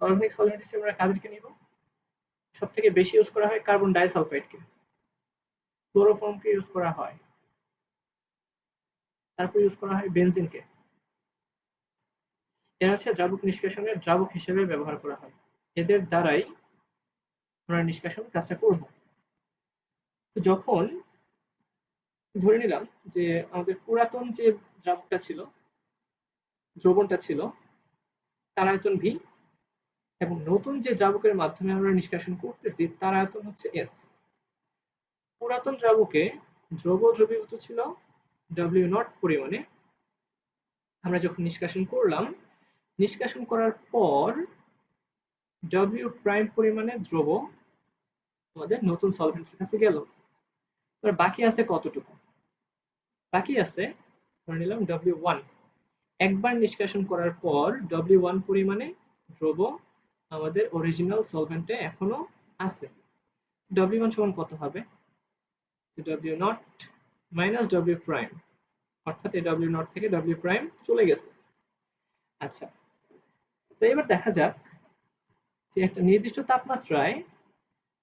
অর্গানিক সলভেন্ট হিসেবে আমরা কাদেরকে নিব? সব থেকে বেশি ইউজ করা হয় কার্বন ডাইসালফাইডকে, ক্লোরোফর্মকে ইউজ করা হয়, তারপর ইউজ করা হয় বেনজিনকে। এরা হচ্ছে দ্রাবক নিষ্কাশনের দ্রাবক হিসেবে ব্যবহার করা হয়, এদের দ্বারাই আমরা নিষ্কাশন কাজটা করব। তো যখন ধরে নিলাম যে আমাদের পুরাতন যে দ্রাবকটা ছিল, দ্রবণটা ছিল, তার আয়তন ভি, এবং নতুন যে দ্রাবকের মাধ্যমে আমরা নিষ্কাশন করতেছি তার আয়তন হচ্ছে এস। পুরাতন দ্রাবকে দ্রবীভূত ছিল ডব্লিউ নট পরিমাণে। আমরা যখন নিষ্কাশন করলাম, নিষ্কাশন করার পর ডব্লিউ প্রাইম পরিমাণে দ্রব আমাদের নতুন সলভেন্টের কাছে গেল। এবার বাকি আছে কতটুকু? বাকি আছে ধরে নিলাম ডব্লিউ1। একবার নিষ্কাশন করার পর ডব্লিউ1 পরিমাণে দ্রব আমাদের অরিজিনাল সলভেন্টে এখনো আছে। ডব্লিউ1 সমান কত হবে? W not minus W prime, অর্থাৎ এই ডব্লিউ নট থেকে ডব্লিউ প্রাইম চলে গেছে। আচ্ছা, তো এবার দেখা যাক যে একটা নির্দিষ্ট তাপমাত্রায়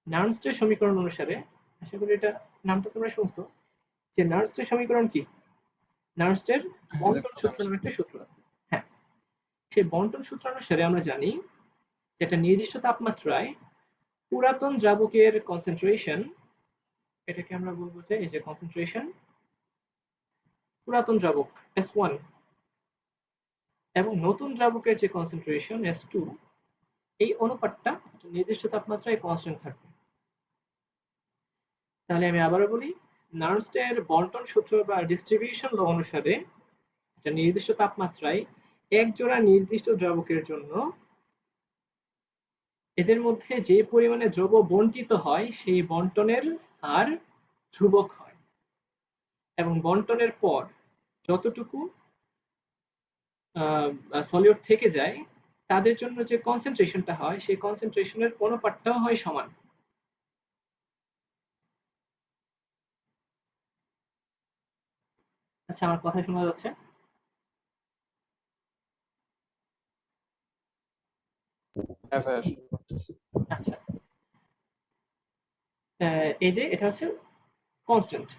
নার্নস্টের সমীকরণ অনুসারে, আশা করি এটা নামটা তোমরা শুনছো, যে নার্নস্টের সমীকরণ কি? নার্নস্টের বন্টন সূত্র নামে একটা সূত্র আছে। হ্যাঁ, সেই বন্টন সূত্র অনুসারে আমরা জানি যে একটা নির্দিষ্ট তাপমাত্রায় পুরাতন দ্রাবকের কনসেন্ট্রেশন, এটাকে আমরা বলবো যে এই যে কনসেন্ট্রেশন পুরাতন দ্রাবক S1 এবং নতুন দ্রাবকের যে কনসেন্ট্রেশন S2, এই অনুপাতটা নির্দিষ্ট তাপমাত্রায় কনস্ট্যান্ট থাকবে। তাহলে আমি আবারও বলি, নার্নস্টের বন্টন সূত্র বা ডিস্ট্রিবিউশন ল অনুসারে একটা নির্দিষ্ট তাপমাত্রায় এক জোড়া নির্দিষ্ট দ্রাবকের জন্য এদের মধ্যে যে পরিমাণে দ্রব বণ্টিত হয় সেই বন্টনের হার ধ্রুবক হয়, এবং বন্টনের পর যতটুকু সলিড থেকে যায় তাদের জন্য যে কনসেন্ট্রেশনটা হয় সেই কনসেন্ট্রেশনের অনুপাতটাও হয় সমান। আচ্ছা, আমার কথা শোনা যাচ্ছে? আচ্ছা, এই যে এটা হচ্ছে কনস্ট্যান্ট,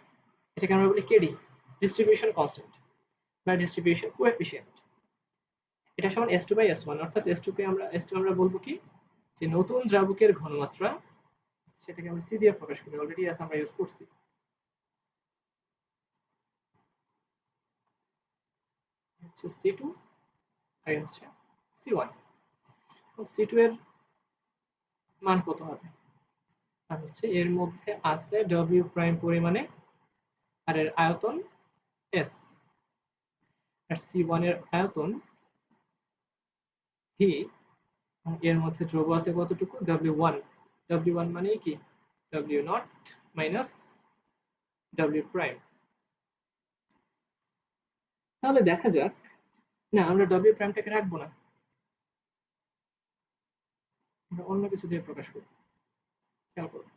এটাকে আমরা বলি কেডি, ডিস্ট্রিবিউশন কনস্ট্যান্ট বা ডিস্ট্রিবিউশন কোএফিসিয়েন্ট। এটা সমান S2/S1, অর্থাৎ S2 আমরা বলবো কি যে নতুন দ্রাবকের ঘনমাত্রা, সেটাকে আমরা সি দিয়ে প্রকাশ করি, অলরেডি এস আমরা ইউজ করছি। হচ্ছে C2 আর এই হচ্ছে C1। C2 এর মান কত হবে? আর হচ্ছে এর মধ্যে আছে W প্রাইম পরিমাণে আর এর আয়তন S, আর C1 এর আয়তন V, এর মধ্যে দ্রব্য আছে কতটুকু? W1। W1 মানে কি? W0 minus W prime. তাহলে দেখা যাক, না আমরা W প্রাইমটাকে রাখবো না, আমরা অন্য কিছু দিয়ে প্রকাশ করব। খেয়াল করুন,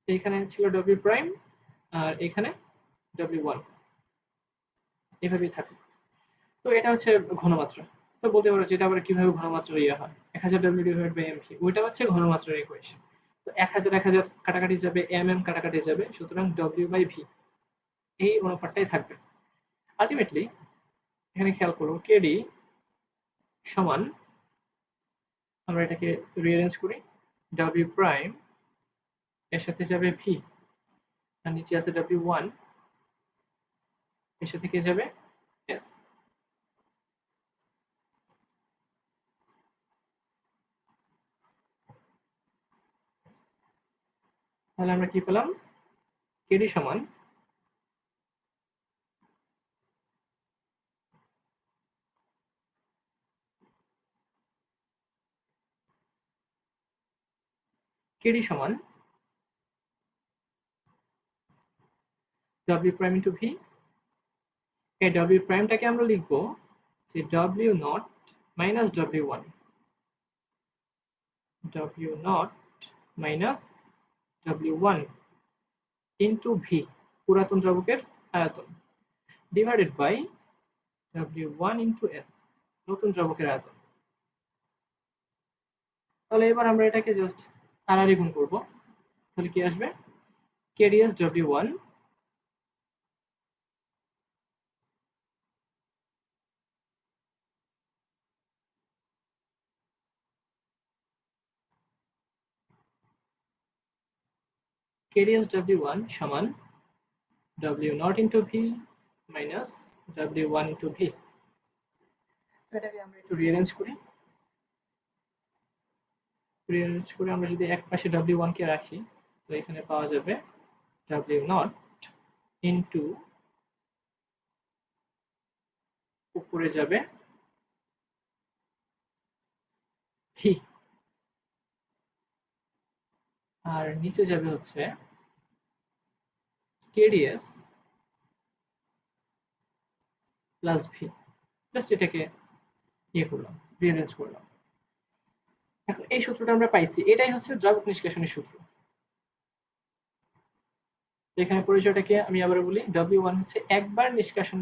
এইখানে ছিল W প্রাইম আর এখানে W1, এভাবেই থাকে। তো এটা হচ্ছে ঘনমাত্রা। তো বলতে পারো যেটা আবার কিভাবে ঘনমাত্রার ইয়ে হয়, 1000 W ডিভাইড বাই mv, ওইটা হচ্ছে ঘনমাত্রার ইকুয়েশন। তো 1000 কাটাকাটি যাবে, mm কাটাকাটি যাবে, সুতরাং W বাই v এই অনুপাতটাই থাকবে। আলটিমেটলি এখানে খেয়াল করো kd সমান, আমরা এটাকে রিঅ্যারেঞ্জ করি, W প্রাইম এর সাথে যাবে v, আর নিচে আছে W1 এর সাথে কে যাবে? s। তাহলে আমরা কি পেলাম? kd সমান W প্রাইম ইন্টু v। এই W প্রাইমটাকে আমরা লিখব যে W0 minus W1, W0 minus W1 into v, পুরাতন দ্রবকের আয়তন, divided by W1 into s, নতুন দ্রবকের আয়তন। তাহলে এবার আমরা এটাকে জাস্ট আড়াআড়ি গুণ করব। তাহলে কি আসবে? kds W1 kds W1 সমান W0 into v minus W1 into v। এটাকে আমরা একটু রিঅ্যারেঞ্জ করি। রিঅ্যারেঞ্জ করে আমরা যদি এক পাশে W1 কে রাখি, তো এখানে পাওয়া যাবে W0 ইন্টু, উপরে যাবে v আর নিচে যাবে হচ্ছে kds প্লাস v। জাস্ট এটাকে ইয়ে করলাম, রিঅ্যারেঞ্জ করলাম। এখন এই সূত্রটা আমরা পাইছি, এটাই হচ্ছে দ্রাবক নিষ্কাশনের সূত্র। এখানে পরিচয়টাকে আমি আবার বলি, W1 হচ্ছে একবার নিষ্কাশন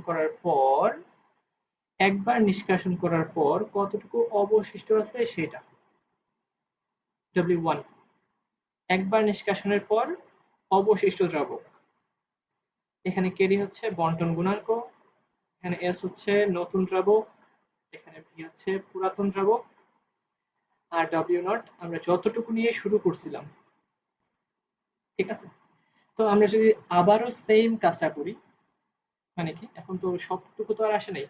করার পর কতটুকু অবশিষ্ট আছে সেটা। W1 একবার নিষ্কাশনের পর অবশিষ্ট দ্রাবক। এখানে kd হচ্ছে বন্টন গুণাঙ্ক, এখানে s হচ্ছে নতুন দ্রাবক, এখানে v হচ্ছে পুরাতন দ্রাবক, আর W0 আমরা যতটুকু নিয়ে শুরু করছিলাম। ঠিক আছে? তো আমরা যদি আবারও সেম কাজটা করি, মানে কি, এখন তো সবটুকু তো আর আসে নাই,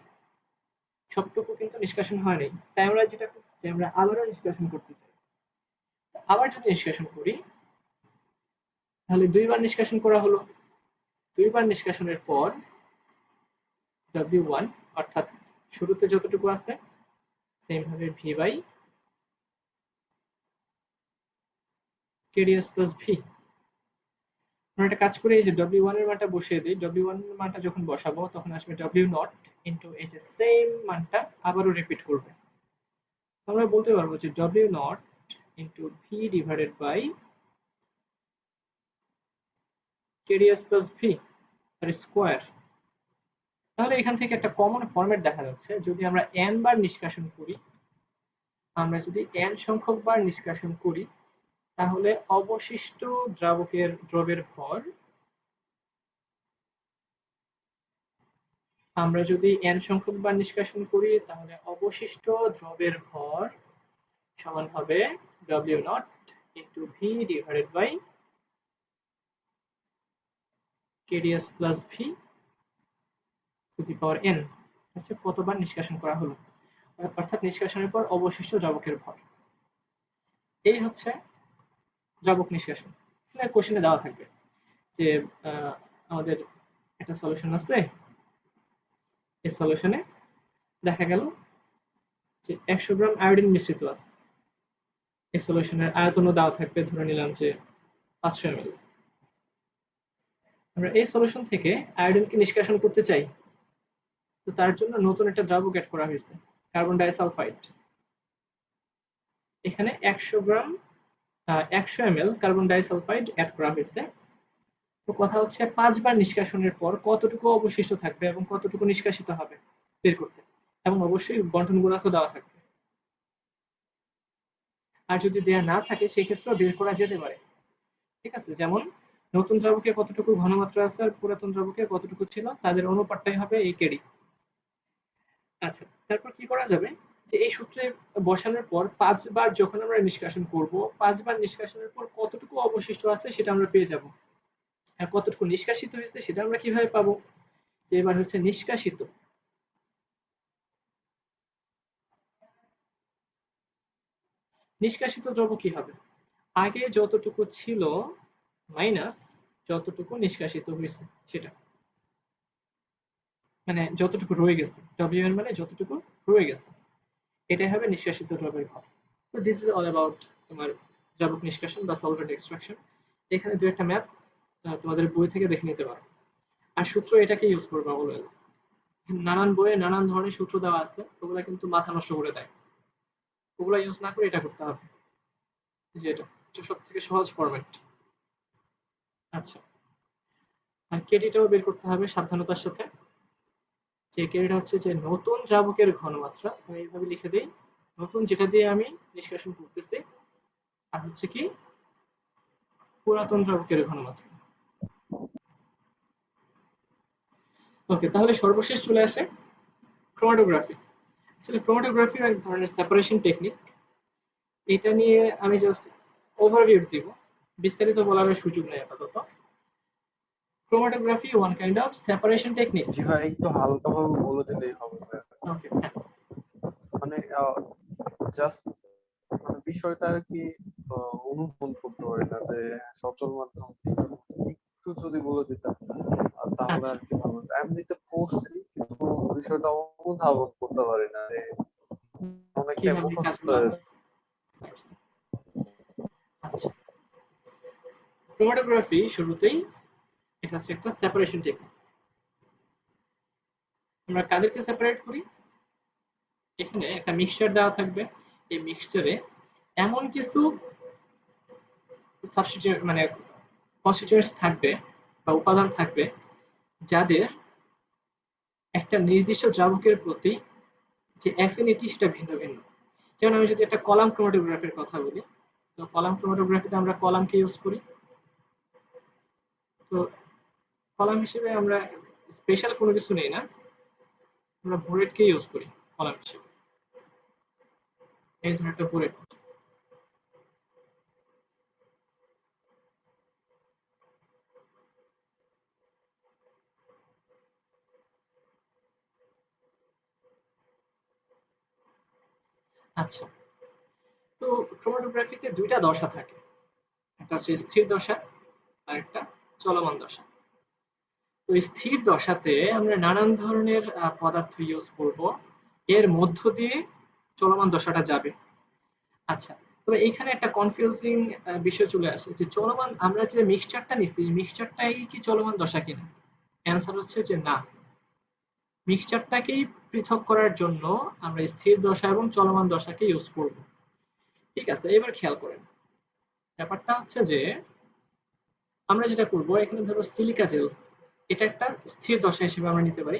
সবটুকু কিন্তু নিষ্কাশন হয় নাই, তাই আমরা যেটা করতেছি, আমরা আবারও নিষ্কাশন করতে চাই। আবার যদি নিষ্কাশন করি, তাহলে দুইবার নিষ্কাশন করা হলো। দুইবার নিষ্কাশনের পর W1 অর্থাৎ শুরুতে যতটুকু আছে সেম ভাবে v by kds plus v। আমরা একটা কাজ করি, এই যে W1 এর মানটা বসিয়ে দিই। W1 এর মানটা যখন বসাবো তখন আসবে W0 ইনটু এই যে সেম মানটা আবারও রিপিট করবে। আমরা বলতে পারবো যে W0 into v divided by kds plus v এর স্কয়ার। তাহলে এখান থেকে একটা কমন ফরম্যাট দেখা যাচ্ছে, যদি আমরা n বার নিষ্কাশন করি, আমরা যদি n সংখ্যক বার নিষ্কাশন করি, তাহলে অবশিষ্ট দ্রবের ভর, আমরা যদি n সংখ্যক বার নিষ্কাশন করি তাহলে অবশিষ্ট দ্রবের ভর সমান হবে W0 into v divided by KDS plus v to the power n হচ্ছে কতবার নিষ্কাশন করা হলো, অর্থাৎ নিষ্কাশনের পর অবশিষ্ট দ্রাবকের ভর। এই হচ্ছে দ্রাবক নিষ্কাশন। কোশ্চেনে দেওয়া থাকবে যে আমাদের একটা সলিউশন আছে, এই সলিউশনে দেখা গেল যে 100 গ্রাম আয়োডিন মিশ্রিত আছে। এই সলিউশনের আয়তনও দেওয়া থাকবে, ধরে নিলাম যে 500 ml। আমরা এই সলিউশন থেকে আয়োডিনকে নিষ্কাশন করতে চাই, তো তার জন্য নতুন একটা দ্রাবক অ্যাড করা হয়েছে, কার্বন ডাইসালফাইড। এখানে 100 গ্রাম 100 ml কার্বন ডাইসালফাইড অ্যাড করা হয়েছে। তো কথা হচ্ছে 5 বার নিষ্কাশনের পর কতটুকু অবশিষ্ট থাকবে এবং কতটুকু নিষ্কাশিত হবে বের করতে, এবং অবশ্যই বন্টন গুণাঙ্ক দেওয়া থাকবে। আর যদি দেয়া না থাকে সেক্ষেত্রেও বের করা যেতে পারে। ঠিক আছে, যেমন নতুন দ্রাবকে কতটুকু ঘনমাত্রা আছে আর পুরাতন দ্রাবকে কতটুকু ছিল, তাদের অনুপাতটাই হবে এই কেডি। আচ্ছা, তারপর কি করা যাবে যে এই সূত্রে বসানোর পর 5 বার যখন আমরা নিষ্কাশন করব, 5 বার নিষ্কাশনের পর কতটুকু অবশিষ্ট আছে সেটা আমরা পেয়ে যাব। আর কতটুকু নিষ্কাশিত হয়েছে সেটা আমরা কিভাবে পাবো, যে এবার হচ্ছে নিষ্কাশিত নিষ্কাশিত দ্রব্য কি হবে, আগে যতটুকু ছিল মাইনাস যতটুকু নিষ্কাশিত হয়েছে সেটা, মানে যতটুকু রয়ে গেছে, ডব্লিউএন মানে যতটুকু রয়ে গেছে, এটাই হবে নিষ্কাশিত দ্রব্যের ভর। তো দিস ইজ অল অ্যাবাউট তোমার দ্রাবক নিষ্কাশন বা সলভেন্ট এক্সট্রাকশন। এখানে দু একটা ম্যাথ তোমাদের বই থেকে দেখে নিতে পারো। আর সূত্র এটাকে ইউজ করবে অলওয়েজ। নানান বইয়ে নানান ধরনের সূত্র দেওয়া আছে, ওগুলা কিন্তু মাথা নষ্ট করে দেয়, ওগুলা ইউজ না করে এটা করতে হবে, যে এটা সব থেকে সহজ ফরম্যাট। আচ্ছা, আর কেডিটাও বের করতে হবে সাবধানতার সাথে। যে কেডিটা হচ্ছে যে নতুন দ্রাবকের ঘনমাত্রা, আমি এইভাবে লিখে দিই, নতুন যেটা দিয়ে আমি নিষ্কাশন করতেছি, আর হচ্ছে কি পুরাতন দ্রাবকের ঘনমাত্রা। ওকে, তাহলে সর্বশেষ চলে আসে ক্রোমাটোগ্রাফি। আসলে ক্রোমাটোগ্রাফি এক ধরনের সেপারেশন টেকনিক। এটা নিয়ে আমি জাস্ট ওভারভিউ দিব, বিস্তারিত বলার সুযোগ নেই আপাতত। Chromatography one kind of separation technique. জি ভাই, একটু হালকাভাবে বলে দিলেই হবে ভাই। ওকে, হ্যাঁ, মানে জাস্ট মানে বিষয়টা আর কি অনুধাবন করতে পারি না যে সচল মাধ্যম একটু যদি বলে দিতাম তাহলে আচ্ছা, আর কি ভালো হতো। এমনিতে পড়ছি কিন্তু বিষয়টা অনুধাবন করতে পারি না, যে অনেকটাই কিভাবে মুখস্থ কাজগুলো হয়ে হয়। আচ্ছা, ক্রোমাটোগ্রাফি শুরুতেই এটা হচ্ছে একটা সেপারেশন টেকনিক। আমরা কাদেরকে সেপারেট করি, এখানে একটা মিক্সচার দেওয়া থাকবে, এই মিক্সচারে এমন কিছু সাবস্টিটিউয়েন্ট মানে কনস্টিটিউয়েন্টস থাকবে বা উপাদান থাকবে যাদের একটা নির্দিষ্ট দ্রাবকের প্রতি যে অ্যাফিনিটি সেটা ভিন্ন ভিন্ন। যেমন আমি যদি একটা কলাম ক্রোমাটোগ্রাফির কথা বলি, তো কলাম ক্রোমাটোগ্রাফিতে আমরা কলামকে ইউজ করি। তো কলাম হিসেবে আমরা স্পেশাল কোনো কিছু নেই না, আমরা বুলেটকে ইউজ করি কলাম হিসেবে। এই ধরনের একটা বুলেট। আচ্ছা, তো ক্রোমাটোগ্রাফিতে দুইটা দশা থাকে, একটা হচ্ছে স্থির দশা আর একটা চলমান দশা। তো স্থির দশাতে আমরা নানান ধরনের পদার্থ ইউজ করব, এর মধ্য দিয়ে চলমান দশাটা যাবে। আচ্ছা, তবে এখানে একটা কনফিউজিং বিষয় চলে আসে যে চলমান আমরা যে মিক্সচারটা নিচ্ছি, মিক্সচারটাই কি চলমান দশা কিনা। অ্যান্সার হচ্ছে যে না, মিক্সচারটাকেই পৃথক করার জন্য আমরা স্থির দশা এবং চলমান দশাকে ইউজ করব। ঠিক আছে, এবার খেয়াল করেন ব্যাপারটা হচ্ছে যে আমরা যেটা করব, এখানে ধরো সিলিকা জেল, এটা একটা স্থির দশা হিসেবে আমরা নিতে পারি।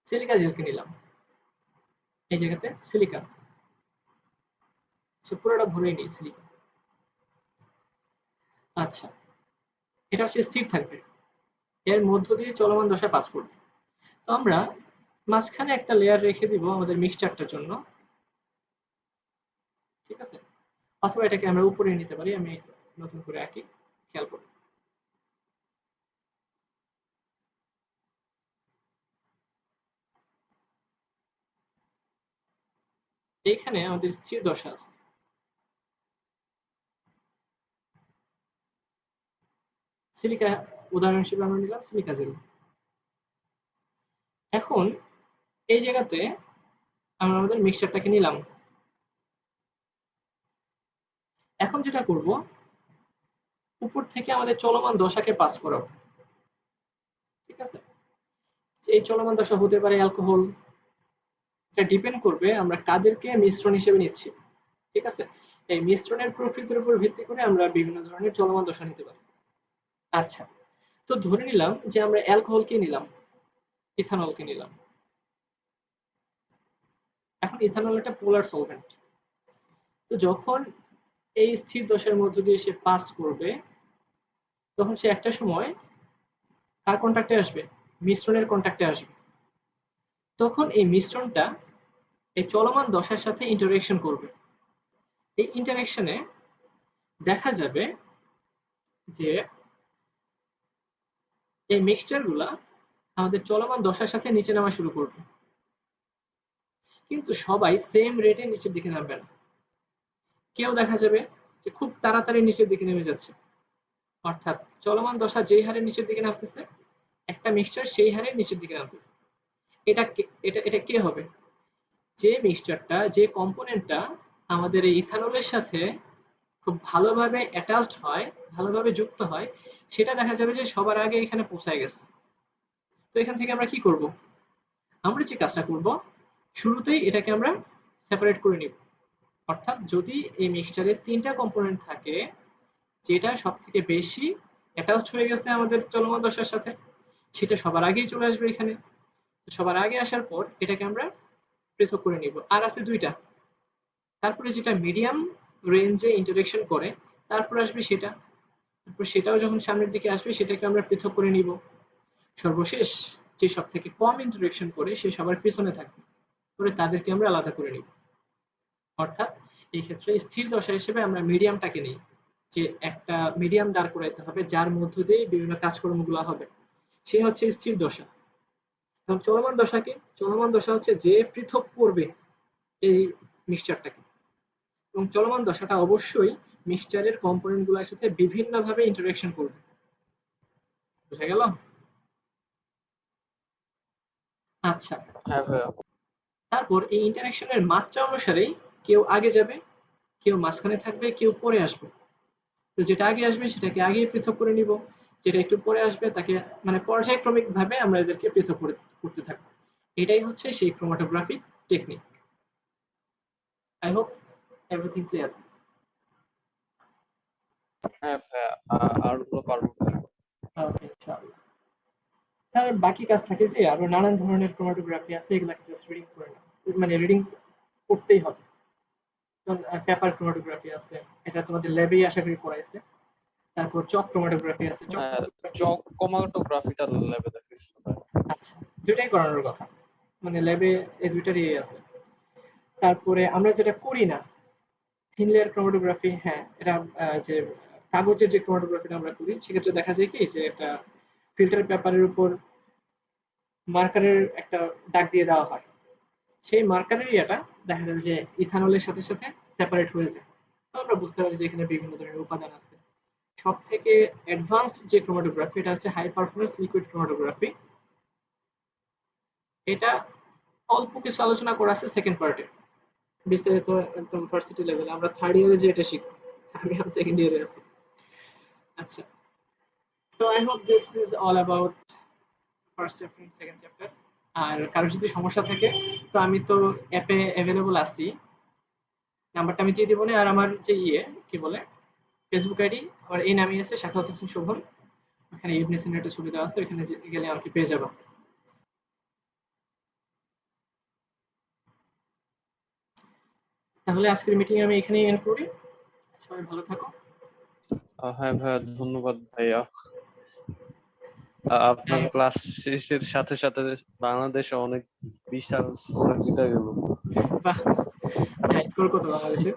সিলিকা জেলকে নিলাম, এই জায়গাতে সিলিকা পুরোটা ভরে নিই সিলিকা। আচ্ছা, এটা হচ্ছে স্থির থাকবে, এর মধ্য দিয়ে চলমান দশা পাস করবে। তো আমরা মাঝখানে একটা লেয়ার রেখে দিব আমাদের মিক্সচারটার জন্য। ঠিক আছে, অথবা এটাকে আমরা উপরে নিতে পারি, আমি নতুন করে আঁকি, খেয়াল করুন। এইখানে আমাদের স্থির দশা আছে। সিলিকা উদাহরণ হিসেবে আমরা নিলাম সিলিকা জেল। এখন এই জায়গাতে আমরা আমাদের মিক্সচারটাকে নিলাম। এখন যেটা করব, উপর থেকে আমাদের চলমান দশাকে পাস করাবো। ঠিক আছে, এই চলমান দশা হতে পারে অ্যালকোহল, এটা ডিপেন্ড করবে আমরা কাদেরকে মিশ্রণ হিসেবে নিচ্ছি। ঠিক আছে, এই মিশ্রণের প্রকৃতির উপর ভিত্তি করে আমরা বিভিন্ন ধরনের চলমান দশা নিতে পারি। আচ্ছা, তো ধরে নিলাম যে আমরা অ্যালকোহলকে নিলাম, ইথানলকে নিলাম। এখন ইথানল একটা পোলার সলভেন্ট। তো যখন এই স্থির দশার মধ্য দিয়ে সে পাস করবে, তখন সে একটা সময় কার কন্ট্যাক্টে আসবে? মিশ্রণের কন্ট্যাক্টে আসবে। তখন এই মিশ্রণটা এই চলমান দশার সাথে ইন্টারেকশন করবে। এই ইন্টারেকশনে দেখা যাবে যে এই মিক্সচারগুলা আমাদের চলমান দশার সাথে নিচে নামা শুরু করবে, কিন্তু সবাই সেম রেটে নিচের দিকে নামবে না। কেউ দেখা যাবে যে খুব তাড়াতাড়ি নিচের দিকে নেমে যাচ্ছে, অর্থাৎ চলমান দশা যেই হারে নিচের দিকে নামতেছে, একটা মিক্সচার সেই হারে নিচের দিকে নামতেছে। এটা কে হবে? যে মিক্সচারটা, যে কম্পোনেন্টটা আমাদের এই ইথানলের সাথে খুব ভালোভাবে অ্যাটাচড হয়, ভালোভাবে যুক্ত হয়, সেটা দেখা যাবে যে সবার আগে এখানে পৌঁছায় গেছে। তো এখান থেকে আমরা কি করব? আমরা যে কাজটা করব, শুরুতেই এটাকে আমরা সেপারেট করে নিব। অর্থাৎ যদি এই মিক্সচারে 3টা কম্পোনেন্ট থাকে, যেটা সবথেকে বেশি অ্যাটাচড হয়ে গেছে আমাদের চলমান দশার সাথে, সেটা সবার আগেই চলে আসবে এখানে। সবার আগে আসার পর এটাকে আমরা পৃথক করে নিব। আর আছে 2টা। তারপরে যেটা মিডিয়াম রেঞ্জে ইন্টারেকশন করে, তারপর আসবে সেটা। তারপর সেটাও যখন সামনের দিকে আসবে, সেটাকে আমরা পৃথক করে নিব। সর্বশেষ যে সব থেকে কম ইন্টারেকশন করে সে সবার পিছনে থাকবে, করে তাদেরকে আমরা আলাদা করে নিব। অর্থাৎ এই ক্ষেত্রে স্থির দশা হিসেবে আমরা মিডিয়ামটাকে নিই, যে একটা মিডিয়াম দাঁড় করাইতে হবে যার মধ্য দিয়ে বিভিন্ন কাজকর্মগুলো হবে, সে হচ্ছে স্থির দশা। এবং চলমান দশাকে, চলমান দশা হচ্ছে যে পৃথক করবে এই মিক্সচারটাকে। এবং চলমান দশাটা অবশ্যই মিক্সচারের কম্পোনেন্টগুলোর সাথে বিভিন্নভাবে ইন্টারেকশন করবে। বুঝা গেল? আচ্ছা, হ্যাঁ ভাইয়া। তারপর এই ইন্টারেকশনের মাত্রা অনুসারেই কেউ আগে যাবে, কেউ মাঝখানে থাকবে, কেউ পরে আসবে। তো যেটা আগে আসবে সেটাকে আগেই পৃথক করে নিব, যেটা একটু পরে আসবে তাকে মানে পর্যায়ক্রমিক ভাবে আমরা এদেরকে পৃথক করতে থাকবো। এটাই হচ্ছে সেই chromatographic technique. I hope everything clear. হ্যাঁ ভাইয়া, আর গুলো পারবো ভাইয়া। ওকে, ইনশাআল্লাহ। তার বাকি কাজ থাকে যে আরো নানান ধরনের ক্রোমাটোগ্রাফি আছে, এগুলাকে জাস্ট রিডিং করে না, মানে রিডিং করতেই হবে। যেমন পেপার ক্রোমাটোগ্রাফি আছে, এটা তোমাদের ল্যাবেই আশা করি পড়াইছে। তারপর চক ক্রোমাটোগ্রাফি আছে, চক হ্যাঁ, ক্রোমাটোগ্রাফি। চক কমাটোগ্রাফিটা ল্যাবে দেখেছিল ভাইয়া। আচ্ছা, দুইটাই করানোর কথা, মানে ল্যাবে এই দুইটারই আছে। তারপরে আমরা যেটা করি না, থিন লেয়ার ক্রোমাটোগ্রাফি, হ্যাঁ এটা যে কাগজের যে ক্রোমাটোগ্রাফিটা আমরা করি, সেক্ষেত্রে দেখা যায় কি যে একটা ফিল্টার পেপারের উপর মার্কারের একটা দাগ দিয়ে দেওয়া হয়। সেই মার্কারের ইয়েটা দেখা যাবে যে ইথানলের সাথে সাথে সেপারেট হয়ে যায়। তো আমরা বুঝতে পারি যে এখানে বিভিন্ন ধরনের উপাদান আছে। সব থেকে অ্যাডভান্সড যে ক্রোমাটোগ্রাফি, এটা হচ্ছে হাই পারফরমেন্স লিকুইড ক্রোমাটোগ্রাফি। এটা অল্প কিছু আলোচনা করা আছে সেকেন্ড পার্টে, বিস্তারিত একদম ভার্সিটি লেভেলে। আমরা থার্ড ইয়ারে যে এটা শিখবো, আমি সেকেন্ড ইয়ারে আছি। আচ্ছা, তো I hope this is all about first chapter and second chapter. আর কারোর যদি সমস্যা থাকে, তো আমি তো অ্যাপে অ্যাভেলেবল আছি, নাম্বারটা আমি দিয়ে দিব না। আর আমার যে কি বলে ফেসবুক আইডি, আমার এই নামই আছে, শাখাওয়াত হোসেন শোভন। ওখানে ইবনে সিনার একটা ছবি দেওয়া আছে, ওখানে গেলে আমাকে পেয়ে যাবা। তাহলে আজকের মিটিং আমি এখানেই এন্ড করি। সবাই ভালো থাকো। হ্যাঁ ভাইয়া, ধন্যবাদ ভাইয়া। আপনার হ্যাঁ, ক্লাস শেষের সাথে সাথে বাংলাদেশে অনেক বিশাল স্কোর জিতে গেল। বাহ, হ্যাঁ, স্কোর কত বাংলাদেশের?